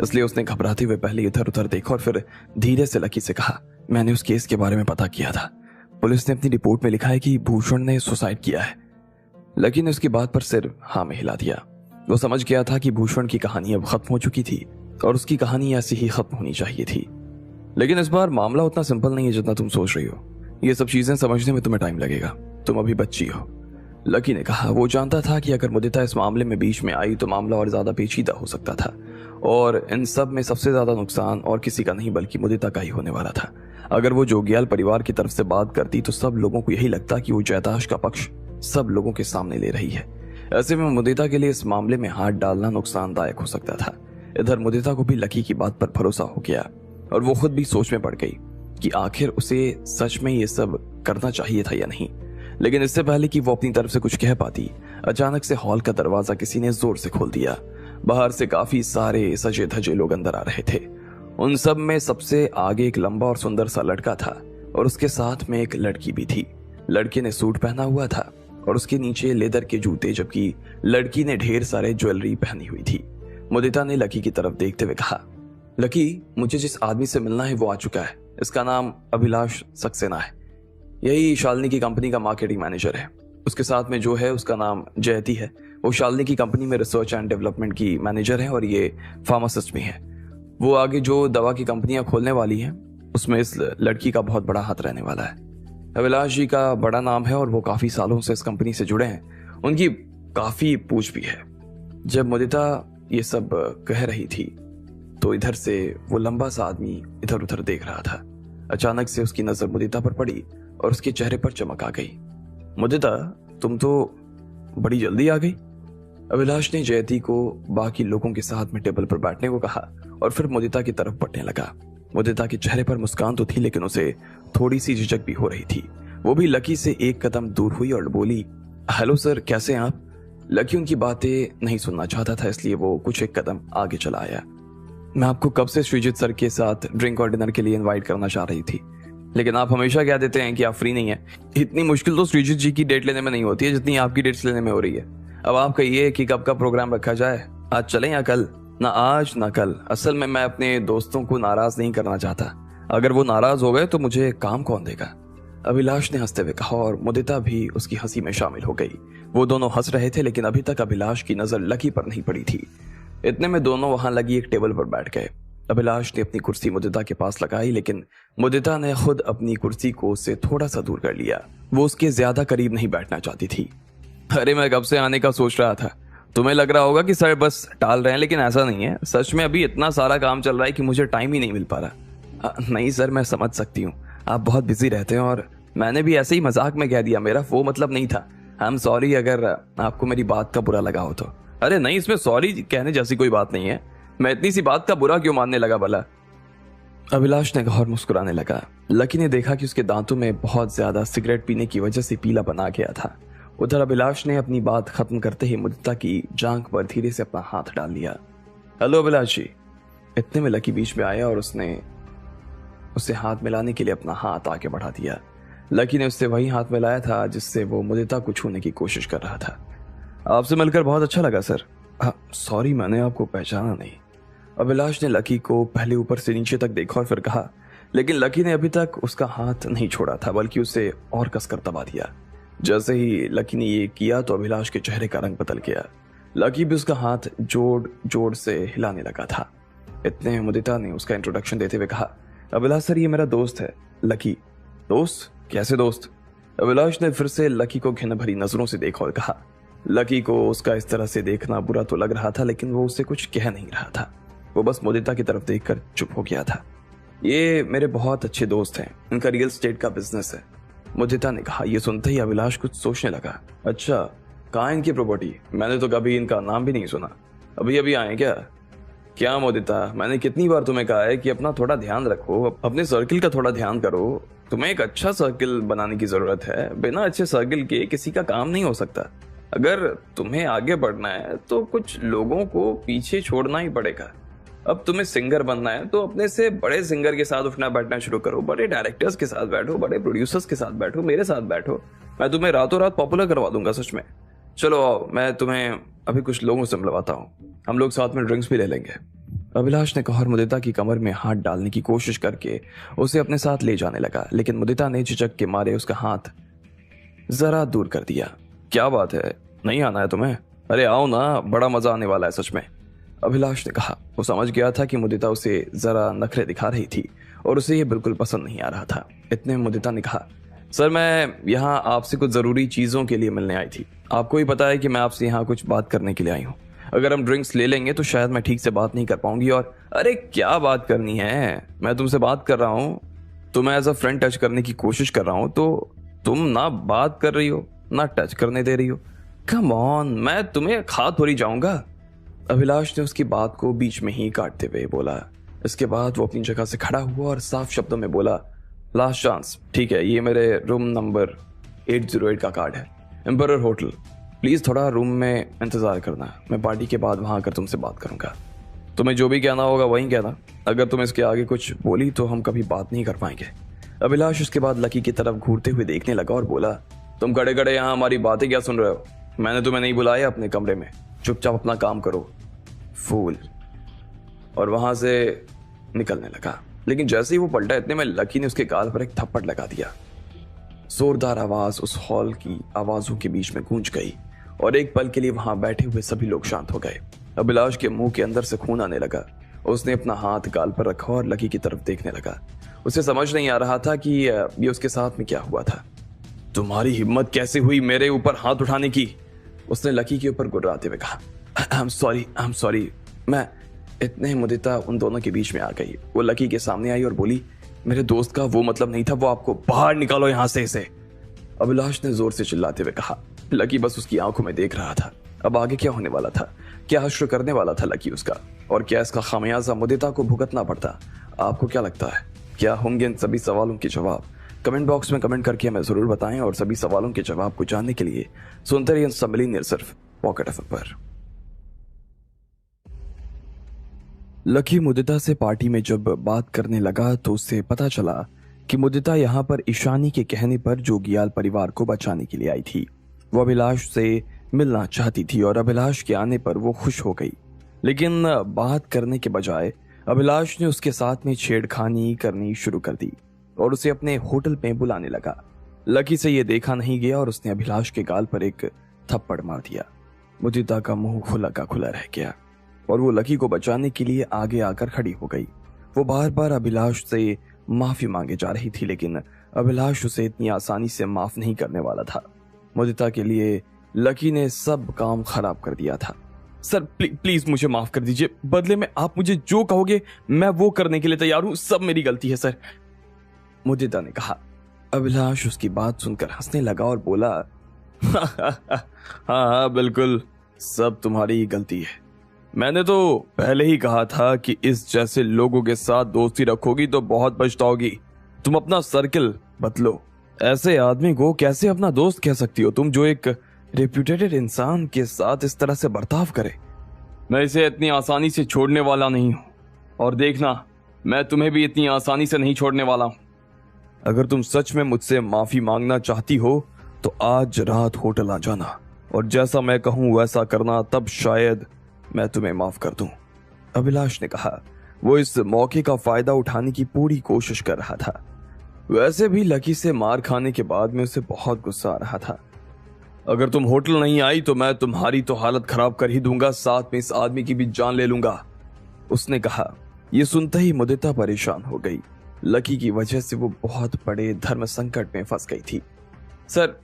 इसलिए उसने घबराते हुए पहले इधर उधर देखा और फिर धीरे से लकी से कहा, मैंने उस केस के बारे में पता किया था। पुलिस ने अपनी रिपोर्ट में लिखा है कि भूषण ने सुसाइड किया है। लकी ने उसकी बात पर सिर हाँ में हिला दिया। वो समझ गया था कि भूषण की कहानी अब खत्म हो चुकी थी और उसकी कहानी ऐसी ही खत्म होनी चाहिए थी। लेकिन इस बार मामला उतना सिंपल नहीं है जितना तुम सोच रही हो। ये सब चीजें समझने में तुम्हें टाइम लगेगा, तुम अभी बच्ची हो। लकी ने कहा। वो जानता था कि अगर मुदिता इस मामले में बीच में आई तो मामला और ज्यादा पेचीदा हो सकता था और इन सब में सबसे ज्यादा नुकसान और किसी का नहीं बल्कि मुदिता का ही होने वाला था। अगर वो जोगियाल परिवार की तरफ से बात करती तो सब लोगों को यही लगता कि वो जैताश का पक्ष सब लोगों के सामने ले रही है। ऐसे में मुदिता के लिए इस मामले में हाथ डालना नुकसानदायक हो सकता था। इधर मुदिता को भी लकी की बात पर भरोसा हो गया और वो खुद भी सोच में पड़ गई कि आखिर उसे सच में ये सब करना चाहिए था या नहीं। लेकिन इससे पहले कि वो अपनी तरफ से कुछ कह पाती, अचानक से हॉल का दरवाजा किसी ने जोर से खोल दिया। बाहर से काफी सारे सजे धजे लोग अंदर आ रहे थे। उन सब में सबसे आगे एक लंबा और सुंदर सा लड़का था और उसके साथ में एक लड़की भी थी। लड़के ने सूट पहना हुआ था और उसके नीचे लेदर के जूते, जबकि लड़की ने ढेर सारे ज्वेलरी पहनी हुई थी। मुदिता ने लकी की तरफ देखते हुए कहा, लकी, मुझे जिस आदमी से मिलना है वो आ चुका है। इसका नाम अभिलाष सक्सेना है। यही शालिनी की कंपनी का मार्केटिंग मैनेजर है। उसके साथ में जो है उसका नाम जयती है। वो शालिनी की कंपनी में रिसर्च एंड डेवलपमेंट की मैनेजर है और ये फार्मासिस्ट भी है। वो आगे जो दवा की कंपनियां खोलने वाली हैं उसमें इस लड़की का बहुत बड़ा हाथ रहने वाला है। अभिलाष जी का बड़ा नाम है और वो काफी सालों से इस कंपनी से जुड़े हैं। उनकी काफी पूछ भी है। जब मुदिता ये सब कह रही थी तो इधर से वो लंबा सा आदमी इधर उधर देख रहा था। अचानक से उसकी नजर मुदिता पर पड़ी और उसके चेहरे पर चमक आ गई। मुदिता, तुम तो बड़ी जल्दी आ गई। अभिलाष ने जयती को बाकी लोगों के साथ में टेबल पर बैठने को कहा और फिर मुदिता की तरफ बढ़ने लगा। मुदिता के चेहरे पर मुस्कान तो थी, लेकिन उसे थोड़ी सी झिझक भी हो रही थी। वो भी लकी से एक कदम दूर हुई और बोली, हेलो सर, कैसे हैं आप? लकी उनकी बातें नहीं सुनना चाहता था, इसलिए वो कुछ एक कदम आगे चला आया। मैं आपको कब से श्रीजित सर के साथ ड्रिंक और डिनर के लिए इनवाइट करना चाह रही थी, लेकिन आप हमेशा कह देते हैं कि आप फ्री नहीं है। इतनी मुश्किल तो श्रीजित जी की डेट लेने में नहीं होती है जितनी आपकी डेट्स लेने में हो रही है। अब आप कहिए कि कब का प्रोग्राम रखा जाए, आज चलें या कल? ना आज ना कल। असल में मैं अपने दोस्तों को नाराज नहीं करना चाहता। अगर वो नाराज हो गए तो मुझे काम कौन देगा? अभिलाष ने हंसते हुए कहा और मुदिता भी उसकी हंसी में शामिल हो गई। वो दोनों हंस रहे थे, लेकिन अभी तक अभिलाष की नजर लकी पर नहीं पड़ी थी। इतने में दोनों वहां लगी एक टेबल पर बैठ गए। अभिलाष ने अपनी कुर्सी मुदिता के पास लगाई, लेकिन मुदिता ने खुद अपनी कुर्सी को उससे थोड़ा सा दूर कर लिया। वो उसके ज्यादा करीब नहीं बैठना चाहती थी। अरे, मैं कब से आने का सोच रहा था। तुम्हें लग रहा होगा कि सर बस टाल रहे हैं, लेकिन ऐसा नहीं है। सच में अभी इतना सारा काम चल रहा है कि मुझे टाइम ही नहीं मिल पा रहा। नहीं सर, मैं समझ सकती हूँ, आप बहुत बिजी रहते हैं और मैंने भी ऐसे ही मजाक में कह दिया। मेरा वो मतलब नहीं था। आई एम सॉरी अगर आपको मेरी बात का बुरा लगा हो तो। अरे नहीं, इसमें सॉरी कहने जैसी कोई बात नहीं है। मैं इतनी सी बात का बुरा क्यों मानने लगा भला? अभिलाष ने गौर मुस्कुराने लगा। लकी ने देखा कि उसके दांतों में बहुत ज्यादा सिगरेट पीने की वजह से पीला बना गया था। उधर अभिलाष ने अपनी बात खत्म करते ही मुदिता की जांघ पर धीरे से अपना हाथ डाल लिया। हेलो अभिलाष जी। इतने में लकी बीच में आया और उसने उसे हाथ मिलाने के लिए अपना हाथ आगे बढ़ा दिया। लकी ने उससे वही हाथ मिलाया था जिससे वो मुदिता को छूने की कोशिश कर रहा था। आपसे मिलकर बहुत अच्छा लगा सर। सॉरी, मैंने आपको पहचाना नहीं। अभिलाष ने लकी को पहले ऊपर से नीचे तक देखा और फिर कहा, लेकिन लकी ने अभी तक उसका हाथ नहीं छोड़ा था, बल्कि उसे और कसकर दबा दिया। जैसे ही लकी ने ये किया तो अभिलाष के चेहरे का रंग बदल गया। लकी भी उसका हाथ जोड़ जोड़ से हिलाने लगा था। इतने में मुदिता ने उसका इंट्रोडक्शन देते हुए कहा, अभिलाष सर, ये मेरा दोस्त है लकी। दोस्त? कैसे दोस्त? अभिलाष ने फिर से लकी को घिन भरी नजरों से देखा और कहा। लकी को उसका इस तरह से देखना बुरा तो लग रहा था, लेकिन वो उससे कुछ कह नहीं रहा था। वो बस मुदिता की तरफ देखकर चुप हो गया था। ये मेरे बहुत अच्छे दोस्त हैं, इनका रियल एस्टेट का बिजनेस है, मुदिता ने कहा। ये सुनते ही अभिलाष कुछ सोचने लगा। अच्छा, कहाँ है इनकी प्रॉपर्टी? मैंने तो कभी इनका नाम भी नहीं सुना। अभी अभी आए क्या? क्या मुदिता, मैंने कितनी बार तुम्हें कहा है कि अपना थोड़ा ध्यान रखो, अपने सर्किल का थोड़ा ध्यान करो। तुम्हें एक अच्छा सर्किल बनाने की जरूरत है। बिना अच्छे सर्किल के किसी का काम नहीं हो सकता। अगर तुम्हें आगे बढ़ना है तो कुछ लोगों को पीछे छोड़ना ही पड़ेगा। अब तुम्हें सिंगर बनना है तो अपने से बड़े सिंगर के साथ उठना बैठना शुरू करो। बड़े डायरेक्टर्स के साथ बैठो, बड़े प्रोड्यूसर्स के साथ बैठो, मेरे साथ बैठो। मैं तुम्हें रातों रात पॉपुलर करवा दूंगा सच में। चलो आओ, मैं तुम्हें अभी कुछ लोगों से मिलवाता हूँ। हम लोग साथ में ड्रिंक्स भी ले लेंगे। अभिलाष ने कहा और मुदिता की कमर में हाथ डालने की कोशिश करके उसे अपने साथ ले जाने लगा, लेकिन मुदिता ने झिझक के मारे उसका हाथ जरा दूर कर दिया। क्या बात है, नहीं आना है तुम्हें? अरे आओ ना, बड़ा मजा आने वाला है सच में, अभिलाष ने कहा। वो समझ गया था कि मुदिता उसे जरा नखरे दिखा रही थी और उसे ये बिल्कुल पसंद नहीं आ रहा था। इतने में मुदिता ने कहा, सर मैं यहाँ आपसे कुछ जरूरी चीजों के लिए मिलने आई थी। आपको ही पता है कि मैं आपसे यहाँ कुछ बात करने के लिए आई हूँ। अगर हम ड्रिंक्स ले लेंगे तो शायद मैं ठीक से बात नहीं कर पाऊंगी। और अरे क्या बात करनी है, मैं तुमसे बात कर रहा हूँ, तुम्हें एज अ फ्रेंड टच करने की कोशिश कर रहा हूँ, तो तुम ना बात कर रही हो ना टच करने दे रही हो। कम ऑन, मैं तुम्हें खा थोड़ी जाऊंगा। अभिलाष ने उसकी बात को बीच में ही काटते हुए बोला। इसके बाद वो अपनी जगह से खड़ा हुआ और साफ शब्दों में बोला, लास्ट चांस, ठीक है, ये मेरे रूम नंबर 808 का कार्ड है, एम्परर होटल। प्लीज थोड़ा रूम में इंतजार करना, मैं पार्टी के बाद वहां आकर तुमसे बात करूंगा। तुम्हें जो भी कहना होगा वही कहना, अगर तुम इसके आगे कुछ बोली तो हम कभी बात नहीं कर पाएंगे। अभिलाष उसके बाद लकी की तरफ घूरते हुए देखने लगा और बोला, तुम खड़े खड़े यहाँ हमारी बातें क्या सुन रहे हो? मैंने तुम्हें नहीं बुलाया अपने कमरे में, चुपचाप अपना काम करो, फूल। और वहां से निकलने लगा। लेकिन जैसे ही वो पलटा, इतने में लकी ने उसके गाल पर एक थप्पड़ लगा दिया। जोरदार आवाज उस हॉल की आवाजों के बीच में गूंज गई और एक पल के लिए वहां बैठे हुए सभी लोग शांत हो गए। अभिलाष के मुंह के अंदर से खून आने लगा। उसने अपना हाथ गाल पर रखा और लकी की तरफ देखने लगा। उसे समझ नहीं आ रहा था कि ये उसके साथ में क्या हुआ था। तुम्हारी हिम्मत कैसे हुई मेरे ऊपर हाथ उठाने की? उसने लकी के ऊपर गुर्राते हुए कहा। I am sorry. मैं इतने मुदिता उन दोनों के बीच में आ गई। वो लकी के सामने आई और बोली, मेरे दोस्त का वो मतलब नहीं था, वो आपको बाहर निकालो यहां से इसे। अभिलाष ने जोर से चिल्लाते हुए कहा। लकी बस उसकी आंखों में देख रहा था। अब आगे क्या होने वाला था? क्या हश्र करने वाला था लकी उसका? और क्या इसका खामियाजा मुदिता को भुगतना पड़ता? आपको क्या लगता है, क्या होंगे इन सभी सवालों के जवाब? कमेंट बॉक्स में कमेंट करके हमें जरूर बताएं। और सभी सवालों के जवाब को जानने के लिए सुनते रहिए सम्मिलन सिर्फ पॉकेट एफएम पर। लकी मुदिता से पार्टी में जब बात करने लगा तो उससे पता चला कि मुदिता यहाँ पर ईशानी के कहने पर जोगियाल परिवार को बचाने के लिए आई थी। वो अभिलाष से मिलना चाहती थी और अभिलाष के आने पर वो खुश हो गई। लेकिन बात करने के बजाय अभिलाष ने उसके साथ में छेड़खानी करनी शुरू कर दी और उसे अपने होटल में बुलाने लगा। लकी से ये देखा नहीं गया और उसने अभिलाष के गाल पर एक थप्पड़ मार दिया। मुदिता का मुंह खुला का खुला रह गया और वो लकी को बचाने के लिए आगे आकर खड़ी हो गई। वो बार बार अभिलाष से माफी मांगे जा रही थी, लेकिन अभिलाष उसे इतनी आसानी से माफ नहीं करने वाला था। मुदिता के लिए लकी ने सब काम खराब कर दिया था। सर प्लीज मुझे माफ कर दीजिए, बदले में आप मुझे जो कहोगे मैं वो करने के लिए तैयार हूं, सब मेरी गलती है सर, मुदिता ने कहा। अभिलाष उसकी बात सुनकर हंसने लगा और बोला, हाँ बिल्कुल, सब तुम्हारी ही गलती है। मैंने तो पहले ही कहा था कि इस जैसे लोगों के साथ दोस्ती रखोगी तो बहुत पछताओगी। तुम अपना सर्किल बदलो। ऐसे आदमी को कैसे अपना दोस्त कह सकती हो तुम, जो एक रेप्यूटेड इंसान के साथ इस तरह से बर्ताव करे? मैं इसे इतनी आसानी से छोड़ने वाला नहीं हूं, और देखना मैं तुम्हें भी इतनी आसानी से नहीं छोड़ने वाला हूं। अगर तुम सच में मुझसे माफी मांगना चाहती हो तो आज रात होटल आ जाना और जैसा मैं कहूं वैसा करना, तब शायद मैं तुम्हें माफ कर दूं। अभिलाष ने कहा। वो इस मौके का फायदा उठाने की पूरी कोशिश कर रहा था। वैसे भी लकी से मार खाने के बाद में उसे बहुत गुस्सा आ रहा था। अगर तुम होटल नहीं आई तो मैं तुम्हारी तो हालत खराब कर ही दूंगा, साथ में इस आदमी की भी जान ले लूंगा, उसने कहा। यह सुनते ही मुदिता परेशान हो गई। लकी की वजह से वो बहुत बड़े धर्म संकट में फंस गई थी। सर,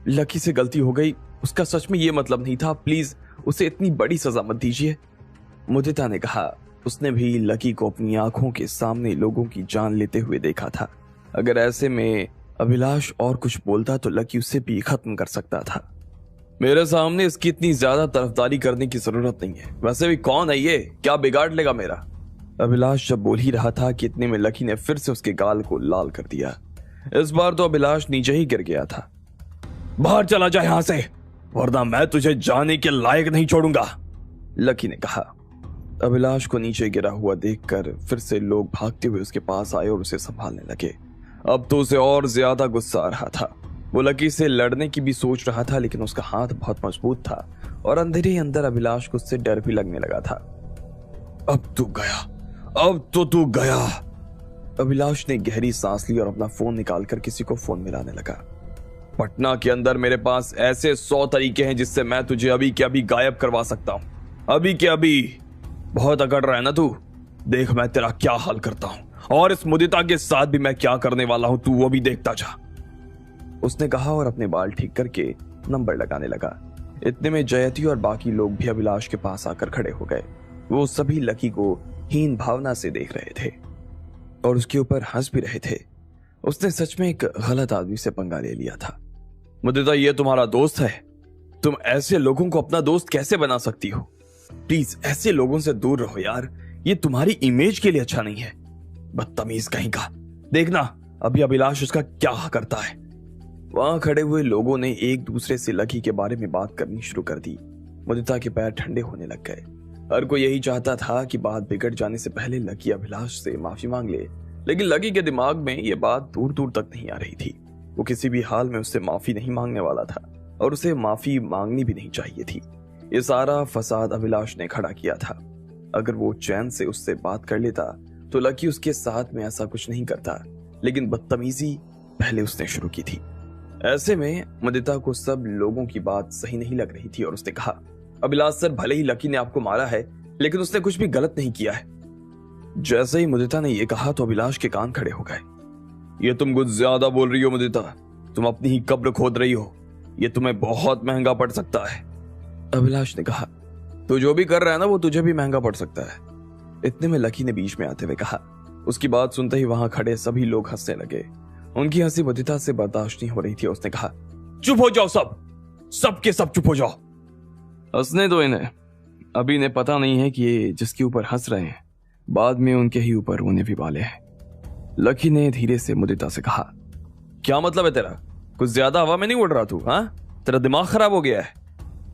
लकी से गलती हो गई, उसका सच में ये मतलब नहीं था, प्लीज उसे इतनी बड़ी सजा मत दीजिए, मुदिता ने कहा। उसने भी लकी को अपनी आंखों के सामने लोगों की जान लेते हुए देखा था। अगर ऐसे में अभिलाष और कुछ बोलता तो लकी उसे भी खत्म कर सकता था। मेरे सामने इसकी इतनी ज्यादा तरफदारी करने की जरूरत नहीं है। वैसे भी कौन है ये, क्या बिगाड़ लेगा मेरा? अभिलाष जब बोल ही रहा था कि इतने में लकी ने फिर से उसके गाल को लाल कर दिया। इस बार तो अभिलाष नीचे ही गिर गया था। बाहर चला जा यहां से, वरना मैं तुझे जाने के लायक नहीं छोड़ूंगा, लकी ने कहा। अभिलाष को नीचे गिरा हुआ देखकर फिर से लोग भागते हुए उसके पास आए और उसे संभालने लगे। अब तो उसे और ज्यादा गुस्सा आ रहा था। वो लकी से लड़ने की भी सोच रहा था, लेकिन उसका हाथ बहुत मजबूत था और अंदर ही अंदर अभिलाष को उससे डर भी लगने लगा था। अब तू गया, अब तो तू गया। अभिलाष ने गहरी सांस ली और अपना फोन निकालकर किसी को फोन मिलाने लगा। पटना के अंदर मेरे पास ऐसे 100 तरीके हैं जिससे मैं तुझे अभी के अभी गायब करवा सकता हूं, अभी के अभी। बहुत अकड़ रहा है ना तू, देख मैं तेरा क्या हाल करता हूं, और इस मुदिता के साथ भी मैं क्या करने वाला हूं, तू वो भी देखता जा, उसने कहा और अपने बाल ठीक करके नंबर लगाने लगा। इतने में जयती और बाकी लोग भी अभिलाष के पास आकर खड़े हो गए। वो सभी लकी को हीन भावना से देख रहे थे और उसके ऊपर हंस भी रहे थे। उसने सच में एक गलत आदमी से पंगा ले लिया था। मुदिता, ये तुम्हारा दोस्त है? तुम ऐसे लोगों को अपना दोस्त कैसे बना सकती हो? प्लीज ऐसे लोगों से दूर रहो यार, ये तुम्हारी इमेज के लिए अच्छा नहीं है। बदतमीज कहीं का। देखना अभी अभिलाष उसका क्या करता है। वहां खड़े हुए लोगों ने एक दूसरे से लकी के बारे में बात करनी शुरू कर दी। मुदिता के पैर ठंडे होने लग गए। हर कोई यही चाहता था कि बात बिगड़ जाने से पहले लकी अभिलाष से माफी मांग ले, लेकिन लकी के दिमाग में यह बात दूर दूर तक नहीं आ रही थी। वो किसी भी हाल में उससे माफी नहीं मांगने वाला था और उसे माफी मांगनी भी नहीं चाहिए थी। ये सारा फसाद अभिलाष ने खड़ा किया था। अगर वो चैन से उससे बात कर लेता तो लकी उसके साथ में ऐसा कुछ नहीं करता, लेकिन बदतमीजी पहले उसने शुरू की थी। ऐसे में मुदिता को सब लोगों की बात सही नहीं लग रही थी और उसने कहा, अभिलाष सर, भले ही लकी ने आपको मारा है लेकिन उसने कुछ भी गलत नहीं किया है। जैसे ही मुदिता ने यह कहा तो अभिलाष के कान खड़े हो गए। ये तुम कुछ ज्यादा बोल रही हो मुदिता, तुम अपनी ही कब्र खोद रही हो, ये तुम्हें बहुत महंगा पड़ सकता है। अभिलाष ने कहा, तू जो भी कर रहा है ना वो तुझे भी महंगा पड़ सकता है। इतने में लकी ने बीच में आते हुए कहा। उसकी बात सुनते ही वहां खड़े सभी लोग हंसने लगे। उनकी हंसी मुदिता से बर्दाश्त नहीं हो रही थी। उसने कहा, चुप हो जाओ, सब के सब चुप हो जाओ। हंसने दो इन्हें, अभी इन्हें पता नहीं है कि ये जिसके ऊपर हंस रहे हैं बाद में उनके ही ऊपर रोने भी वाले हैं। लकी ने धीरे से मुदिता से कहा, क्या मतलब है तेरा? कुछ ज्यादा हवा में नहीं उड़ रहा तू? हाँ, तेरा दिमाग खराब हो गया है?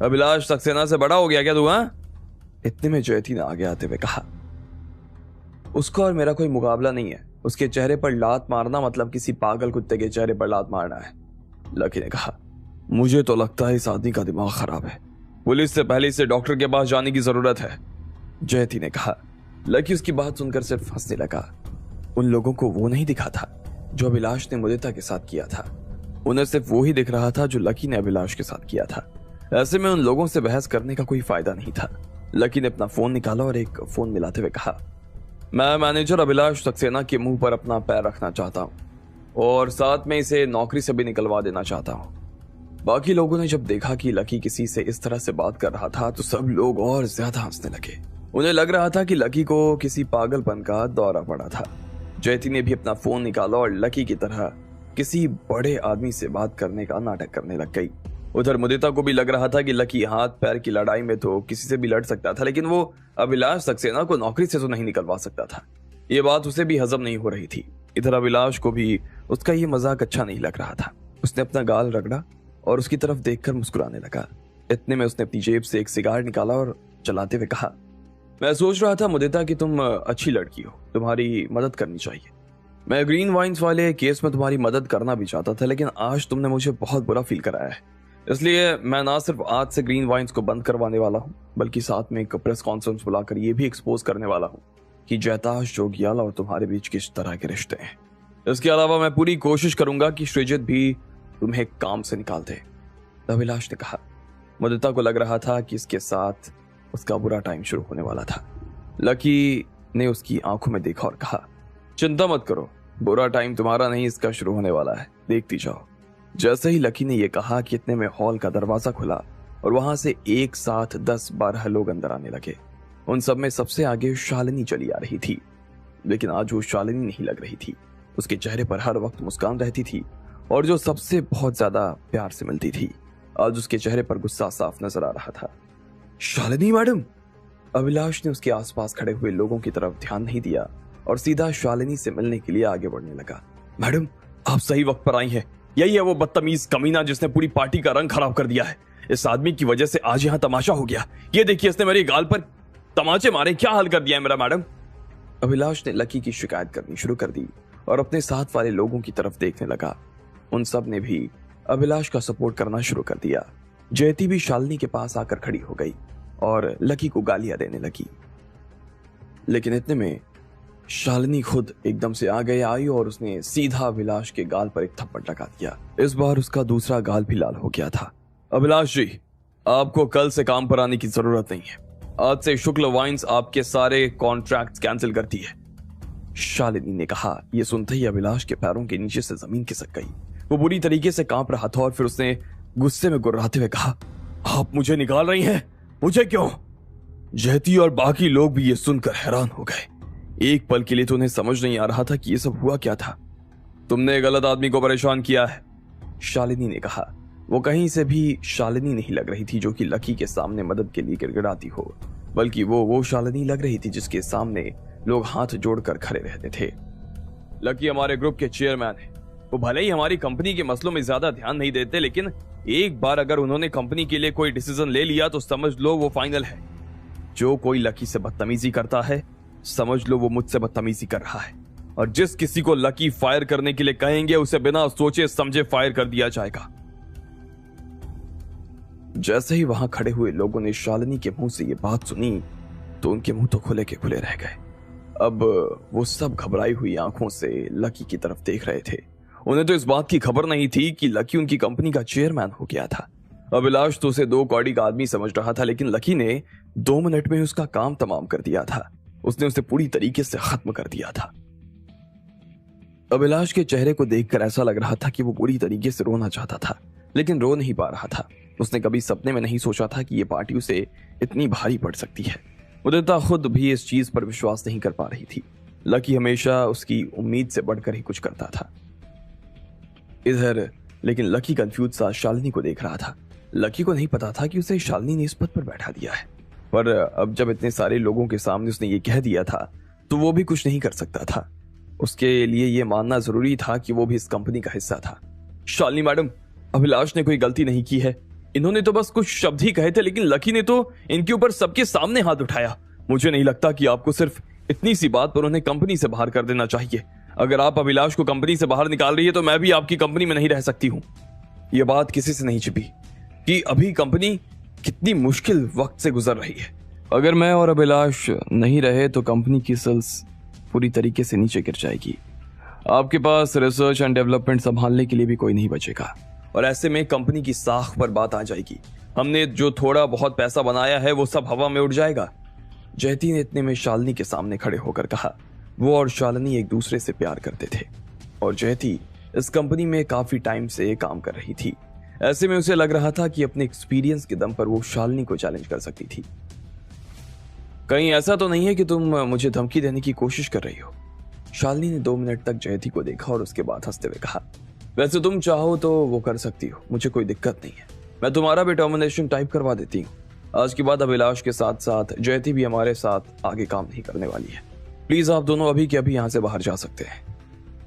अभिलाष सक्सेना से बड़ा हो गया क्या तू? हाँ? इतने में जयती ने आगे आते हुए कहा, उसका और मेरा कोई मुकाबला नहीं है। उसके चेहरे पर लात मारना मतलब किसी पागल कुत्ते के चेहरे पर लात मारना है। लकी ने कहा, मुझे तो लगता है इस आदमी का दिमाग खराब है, पुलिस से पहले इसे डॉक्टर के पास जाने की जरूरत है। जयती ने कहा। लकी उसकी बात सुनकर सिर्फ हंसने लगा। उन लोगों को वो नहीं दिखा था जो अभिलाष ने मुदिता के साथ किया था, उन्हें सिर्फ वो ही दिख रहा था जो लकी ने अभिलाष के साथ किया था। ऐसे में उन लोगों से बहस करने का कोई फायदा नहीं था। लकी ने अपना फोन निकाला और एक फोन मिलाते हुए कहा, मैं मैनेजर अभिलाष सक्सेना के मुंह पर अपना पैर रखना चाहता हूं और साथ में इसे नौकरी से भी निकलवा देना चाहता हूं। बाकी लोगों ने जब देखा कि लकी किसी से इस तरह से बात कर रहा था तो सब लोग और ज्यादा हंसने लगे। उन्हें लग रहा था कि लकी को किसी पागलपन का दौरा पड़ा था। जयती ने भी अपना फोन निकाला और लकी की तरह किसी बड़े आदमी से बात करने का नाटक करने लग गई। उधर मुदिता को भी लग रहा था कि लकी हाथ पैर की लड़ाई में तो किसी से भी लड़ सकता था, लेकिन वो अभिलाष सक्सेना को नौकरी से तो नहीं निकलवा सकता था। ये बात उसे भी हजम नहीं हो रही थी। इधर अभिलाष को भी उसका ये मजाक अच्छा नहीं लग रहा था। उसने अपना गाल रगड़ा और उसकी तरफ देखकर मुस्कुराने लगा। इतने में उसने अपनी जेब से एक सिगार निकाला और जलाते हुए कहा, मैं सोच रहा था मुदिता कि तुम अच्छी लड़की हो, तुम्हारी मदद करनी चाहिए। मैं ग्रीन वाइन्स वाले केस में तुम्हारी मदद करना भी चाहता था, लेकिन आज तुमने मुझे बहुत बुरा फील कराया है, इसलिए मैं ना सिर्फ आज से ग्रीन वाइन्स को बंद करवाने वाला हूं बल्कि साथ में एक प्रेस कॉन्फ्रेंस बुलाकर यह भी एक्सपोज करने वाला हूं कि जयताश जोगियाला और तुम्हारे बीच किस तरह के रिश्ते हैं। इसके अलावा मैं पूरी कोशिश करूंगा कि सृजित भी तुम्हें काम से निकाल दे। अभिलाष ने कहा। मुदिता को लग रहा था कि इसके साथ उसका बुरा टाइम शुरू होने वाला था। लकी ने उसकी आंखों में देखा और कहा, चिंता मत करो, बुरा टाइम तुम्हारा नहीं इसका शुरू होने वाला है, देखती जाओ। जैसे ही लकी ने यह कहा कि इतने में हॉल का दरवाजा खुला और वहां से एक साथ 10-12 लोग अंदर आने लगे। उन सब में सबसे आगे शालिनी चली आ रही थी, लेकिन आज वो शालिनी नहीं लग रही थी। उसके चेहरे पर हर वक्त मुस्कान रहती थी और जो सबसे बहुत ज्यादा प्यार से मिलती थी, आज उसके चेहरे पर गुस्सा साफ नजर आ रहा था। शालिनी मैडम! अभिलाष ने उसके आसपास खड़े हुए लोगों की तरफ ध्यान नहीं दिया और सीधा शालिनी से मिलने के लिए आगे बढ़ने लगा। मैडम, आप सही वक्त पर आई हैं। यही है वो बदतमीज कमीना जिसने पूरी पार्टी का रंग खराब कर दिया है। इस आदमी की वजह से आज यहाँ तमाशा हो गया। ये देखिए, इसने मेरे गाल पर तमाचे मारे, क्या हाल कर दिया है मेरा मैडम। अभिलाष ने लकी की शिकायत करनी शुरू कर दी और अपने साथ वाले लोगों की तरफ देखने लगा। उन सब ने भी अभिलाष का सपोर्ट करना शुरू कर दिया। जयती भी शालिनी के पास आकर खड़ी हो गई और लकी को गालियां देने लगी, लेकिन इतने में शालिनी खुद एकदम से आगे आई और उसने सीधा अभिलाष के गाल पर एक थप्पड़ लगा दिया। इस बार उसका दूसरा गाल भी लाल हो गया था। अभिलाष जी, आपको कल से काम पर आने की जरूरत नहीं है। आज से शुक्ल वाइन्स आपके सारे कॉन्ट्रैक्ट्स कैंसिल करती है, शालिनी ने कहा। यह सुनते ही अभिलाष के पैरों के नीचे से जमीन खिसक गई। वो बुरी तरीके से कांप रहा था और फिर उसने गुस्से में गुर्राते हुए कहा, आप मुझे निकाल रही हैं? मुझे क्यों? जयती और बाकी लोग भी ये सुनकर हैरान हो गए। एक पल के लिए तो उन्हें समझ नहीं आ रहा था कि ये सब हुआ क्या था। तुमने गलत आदमी को परेशान किया है, शालिनी ने कहा। वो कहीं से भी शालिनी नहीं लग रही थी जो कि लकी के सामने मदद के लिए गिड़गिड़ाती हो, बल्कि वो शालिनी लग रही थी जिसके सामने लोग हाथ जोड़कर खड़े रहते थे। लकी हमारे ग्रुप के चेयरमैन है। वो भले ही हमारी कंपनी के मसलों में ज्यादा ध्यान नहीं देते, लेकिन एक बार अगर उन्होंने कंपनी के लिए कोई डिसीजन ले लिया तो समझ लो वो फाइनल है। जो कोई लकी से बदतमीजी करता है, समझ लो वो मुझसे बदतमीजी कर रहा है, और जिस किसी को लकी फायर करने के लिए कहेंगे उसे बिना सोचे समझे फायर कर दिया जाएगा। जैसे ही वहां खड़े हुए लोगों ने शालिनी के मुंह से ये बात सुनी तो उनके मुंह तो खुले के खुले रह गए। अब वो सब घबराई हुई आंखों से लकी की तरफ देख रहे थे। उन्हें तो इस बात की खबर नहीं थी कि लकी उनकी कंपनी का चेयरमैन हो गया था। अभिलाष तो उसे 2 कौड़ी का आदमी समझ रहा था, लेकिन लकी ने 2 मिनट में उसका काम तमाम कर दिया था। उसने उसे पूरी तरीके से खत्म कर दिया था। अभिलाष के चेहरे को देखकर ऐसा लग रहा था कि वो पूरी तरीके से रोना चाहता था, लेकिन रो नहीं पा रहा था। उसने कभी सपने में नहीं सोचा था कि ये पार्टी उसे इतनी भारी पड़ सकती है। उदिता खुद भी इस चीज पर विश्वास नहीं कर पा रही थी। लकी हमेशा उसकी उम्मीद से बढ़कर ही कुछ करता था। इधर लेकिन लकी कंफ्यूज सा शालिनी को देख रहा था। लकी को नहीं पता था कि उसे शालिनी ने इस पद पर बैठा दिया है, पर अब जब इतने सारे लोगों के सामने उसने ये कह दिया था तो वो भी कुछ नहीं कर सकता था। उसके लिए ये मानना जरूरी था कि वो भी इस कंपनी का हिस्सा था। शालिनी मैडम, अभिलाष ने कोई गलती नहीं की है। इन्होंने तो बस कुछ शब्द ही कहे थे, लेकिन लकी ने तो इनके ऊपर सबके सामने हाथ उठाया। मुझे नहीं लगता कि आपको सिर्फ इतनी सी बात पर उन्हें कंपनी से बाहर कर देना चाहिए। अगर आप अभिलाष को कंपनी से बाहर निकाल रही है तो मैं भी आपकी कंपनी में नहीं रह सकती हूँ। यह बात किसी से नहीं छिपी कि अभी कंपनी कितनी मुश्किल वक्त से गुजर रही है। अगर मैं और अभिलाष नहीं रहे तो कंपनी की सेल्स पूरी तरीके से नीचे गिर जाएगी। आपके पास रिसर्च एंड डेवलपमेंट संभालने के लिए भी कोई नहीं बचेगा, और ऐसे में कंपनी की साख पर बात आ जाएगी। हमने जो थोड़ा बहुत पैसा बनाया है वो सब हवा में उड़ जाएगा। जयती ने इतने में शालिनी के सामने खड़े होकर कहा। वो और शालिनी एक दूसरे से प्यार करते थे और जयती इस कंपनी में काफी टाइम से काम कर रही थी। ऐसे में उसे लग रहा था कि अपने एक्सपीरियंस के दम पर वो शालिनी को चैलेंज कर सकती थी। कहीं ऐसा तो नहीं है कि तुम मुझे धमकी देने की कोशिश कर रही हो? शालिनी ने 2 मिनट तक जयती को देखा और उसके बाद हंसते हुए कहा, वैसे तुम चाहो तो वो कर सकती हो, मुझे कोई दिक्कत नहीं है। मैं तुम्हारा भी टर्मिनेशन टाइप करवा देती हूँ। आज के बाद अभिलाष के साथ साथ जयती भी हमारे साथ आगे काम नहीं करने वाली है। प्लीज आप दोनों अभी के अभी यहाँ से बाहर जा सकते हैं।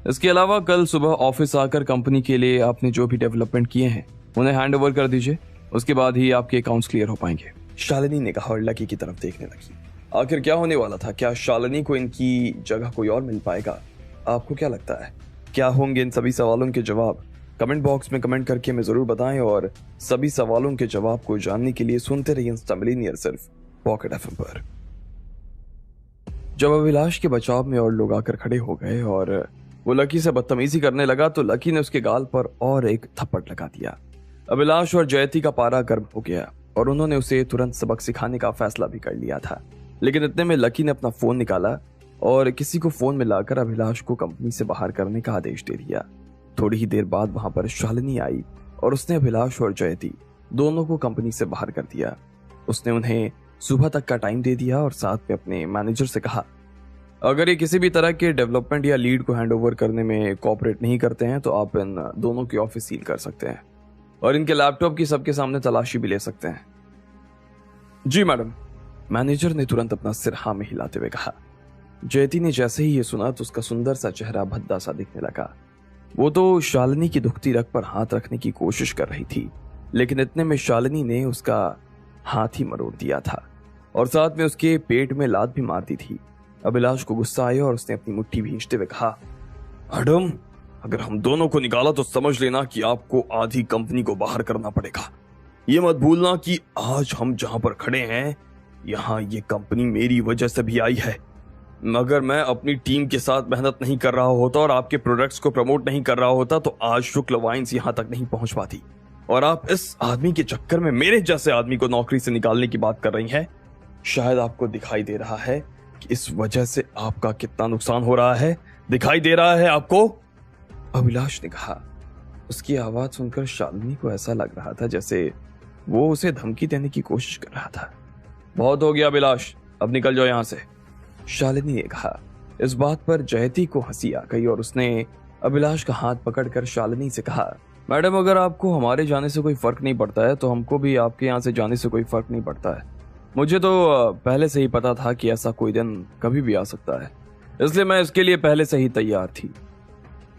इसके अलावा कल सुबह ऑफिस आकर कंपनी के लिए आपने जो भी डेवलपमेंट किए हैं उन्हें हैंड ओवर कर दीजिए। उसके बाद ही आपके अकाउंट्स क्लियर हो पाएंगे। शालिनी ने कहा और लकी की तरफ देखने लगी। आखिर क्या होने वाला था? क्या शालिनी को इनकी जगह कोई और मिल पाएगा? आपको क्या लगता है, क्या होंगे इन सभी सवालों के जवाब? कमेंट बॉक्स में कमेंट करके हमें जरूर बताएं, और सभी सवालों के जवाब को जानने के लिए सुनते रहिए इंस्टा मिलीनियर सिर्फ पॉकेट एफएम पर। जब अभिलाष के बचाव में और लोग आकर खड़े हो गए और वो लकी से बदतमीजी करने लगा तो लकी ने उसके गाल पर और एक थप्पड़ लगा दिया। अभिलाष और जयती का पारा गर्म हो गया और उन्होंने उसे तुरंत सबक सिखाने का फैसला भी कर लिया था। लेकिन इतने में लकी ने अपना फोन निकाला और किसी को फोन मिलाकर अभिलाष को कंपनी से बाहर करने का आदेश दे दिया। थोड़ी ही देर बाद वहां पर शालिनी आई और उसने अभिलाष और जयती दोनों को कंपनी से बाहर कर दिया। उसने उन्हें सुबह तक का टाइम दे दिया और साथ में अपने मैनेजर से कहा, अगर ये किसी भी तरह के डेवलपमेंट या लीड को हैंड ओवर करने में कोऑपरेट नहीं करते हैं तो आप इन दोनों की ऑफिस सील कर सकते हैं और इनके लैपटॉप की सबके सामने तलाशी भी ले सकते हैं। जी मैडम, मैनेजर ने तुरंत अपना सिर हाँ में हिलाते हुए कहा। जयती ने जैसे ही ये सुना तो उसका सुंदर सा चेहरा भद्दा सा दिखने लगा। वो तो शालिनी की दुखती रग पर हाथ रखने की कोशिश कर रही थी, लेकिन इतने में शालिनी ने उसका हाथ ही मरोड़ दिया था और साथ में उसके पेट में लात भी मार दी थी। अभिलाष को गुस्सा आया और उसने अपनी मुट्ठी भींचते हुए कहा, मैडम, अगर हम दोनों को निकाला तो समझ लेना कि आपको आधी कंपनी को बाहर करना पड़ेगा। ये मत भूलना कि आज हम जहां पर खड़े हैं यहाँ ये कंपनी मेरी वजह से भी आई है। मगर मैं अपनी टीम के साथ मेहनत नहीं कर रहा होता और आपके प्रोडक्ट्स को प्रमोट नहीं कर रहा होता तो आज शुक्ल वाइन्स यहाँ तक नहीं पहुंच पाती। और आप इस आदमी के चक्कर में मेरे जैसे आदमी को नौकरी से निकालने की बात कर रही हैं। शायद आपको दिखाई दे रहा है कि इस वजह से आपका कितना नुकसान हो रहा है। दिखाई दे रहा है आपको? अभिलाष ने कहा। उसकी आवाज सुनकर शालिनी को ऐसा लग रहा था जैसे वो उसे धमकी देने की कोशिश कर रहा था। बहुत हो गया अभिलाष, अब निकल जाओ यहां से, शालिनी ने कहा। इस बात पर जयती को हंसी आ गई और उसने अभिलाष का हाथ पकड़कर शालिनी से कहा, मैडम, अगर आपको हमारे जाने से कोई फर्क नहीं पड़ता है तो हमको भी आपके यहाँ से जाने से कोई फर्क नहीं पड़ता है। मुझे तो पहले से ही पता था कि ऐसा कोई दिन कभी भी आ सकता है, इसलिए मैं इसके लिए पहले से ही तैयार थी।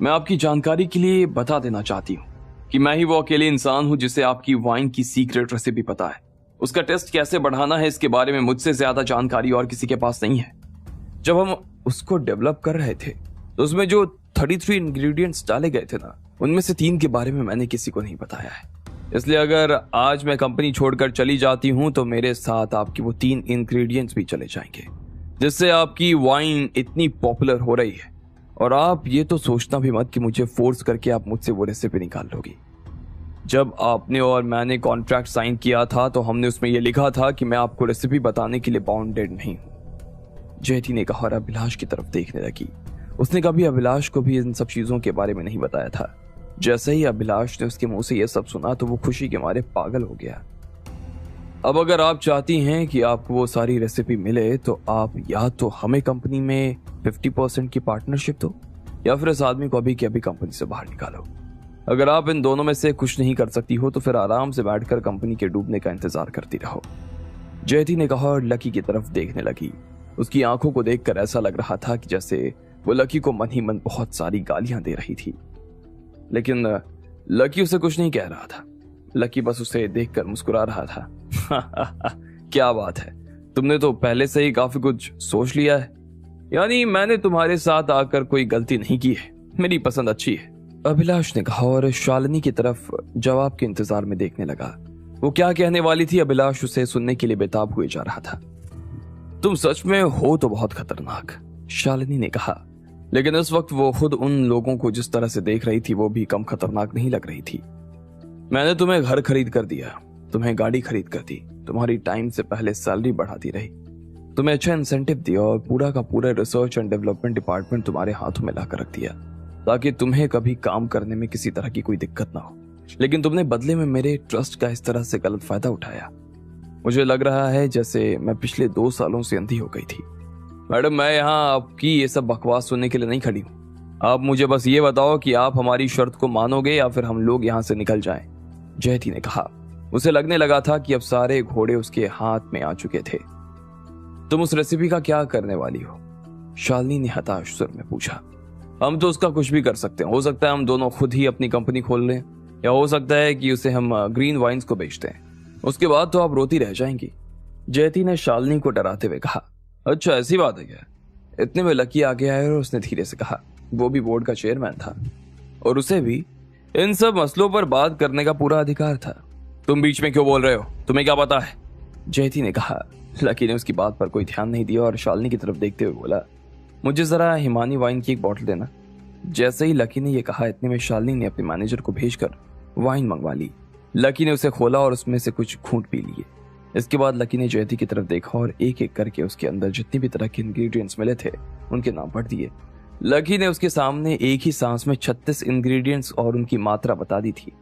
मैं आपकी जानकारी के लिए बता देना चाहती हूँ कि मैं ही वो अकेले इंसान हूँ जिसे आपकी वाइन की सीक्रेट रेसिपी पता है। उसका टेस्ट कैसे बढ़ाना है इसके बारे में मुझसे ज्यादा जानकारी और किसी के पास नहीं है। जब हम उसको डेवलप कर रहे थे तो उसमें जो 33 इंग्रेडिएंट्स डाले गए थे ना, उनमें से 3 के बारे में मैंने किसी को नहीं बताया है। इसलिए अगर आज मैं कंपनी छोड़कर चली जाती हूं तो मेरे साथ आपकी वो 3 इंग्रेडिएंट्स भी चले जाएंगे, जिससे आपकी वाइन इतनी पॉपुलर हो रही है। और आप ये तो सोचना भी मत कि मुझे फोर्स करके आप मुझसे वो रेसिपी निकाल लोगी। जब आपने और मैंने कॉन्ट्रैक्ट साइन किया था तो हमने उसमें यह लिखा था कि मैं आपको रेसिपी बताने के लिए बाउंडेड नहीं हूं। जयती ने कहा और अभिलाष की तरफ देखने लगी। उसने कभी अभिलाष को भी इन सब चीजों के बारे में नहीं बताया था। जैसे ही अभिलाष ने उसके मुंह से यह सब सुना तो वो खुशी के मारे पागल हो गया। अब अगर आप चाहती हैं कि आपको वो सारी रेसिपी मिले तो आप या तो हमें कंपनी में 50% की पार्टनरशिप दो या फिर इस आदमी को अभी के अभी कंपनी से बाहर निकालो। अगर आप इन दोनों में से कुछ नहीं कर सकती हो तो फिर आराम से बैठकर कंपनी के डूबने का इंतजार करती रहो। जयती ने कहा और लकी की तरफ देखने लगी। उसकी आंखों को देखकर ऐसा लग रहा था कि जैसे वो लकी को मन ही मन बहुत सारी गालियां दे रही थी, लेकिन लकी उसे कुछ नहीं कह रहा था। लकी बस उसे देखकर मुस्कुरा रहा था। क्या बात है, तुमने तो पहले से ही काफी कुछ सोच लिया है। यानी मैंने तुम्हारे साथ आकर कोई गलती नहीं की है, मेरी पसंद अच्छी है, अभिलाष ने कहा और शालिनी की तरफ जवाब के इंतजार में देखने लगा। वो क्या कहने वाली थी अभिलाष उसे सुनने के लिए बेताब हुए जा रहा था। तुम सच में हो तो बहुत खतरनाक, शालिनी ने कहा, लेकिन इस वक्त वो खुद उन लोगों को जिस तरह से देख रही थी वो भी कम खतरनाक नहीं लग रही थी। मैंने तुम्हें घर खरीद कर दिया, तुम्हें गाड़ी खरीद कर दी, तुम्हारी टाइम से पहले सैलरी बढ़ाती रही, तुम्हें अच्छा इंसेंटिव दिया और पूरा का पूरा रिसर्च एंड डेवलपमेंट डिपार्टमेंट तुम्हारे हाथों में लाकर रख दिया ताकि तुम्हें कभी काम करने में किसी तरह की कोई दिक्कत ना हो। लेकिन तुमने बदले में मेरे ट्रस्ट का इस तरह से गलत फायदा उठाया। मुझे लग रहा है जैसे मैं पिछले 2 सालों से अंधी हो गई थी। मैडम, मैं यहाँ आपकी ये सब बकवास सुनने के लिए नहीं खड़ी हूँ। आप मुझे बस ये बताओ कि आप हमारी शर्त को मानोगे या फिर हम लोग यहाँ से निकल जाएं। जयती ने कहा। उसे लगने लगा था कि अब सारे घोड़े उसके हाथ में आ चुके थे। तुम उस रेसिपी का क्या करने वाली हो? शालिनी ने हताश सुर में पूछा। हम तो उसका कुछ भी कर सकते हैं। हो सकता है हम दोनों खुद ही अपनी कंपनी खोल लें, या हो सकता है कि उसे हम ग्रीन वाइन्स को बेचते हैं। उसके बाद तो आप रोती रह जाएंगी। जयती ने शालिनी को डराते हुए कहा। अच्छा, ऐसी बात है क्या? इतने में लकी आगे आया और उसने धीरे से कहा, वो भी बोर्ड का चेयरमैन था और उसे भी इन सब मसलों पर बात करने का पूरा अधिकार था। तुम बीच में क्यों बोल रहे हो? तुम्हें क्या पता है? जयती ने कहा। लकी ने उसकी बात पर कोई ध्यान नहीं दिया और शालिनी की तरफ देखते हुए बोला, मुझे जरा हिमानी वाइन की एक बोतल देना। जैसे ही लकी ने यह कहा, इतने में शालिनी ने अपने मैनेजर को भेजकर वाइन मंगवा ली। लकी ने उसे खोला और उसमें से कुछ घूंट पी लिए। इसके बाद लकी ने जयती की तरफ देखा और एक एक करके उसके अंदर जितनी भी तरह के इंग्रेडिएंट्स मिले थे उनके नाम पढ़ दिए। लकी ने उसके सामने एक ही सांस में 36 इंग्रेडिएंट्स और उनकी मात्रा बता दी थी।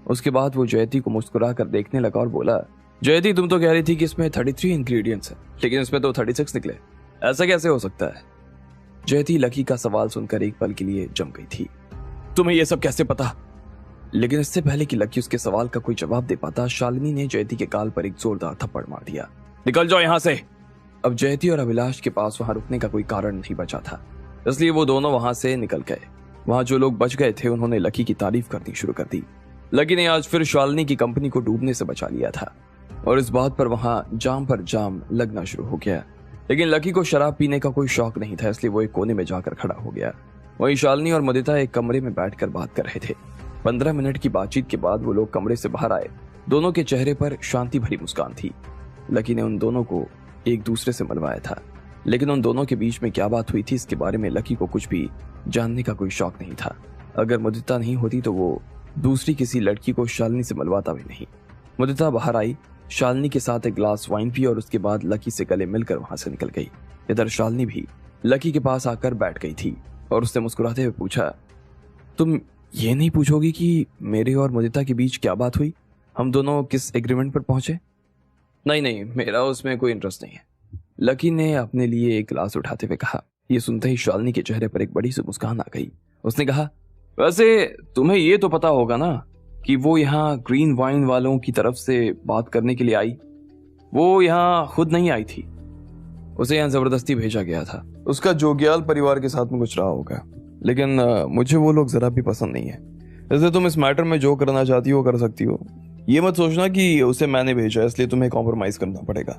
उसके बाद वो जयती को मुस्कुरा कर देखने लगा और बोला, जयती, तुम तो कह रही थी कि इसमें 33 इंग्रेडिएंट्स हैं, लेकिन इसमें तो 36 निकले। ऐसा कैसे हो सकता है? जयती लकी का सवाल सुनकर एक पल के लिए जम गई थी। तुम्हें यह सब कैसे पता? लेकिन इससे पहले कि लकी उसके सवाल का कोई जवाब दे पाता, शालिनी ने जयती के गाल पर एक जोरदार थप्पड़ मार दिया। निकल जाओ यहां से। अब जयती और अभिलाष के पास वहां रुकने का कोई कारण नहीं बचा था, इसलिए वो दोनों वहां से निकल गए। वहां जो लोग बच गए थे उन्होंने लकी की तारीफ करनी शुरू कर दी। लकी ने आज फिर शालिनी की कंपनी को डूबने से बचा लिया था और इस बात पर वहां जाम पर जाम लगना शुरू हो गया। लेकिन लकी को शराब पीने का कोई शौक नहीं था, इसलिए वो एक कोने में जाकर खड़ा हो गया। वहीं शालिनी और मुदिता एक कमरे में बैठकर बात कर रहे थे। 15 मिनट की बातचीत के बाद वो लोग कमरे से बाहर आए। दोनों के चेहरे पर शांति भरी मुस्कान थी। लकी ने उन दोनों को एक दूसरे से मिलवाया था, लेकिन उन दोनों के बीच में क्या बात हुई थी इसके बारे में लकी को कुछ भी जानने का कोई शौक नहीं था। अगर मुदिता नहीं होती तो वो दूसरी किसी लड़की को शालिनी से मिलवाता भी नहीं। मुदिता बाहर आई, शालिनी के साथ एक ग्लास वाइन पी और उसके बाद लकी से गले मिलकर वहां से निकल गई। इधर शालिनी भी लकी के पास आकर बैठ गई थी और उसने मुस्कुराते हुए पूछा, तुम ये नहीं पूछोगी कि मेरे और मुदिता के बीच क्या बात हुई? हम दोनों किस एग्रीमेंट पर पहुंचे? नहीं, मेरा उसमें कोई इंटरेस्ट नहीं है, लकी ने अपने लिए एक गिलास उठाते हुए कहा। यह सुनते ही शालिनी के चेहरे पर एक बड़ी सी मुस्कान आ गई। उसने कहा, वैसे तुम्हें ये तो पता होगा ना कि वो यहाँ ग्रीन वाइन वालों की तरफ से बात करने के लिए आई। वो यहाँ खुद नहीं आई थी, उसे यहाँ जबरदस्ती भेजा गया था। उसका जोग्याल परिवार के साथ में कुछ रहा होगा, लेकिन मुझे वो लोग जरा भी पसंद नहीं है। इसलिए तुम इस मैटर में जो करना चाहती हो कर सकती हो। ये मत सोचना कि उसे मैंने भेजा इसलिए तुम्हें कॉम्प्रोमाइज करना पड़ेगा,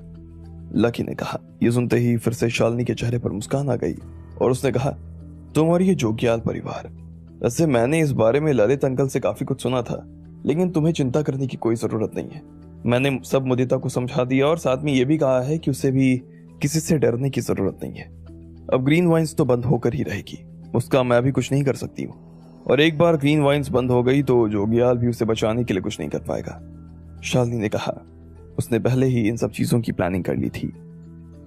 लकी ने कहा। यह सुनते ही फिर से शालिनी के चेहरे पर मुस्कान आ गई और उसने कहा, तुम और ये जोग्याल परिवार, वैसे मैंने इस बारे में ललित अंकल से काफी कुछ सुना था, लेकिन तुम्हें चिंता करने की कोई जरूरत नहीं है। मैंने सब मुदिता को समझा दिया और साथ में यह भी कहा है कि उसे भी किसी से डरने की जरूरत नहीं है। अब ग्रीन वाइन्स तो बंद होकर ही रहेगी, उसका मैं भी कुछ नहीं कर सकती हूँ, और एक बार ग्रीन वाइन्स बंद हो गई तो जोग्याल भी उसे बचाने के लिए कुछ नहीं कर पाएगा, शालिनी ने कहा। उसने पहले ही इन सब चीजों की प्लानिंग कर ली थी।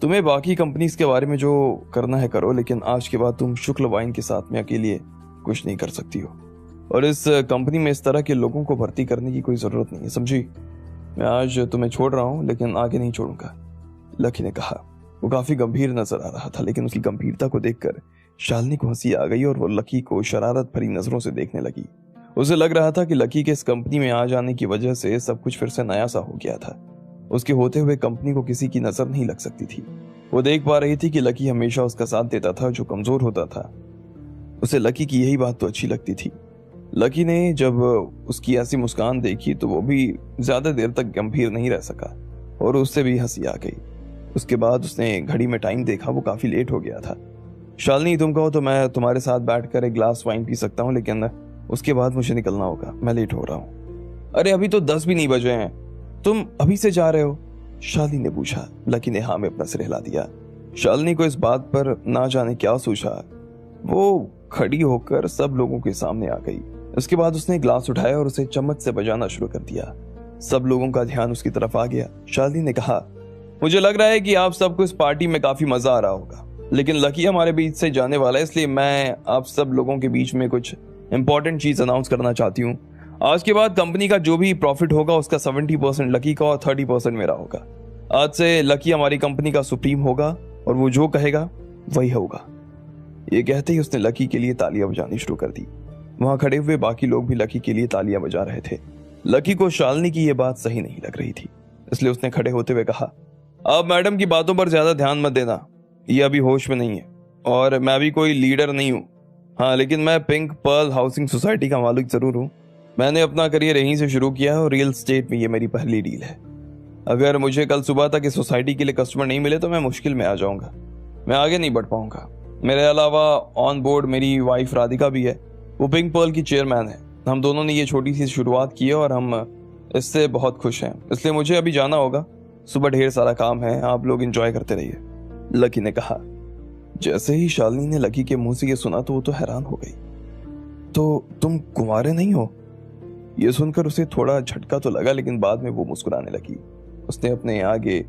तुम्हें बाकी कंपनीज के बारे में जो करना है करो, लेकिन आज के बाद तुम शुक्ल वाइन के साथ में अकेले कुछ नहीं कर सकती हो, और इस कंपनी में इस तरह के लोगों को भर्ती करने की कोई जरूरत नहीं है, समझी? मैं आज तुम्हें छोड़ रहा हूं, लेकिन आगे नहीं छोड़ूंगा, लकी ने कहा। वो काफी गंभीर नजर आ रहा था, लेकिन उसकी गंभीरता को देखकर शालिनी को हंसी आ गई और वो लकी को शरारत भरी नजरों से देखने लगी। उसे लग रहा था कि लकी के इस कंपनी में आ जाने की वजह से सब कुछ फिर से नया सा हो गया था। उसके होते हुए कंपनी को किसी की नजर नहीं लग सकती थी। वो देख पा रही थी कि लकी हमेशा उसका साथ देता था जो कमजोर होता था। उसे लकी की यही बात तो अच्छी लगती थी। लकी ने जब उसकी ऐसी मुस्कान देखी तो वो भी ज्यादा देर तक गंभीर नहीं रह सका और उससे भी हंसी आ गई। उसके बाद उसने घड़ी में टाइम देखा, वो काफी लेट हो गया था। शालिनी, तुम कहो तो मैं तुम्हारे साथ बैठकर एक ग्लास वाइन पी सकता हूँ, लेकिन उसके बाद मुझे निकलना होगा, मैं लेट हो रहा हूँ। अरे अभी तो 10 भी नहीं बजे हैं, तुम अभी से जा रहे हो? शालिनी ने पूछा। लकी ने हाँ में अपना सिर हिला दिया। शालिनी को इस बात पर ना जाने क्या सूझा, वो खड़ी होकर सब लोगों के सामने आ गई। उसके बाद उसने ग्लास उठाया और उसे चम्मच से बजाना शुरू कर दिया। सब लोगों का ध्यान उसकी तरफ आ गया। शालिनी ने कहा, मुझे लग रहा है कि आप सबको इस पार्टी में काफी मजा आ रहा होगा, लेकिन लकी हमारे बीच से जाने वाला है, इसलिए मैं आप सब लोगों के बीच में कुछ इंपॉर्टेंट चीज अनाउंस करना चाहती हूँ। आज के बाद कंपनी का जो भी प्रॉफिट होगा उसका 70% लकी का और 30% मेरा होगा। आज से लकी हमारी कंपनी का सुप्रीम होगा और वो जो कहेगा वही होगा। ये कहते ही उसने लकी के लिए तालियां बजानी शुरू कर दी। वहां खड़े हुए बाकी लोग भी लकी के लिए तालियां बजा रहे थे। लकी को शालिनी की यह बात सही नहीं लग रही थी, इसलिए उसने खड़े होते हुए कहा, आप मैडम की बातों पर ज्यादा ध्यान मत देना, ये अभी होश में नहीं है और मैं भी कोई लीडर नहीं हूँ। हाँ, लेकिन मैं पिंक पर्ल हाउसिंग सोसाइटी का मालिक जरूर हूँ। मैंने अपना करियर यहीं से शुरू किया है और रियल एस्टेट में ये मेरी पहली डील है। अगर मुझे कल सुबह तक इस सोसाइटी के लिए कस्टमर नहीं मिले तो मैं मुश्किल में आ जाऊंगा, मैं आगे नहीं बढ़ पाऊंगा। मेरे अलावा ऑन बोर्ड मेरी वाइफ राधिका भी है, वो पिंक पर्ल की चेयरमैन है। हम दोनों ने ये छोटी सी शुरुआत की है और हम इससे बहुत खुश हैं, इसलिए मुझे अभी जाना होगा। सुबह ढेर सारा काम है, आप लोग एंजॉय करते रहिए, लकी ने कहा। जैसे ही शालिनी ने लकी के मुंह से ये सुना तो वो तो हैरान हो गई। तो तुम कुंवारे नहीं हो? ये सुनकर उसे थोड़ा झटका तो लगा, लेकिन बाद में वो मुस्कुराने लगी। उसने अपने आगे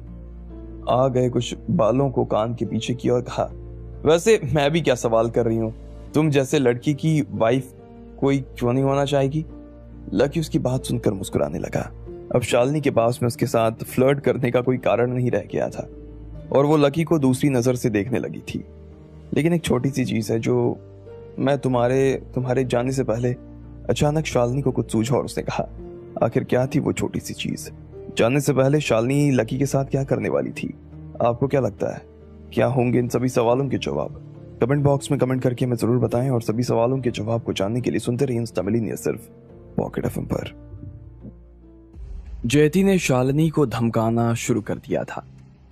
आ गए कुछ बालों को कान के पीछे किया और कहा, वैसे मैं भी क्या सवाल कर रही हूँ, तुम जैसे लड़की की वाइफ कोई क्यों नहीं होना चाहेगी? लकी उसकी बात सुनकर मुस्कुराने लगा। अब शालिनी के पास में उसके साथ फ्लर्ट करने का कोई कारण नहीं रह गया था और वो लकी को दूसरी नजर से देखने लगी थी। लेकिन एक छोटी सी चीज है जो मैं तुम्हारे जाने से पहले। अचानक शालिनी को कुछ सूझा और उसने कहा, आखिर क्या थी वो छोटी सी चीज? जाने से पहले शालिनी लकी के साथ क्या करने वाली थी? आपको क्या लगता है, क्या होंगे इन सभी सवालों के जवाब? कमेंट बॉक्स में कमेंट करके हमें जरूर बताएं और सभी सवालों के जवाब को जानने के लिए सुनते रहिए तमिल सिर्फ पॉकेट एफएम पर। जयती ने शालिनी को धमकाना शुरू कर दिया था।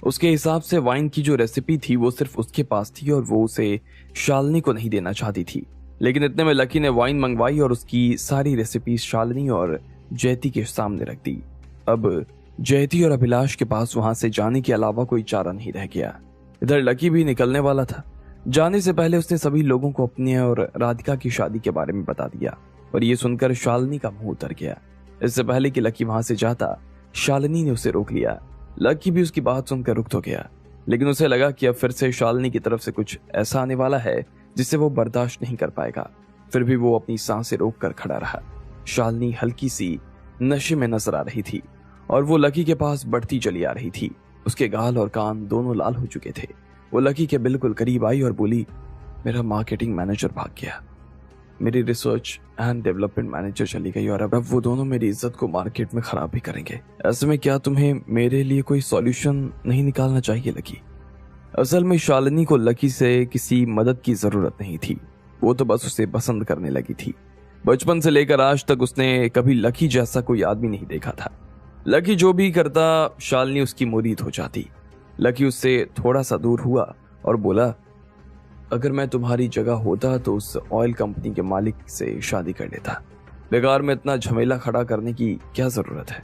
उसके हिसाब से वाइन की जो रेसिपी थी वो सिर्फ उसके पास थी और वो उसे शालिनी को नहीं देना चाहती थी। लेकिन इतने में लकी ने वाइन मंगवाई और उसकी सारी रेसिपी शालिनी और जयती के सामने रख दी। अब जयती और अभिलाष के पास वहां से जाने के अलावा कोई चारा नहीं रह गया। इधर लकी भी निकलने वाला था। जाने से पहले उसने सभी लोगों को अपने और राधिका की शादी के बारे में बता दिया और ये सुनकर शालिनी का मुंह उतर गया। इससे पहले कि लकी वहां से जाता, शालिनी ने उसे रोक लिया। लकी भी उसकी बात सुनकर रुक तो गया, लेकिन उसे लगा कि अब फिर से शालिनी की तरफ से कुछ ऐसा आने वाला है जिसे वो बर्दाश्त नहीं कर पाएगा। फिर भी वो अपनी सांसें रोक कर खड़ा रहा। शालिनी हल्की सी नशे में नजर आ रही थी और वो लकी के पास बढ़ती चली आ रही थी। उसके गाल और कान दोनों लाल हो चुके थे। वो लकी के बिल्कुल करीब आई और बोली, मेरा मार्केटिंग मैनेजर भाग गया। मेरी रिसर्च एंड डेवलपमेंट मैनेजर चली गई और अब वो दोनों मेरी इज्जत को मार्केट में खराब भी करेंगे। ऐसे में क्या तुम्हें मेरे लिए कोई सॉल्यूशन नहीं निकालना चाहिए लकी? असल में शालिनी को लकी से किसी मदद की जरूरत नहीं थी, वो तो बस उसे पसंद करने लगी थी। बचपन से लेकर आज तक उसने कभी लकी जैसा कोई आदमी नहीं देखा था। लकी जो भी करता शालिनी उसकी मुरीद हो जाती। लकी उससे थोड़ा सा दूर हुआ और बोला, अगर मैं तुम्हारी जगह होता तो उस ऑयल कंपनी के मालिक से शादी कर लेता। बेकार में इतना झमेला खड़ा करने की क्या जरूरत है,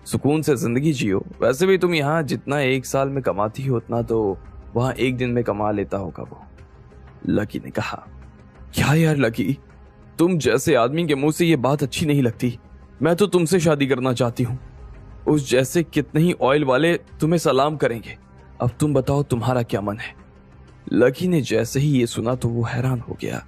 सुकून से जिंदगी जियो। वैसे भी तुम यहाँ जितना एक साल में कमाती हो उतना तो वहां एक दिन में कमा लेता होगा वो। लकी ने कहा, क्या यार लकी, तुम जैसे आदमी के मुंह से ये बात अच्छी नहीं लगती। मैं तो तुमसे शादी करना चाहती हूँ। उस जैसे कितने ही ऑयल वाले तुम्हें सलाम करेंगे। अब तुम बताओ तुम्हारा क्या मन है? लकी ने जैसे ही ये सुना तो वो हैरान हो गया।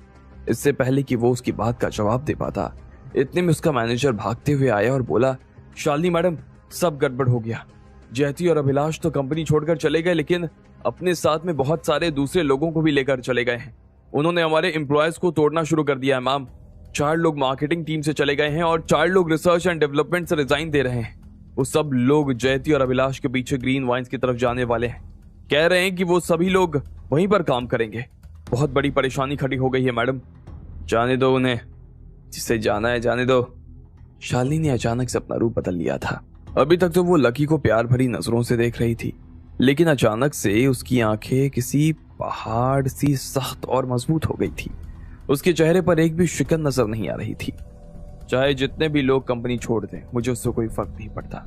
इससे पहले कि वो उसकी बात का जवाब दे पाता, इतने में उसका मैनेजर भागते हुए आया और बोला, शालिनी मैडम, सब गड़बड़ हो गया। जयती और अभिलाष तो कंपनी छोड़कर चले गए, लेकिन अपने साथ में बहुत सारे दूसरे लोगों को भी लेकर चले गए हैं। उन्होंने हमारे एम्प्लॉयज को तोड़ना शुरू कर दिया है मैम। 4 लोग मार्केटिंग टीम से चले गए हैं और 4 लोग रिसर्च एंड डेवलपमेंट से रिजाइन दे रहे हैं। वो सब लोग जयती और अभिलाष के पीछे ग्रीन वाइन्स की तरफ जाने वाले हैं। कह रहे हैं कि वो सभी लोग वहीं पर काम करेंगे। बहुत बड़ी परेशानी खड़ी हो गई है मैडम। जाने दो उन्हें, जिसे जाना है जाने दो। शालिनी ने अचानक से अपना रूप बदल लिया था। अभी तक तो वो लकी को प्यार भरी नजरों से देख रही थी, लेकिन अचानक से उसकी आंखें किसी पहाड़ सी सख्त और मजबूत हो गई थी। उसके चेहरे पर एक भी शिकन नजर नहीं आ रही थी। चाहे जितने भी लोग कंपनी छोड़ दें, मुझे उससे कोई फर्क नहीं पड़ता।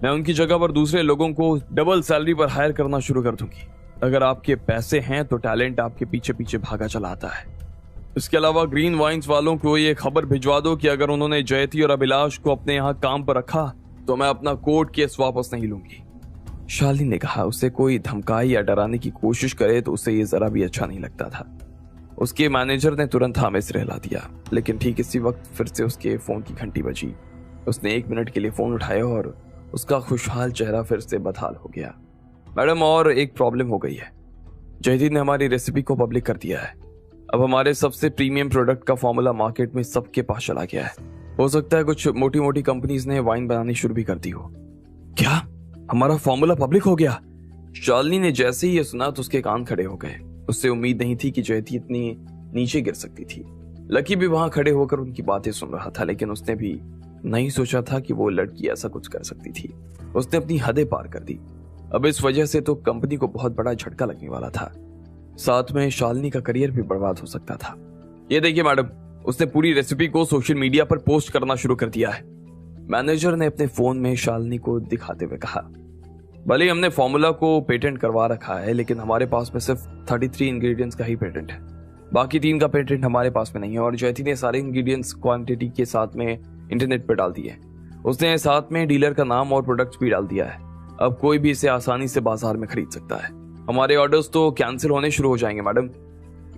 मैं उनकी जगह पर दूसरे लोगों को डबल सैलरी पर हायर करना शुरू कर दूंगी। अगर आपके पैसे हैं तो टैलेंट आपके पीछे पीछे भागा चला आता है। इसके अलावा ग्रीन वाइन्स वालों को ये खबर भिजवा दो कि अगर उन्होंने जयती और अभिलाष को अपने यहाँ काम पर रखा तो मैं अपना कोर्ट केस वापस नहीं लूंगी। शालिनी ने कहा, उसे कोई धमकाई या डराने की कोशिश करे तो उसे ये जरा भी अच्छा नहीं लगता था। उसके मैनेजर ने तुरंत हामे से हिला दिया, लेकिन ठीक इसी वक्त फिर से उसके फोन की घंटी बजी। उसने 1 मिनट के लिए फोन उठाया और उसका खुशहाल चेहरा फिर से बदहाल हो गया। मैडम, और एक प्रॉब्लम हो गई है। जयदीप ने हमारी रेसिपी को पब्लिक कर दिया है। अब हमारे सबसे प्रीमियम प्रोडक्ट का फॉर्मूला मार्केट में सबके पास चला गया है। हो सकता है कुछ मोटी मोटी कंपनीज ने वाइन बनानी शुरू भी कर दी हो। क्या हमारा फॉर्मूला पब्लिक हो गया? शालिनी ने जैसे ही ये सुना तो उसके कान खड़े हो गए। उससे उम्मीद नहीं थी कि जयती इतनी नीचे गिर सकती थी। लकी भी वहां खड़े होकर उनकी बातें सुन रहा था, लेकिन उसने भी नहीं सोचा था कि वो लड़की ऐसा कुछ कर सकती थी। उसने अपनी हदें पार कर दी। अब इस वजह से तो कंपनी को बहुत बड़ा झटका लगने वाला था। साथ में शालिनी का करियर भी बर्बाद हो सकता था। ये देखिए मैडम, उसने पूरी रेसिपी को सोशल मीडिया पर पोस्ट करना शुरू कर दिया है। मैनेजर ने अपने फोन में शालिनी को दिखाते हुए कहा, भले हमने फॉर्मूला को पेटेंट करवा रखा है, लेकिन हमारे पास में सिर्फ 33 इंग्रेडिएंट्स का ही पेटेंट है। बाकी 3 का पेटेंट हमारे पास में नहीं है। और जयती ने सारे इंग्रेडिएंट्स क्वांटिटी के साथ में इंटरनेट पर डाल दिए। उसने साथ में डीलर का नाम और प्रोडक्ट्स भी डाल दिया है। अब कोई भी इसे आसानी से बाजार में खरीद सकता है। हमारे ऑर्डर्स तो कैंसिल होने शुरू हो जाएंगे मैडम।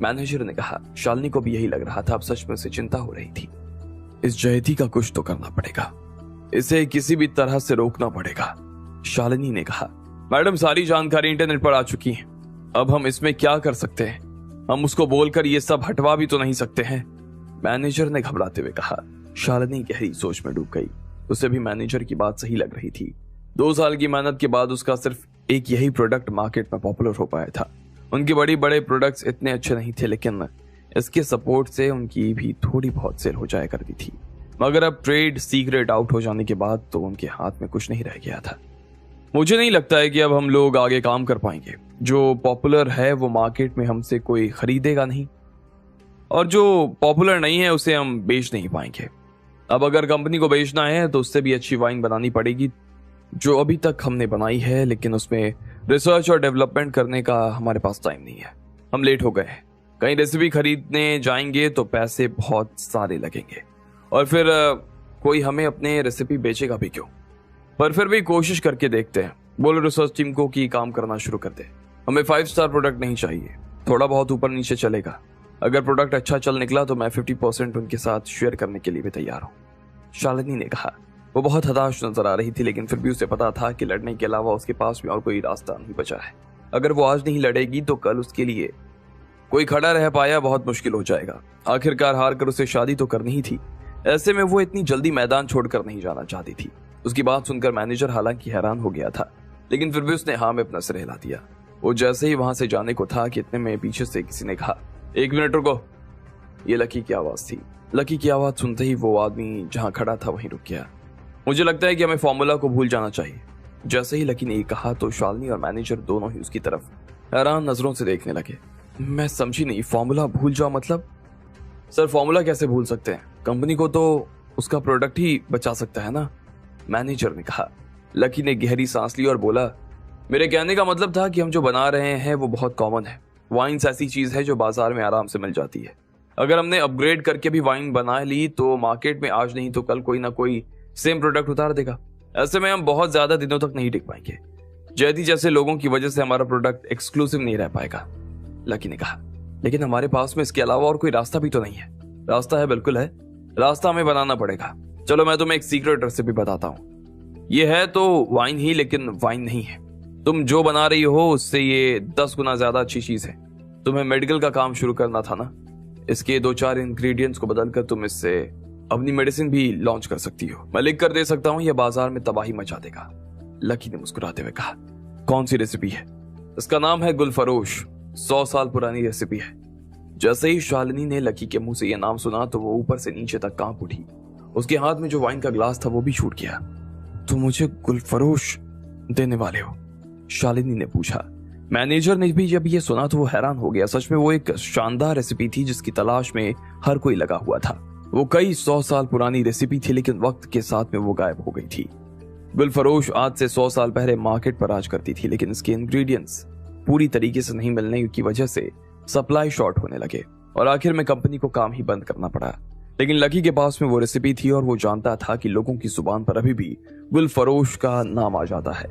मैनेजर ने कहा। शालिनी को भी यही लग रहा था। अब सच में उसे चिंता हो रही थी। इस जयती का कुछ तो करना पड़ेगा, इसे किसी भी तरह से रोकना पड़ेगा। शालिनी ने कहा, मैडम सारी जानकारी इंटरनेट पर आ चुकी है। अब हम इसमें क्या कर सकते हैं? हम उसको बोलकर ये सब हटवा भी तो नहीं सकते हैं। मैनेजर ने घबराते हुए कहा। शालिनी गहरी सोच में डूब गई। उसे भी मैनेजर की बात सही लग रही थी। 2 साल की मेहनत के बाद उसका सिर्फ एक यही प्रोडक्ट मार्केट में पॉपुलर हो पाया था। उनके बड़े प्रोडक्ट्स इतने अच्छे नहीं थे, लेकिन इसके सपोर्ट से उनकी भी थोड़ी बहुत सेल हो जाया करती थी। मगर अब ट्रेड सीक्रेट आउट हो जाने के बाद तो उनके हाथ में कुछ नहीं रह गया था। मुझे नहीं लगता है कि अब हम लोग आगे काम कर पाएंगे। जो पॉपुलर है वो मार्केट में हमसे कोई खरीदेगा नहीं, और जो पॉपुलर नहीं है उसे हम बेच नहीं पाएंगे। अब अगर कंपनी को बेचना है तो उससे भी अच्छी वाइन बनानी पड़ेगी, जो अभी तक हमने बनाई है, लेकिन उसमें रिसर्च और डेवलपमेंट करने का हमारे पास टाइम नहीं है। हम लेट हो गए। कहीं रेसिपी खरीदने जाएंगे तो पैसे बहुत सारे लगेंगे, और फिर कोई हमें अपने रेसिपी बेचेगा भी क्यों? पर फिर भी कोशिश करके देखते हैं। बोलो रिसर्च टीम को कि काम करना शुरू कर दे। हमें 5 स्टार प्रोडक्ट नहीं चाहिए, थोड़ा बहुत ऊपर नीचे चलेगा। अगर प्रोडक्ट अच्छा चल निकला तो मैं 50% उनके साथ शेयर करने के लिए भी तैयार हूँ। शालिनी ने कहा। वो बहुत हताश नजर आ रही थी, लेकिन फिर भी उसे पता था कि लड़ने के अलावा उसके पास में और कोई रास्ता नहीं बचा है। अगर वो आज नहीं लड़ेगी तो कल उसके लिए कोई खड़ा रह पाया बहुत मुश्किल हो जाएगा। आखिरकार हार कर उसे शादी तो करनी ही थी। ऐसे में वो इतनी जल्दी मैदान छोड़कर नहीं जाना चाहती थी। उसकी बात सुनकर मैनेजर हालांकि हैरान हो गया था, लेकिन फिर भी उसने हाँ में अपना सिर हिला दिया। वो जैसे ही वहां से जाने को था कि इतने में पीछे से किसी ने कहा, 1 मिनट रुको। ये लकी की आवाज थी। लकी की आवाज सुनते ही वो आदमी जहां खड़ा था वहीं रुक गया। मुझे लगता है कि हमें फॉर्मूला को भूल जाना चाहिए। जैसे ही लकी ने ये कहा तो शालिनी और मैनेजर दोनों ही उसकी तरफ हैरान नजरों से देखने लगे। मैं समझी नहीं, फॉर्मूला भूल जाओ मतलब? सर फॉर्मूला कैसे भूल सकते हैं, कंपनी को तो उसका प्रोडक्ट ही बचा सकता है ना, मैनेजर ने कहा। लकी ने गहरी सांस ली और बोला, मेरे कहने का मतलब था कि हम जो बना रहे हैं वो बहुत कॉमन है। वाइन्स ऐसी चीज है जो बाजार में आराम से मिल जाती है। अगर हमने अपग्रेड करके भी वाइन बना ली तो मार्केट में आज नहीं तो कल कोई ना कोई सेम प्रोडक्ट उतार देगा। ऐसे में हम बहुत ज्यादा दिनों तक नहीं टिक पाएंगे। जैदी जैसे लोगों की वजह से हमारा प्रोडक्ट एक्सक्लूसिव नहीं रह पाएगा, लकी ने कहा। लेकिन हमारे पास में इसके अलावा और कोई रास्ता भी तो नहीं है। रास्ता है, बिल्कुल है, रास्ता हमें बनाना पड़ेगा। चलो मैं तुम्हें एक सीक्रेट रेसिपी बताता हूँ। ये है तो वाइन ही, लेकिन वाइन नहीं है। तुम जो बना रही हो उससे ये 10 गुना ज्यादा अच्छी चीज है। तुम्हें मेडिकल का काम शुरू करना था ना, इसके 2-4 इंग्रेडिएंट्स को बदलकर तुम इससे अपनी मेडिसिन भी लॉन्च कर सकती हो। मैं लिख कर दे सकता हूँ, यह बाजार में तबाही मचा देगा, लकी ने मुस्कुराते हुए कहा। कौन सी रेसिपी है? इसका नाम है गुलफरोश। 100 साल पुरानी रेसिपी है। जैसे ही शालिनी ने लकी के मुंह से यह नाम सुना तो वो ऊपर से नीचे तक कांप उठी। उसके हाथ में जो वाइन का ग्लास था वो भी छूट गया। तुम मुझे गुलफरोश देने वाले हो? शालिनी ने पूछा। मैनेजर ने भी जब ये सुना तो वो हैरान हो गया। सच में वो एक शानदार रेसिपी थी जिसकी तलाश में हर कोई लगा हुआ था। वो कई 100 साल पुरानी रेसिपी थी, लेकिन वक्त के साथ में वो गायब हो गई थी। गुलफरोश आज से 100 साल पहले मार्केट पर राज करती थी, लेकिन इसके इंग्रेडिएंट्स पूरी तरीके से नहीं मिलने की वजह से सप्लाई शॉर्ट होने लगे और आखिर में कंपनी को काम ही बंद करना पड़ा। लेकिन लकी के पास में वो रेसिपी थी और वो जानता था कि लोगों की जुबान पर अभी भी गुलफरोश का नाम आ जाता है।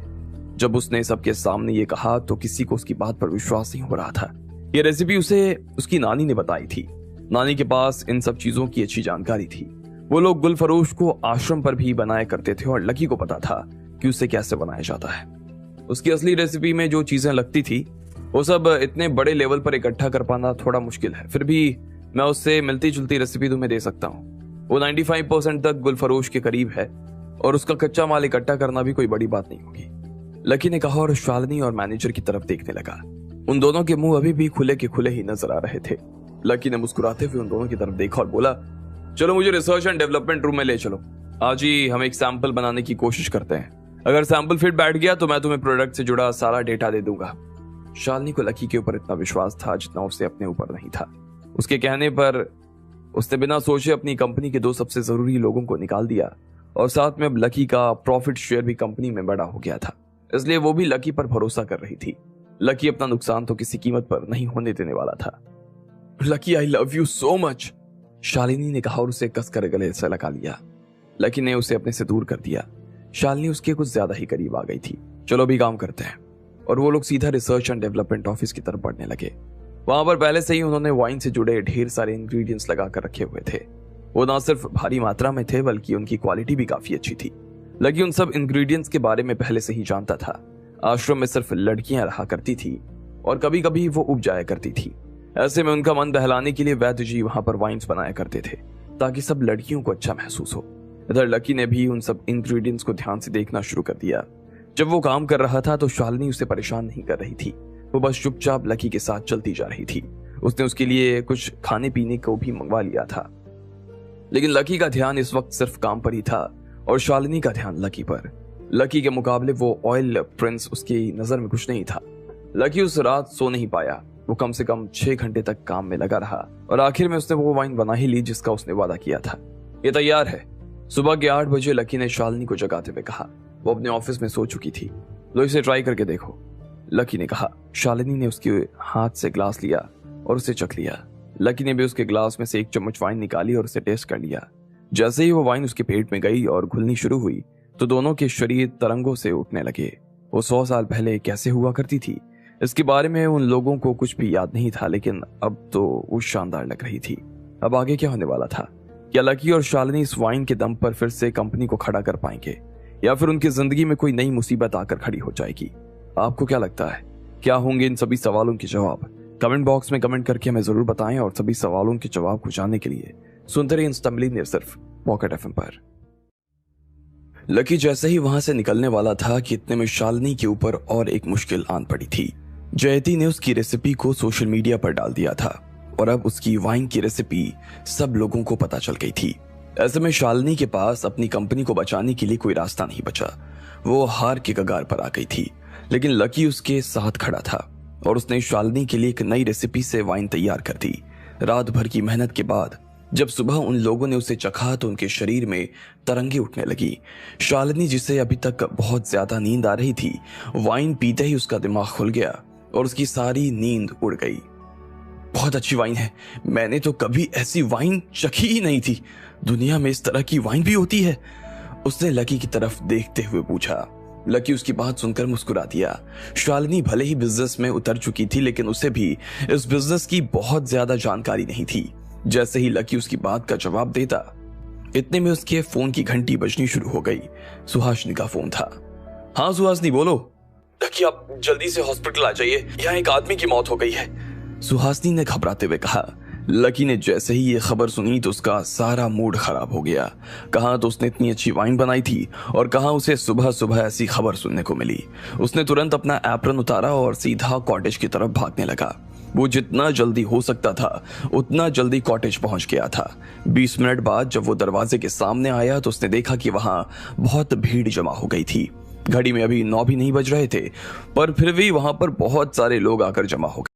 जब उसने सबके सामने ये कहा तो किसी को उसकी बात पर विश्वास नहीं हो रहा था। ये रेसिपी उसे उसकी नानी ने बताई थी। नानी के पास इन सब चीजों की अच्छी जानकारी थी। वो लोग गुलफरोश को आश्रम पर भी बनाया करते थे और लकी को पता था कि उसे कैसे बनाया जाता है। उसकी असली रेसिपी में जो चीजें लगती थी वो सब इतने बड़े लेवल पर इकट्ठा कर पाना थोड़ा मुश्किल है। फिर भी मैं उससे मिलती जुलती रेसिपी तुम्हें दे सकता हूँ। वो 95% तक गुलफरोश के करीब है और उसका कच्चा माल इकट्ठा करना भी कोई बड़ी बात नहीं होगी, लकी ने कहा और शालिनी और मैनेजर की तरफ देखने लगा। उन दोनों के मुंह अभी भी खुले के खुले ही नजर आ रहे थे। लकी ने मुस्कुराते हुए उन दोनों की तरफ देखा और बोला, चलो मुझे रिसर्च एंड डेवलपमेंट रूम में ले चलो। आज ही हम एक सैंपल बनाने की कोशिश करते हैं। अगर सैंपल फिट बैठ गया तो मैं तुम्हें प्रोडक्ट से जुड़ा सारा डेटा दे दूंगा। शालिनी को लकी के ऊपर इतना विश्वास था जितना उसे अपने ऊपर नहीं था। उसके कहने पर उसने बिना सोचे अपनी कंपनी के 2 सबसे जरूरी लोगों को निकाल दिया और साथ में अब लकी का प्रॉफिट शेयर भी कंपनी में बड़ा हो गया था, इसलिए वो भी लकी पर भरोसा कर रही थी। लकी अपना नुकसान तो किसी कीमत पर नहीं होने देने वाला था। Lucky I love you so much, Shalini ने कहा और उसे कसकर गले से लगा लिया। लकी ने उसे अपने से दूर कर दिया। शालिनी उसके कुछ ज्यादा ही करीब आ गई थी। चलो भी काम करते हैं। और वो लोग सीधा रिसर्च एंड डेवलपमेंट ऑफिस की तरफ बढ़ने लगे। वहां पर पहले से ही उन्होंने वाइन से जुड़े ढेर सारे इंग्रेडिएंट्स लगा कर रखे हुए थे। वो ना सिर्फ भारी मात्रा में थे बल्कि उनकी क्वालिटी भी काफी अच्छी थी। लकी उन सब इंग्रेडिएंट्स के बारे में पहले से ही जानता था। आश्रम में सिर्फ लड़कियां रहा करती थी और कभी कभी वो उब जाया करती थी। ऐसे में उनका मन बहलाने के लिए वैद्य जी वहां पर वाइन्स बनाया करते थे ताकि सब लड़कियों को अच्छा महसूस हो। इधर लकी ने भी उन सब इंग्रेडिएंट्स को ध्यान से देखना शुरू कर दिया। जब वो काम कर रहा था तो शालिनी उसे परेशान नहीं कर रही थी। वो बस चुपचाप लकी के साथ चलती जा रही थी। उसने उसके लिए कुछ खाने पीने को भी मंगवा लिया था, लेकिन लकी का ध्यान इस वक्त सिर्फ काम पर ही था और शालिनी का ध्यान लकी पर। लकी के मुकाबले वो ऑयल प्रिंस उसकी नजर में कुछ नहीं था। लकी उस रात सो नहीं पाया। वो कम से कम 6 घंटे तक काम में लगा रहा और आखिर में उसने वो वाइन बना ही ली जिसका उसने वादा किया था। ये तैयार है। सुबह के 8 बजे लकी ने शालिनी को जगाते हुए कहा। वो अपने ऑफिस में सो चुकी थी। लो इसे ट्राई करके देखो, लकी ने कहा। शालिनी ने उसके हाथ से ग्लास लिया और उसे चख लिया। लकी ने भी उसके ग्लास में से 1 चम्मच वाइन निकाली और उसे टेस्ट कर लिया। जैसे ही वो वाइन उसके पेट में गई और घुलनी शुरू हुई तो दोनों के शरीर तरंगों से उठने लगे। वो 100 साल पहले कैसे हुआ करती थी इसके बारे में उन लोगों को कुछ भी याद नहीं था, लेकिन अब तो वो शानदार लग रही थी। अब आगे क्या होने वाला था? क्या लकी और शालिनी इस वाइन के दम पर फिर से कंपनी को खड़ा कर पाएंगे या फिर उनकी जिंदगी में कोई नई मुसीबत आकर खड़ी हो जाएगी? आपको क्या लगता है? क्या होंगे इन सभी सवालों के जवाब? कमेंट बॉक्स में कमेंट करके हमें जरूर बताएं और सभी सवालों के जवाब को जानने के लिए सुनते रहिए इंस्टा मिलियनेयर सिर्फ पॉकेट एफएम पर। लकी जैसे ही वहां से निकलने वाला था कि इतने में शालिनी के ऊपर और एक मुश्किल आन पड़ी थी। जयती ने उसकी रेसिपी को सोशल मीडिया पर डाल दिया था और अब उसकी वाइन की रेसिपी सब लोगों को पता चल गई थी। ऐसे में शालिनी के पास अपनी कंपनी को बचाने के लिए कोई रास्ता नहीं बचा। वो हार के कगार पर आ गई थी, लेकिन लकी उसके साथ खड़ा था और उसने शालिनी के लिए एक नई रेसिपी से वाइन तैयार कर दी। रात भर की मेहनत के बाद जब सुबह उन लोगों ने उसे चखा तो उनके शरीर में तरंगे उठने लगी। शालिनी, जिसे अभी तक बहुत ज्यादा नींद आ रही थी, वाइन पीते ही उसका दिमाग खुल गया और उसकी सारी नींद उड़ गई। बहुत अच्छी वाइन है, मैंने तो कभी ऐसी वाइन चखी ही नहीं थी। दुनिया में इस तरह की वाइन भी होती है? उसने लकी की तरफ देखते हुए पूछा। लकी उसकी बात सुनकर मुस्कुरा दिया। शालिनी भले ही बिजनेस में उतर चुकी थी, लेकिन उसे भी इस बिजनेस की बहुत ज्यादा जानकारी नहीं थी। जैसे ही लकी उसकी बात का जवाब देता, इतने में उसके फोन की घंटी बजनी शुरू हो गई। सुहासिनी का फोन था। हाँ सुहासिनी, बोलो। लकी, आप जल्दी से हॉस्पिटल आ जाइए, यहाँ एक आदमी की मौत हो गई है, सुहासिनी ने घबराते हुए कहा। लकी ने जैसे ही ये खबर सुनी तो उसका सारा मूड खराब हो गया। कहाँ तो उसने इतनी अच्छी वाइन बनाई थी और कहाँ उसे सुबह सुबह ऐसी खबर सुनने को मिली। उसने तुरंत अपना एप्रन उतारा और सीधा कॉटेज की तरफ भागने लगा। वो जितना जल्दी हो सकता था उतना जल्दी कॉटेज पहुंच गया था। 20 मिनट बाद जब वो दरवाजे के सामने आया तो उसने देखा कि वहां बहुत भीड़ जमा हो गई थी। घड़ी में अभी 9 भी नहीं बज रहे थे, पर फिर भी वहां पर बहुत सारे लोग आकर जमा हो गए।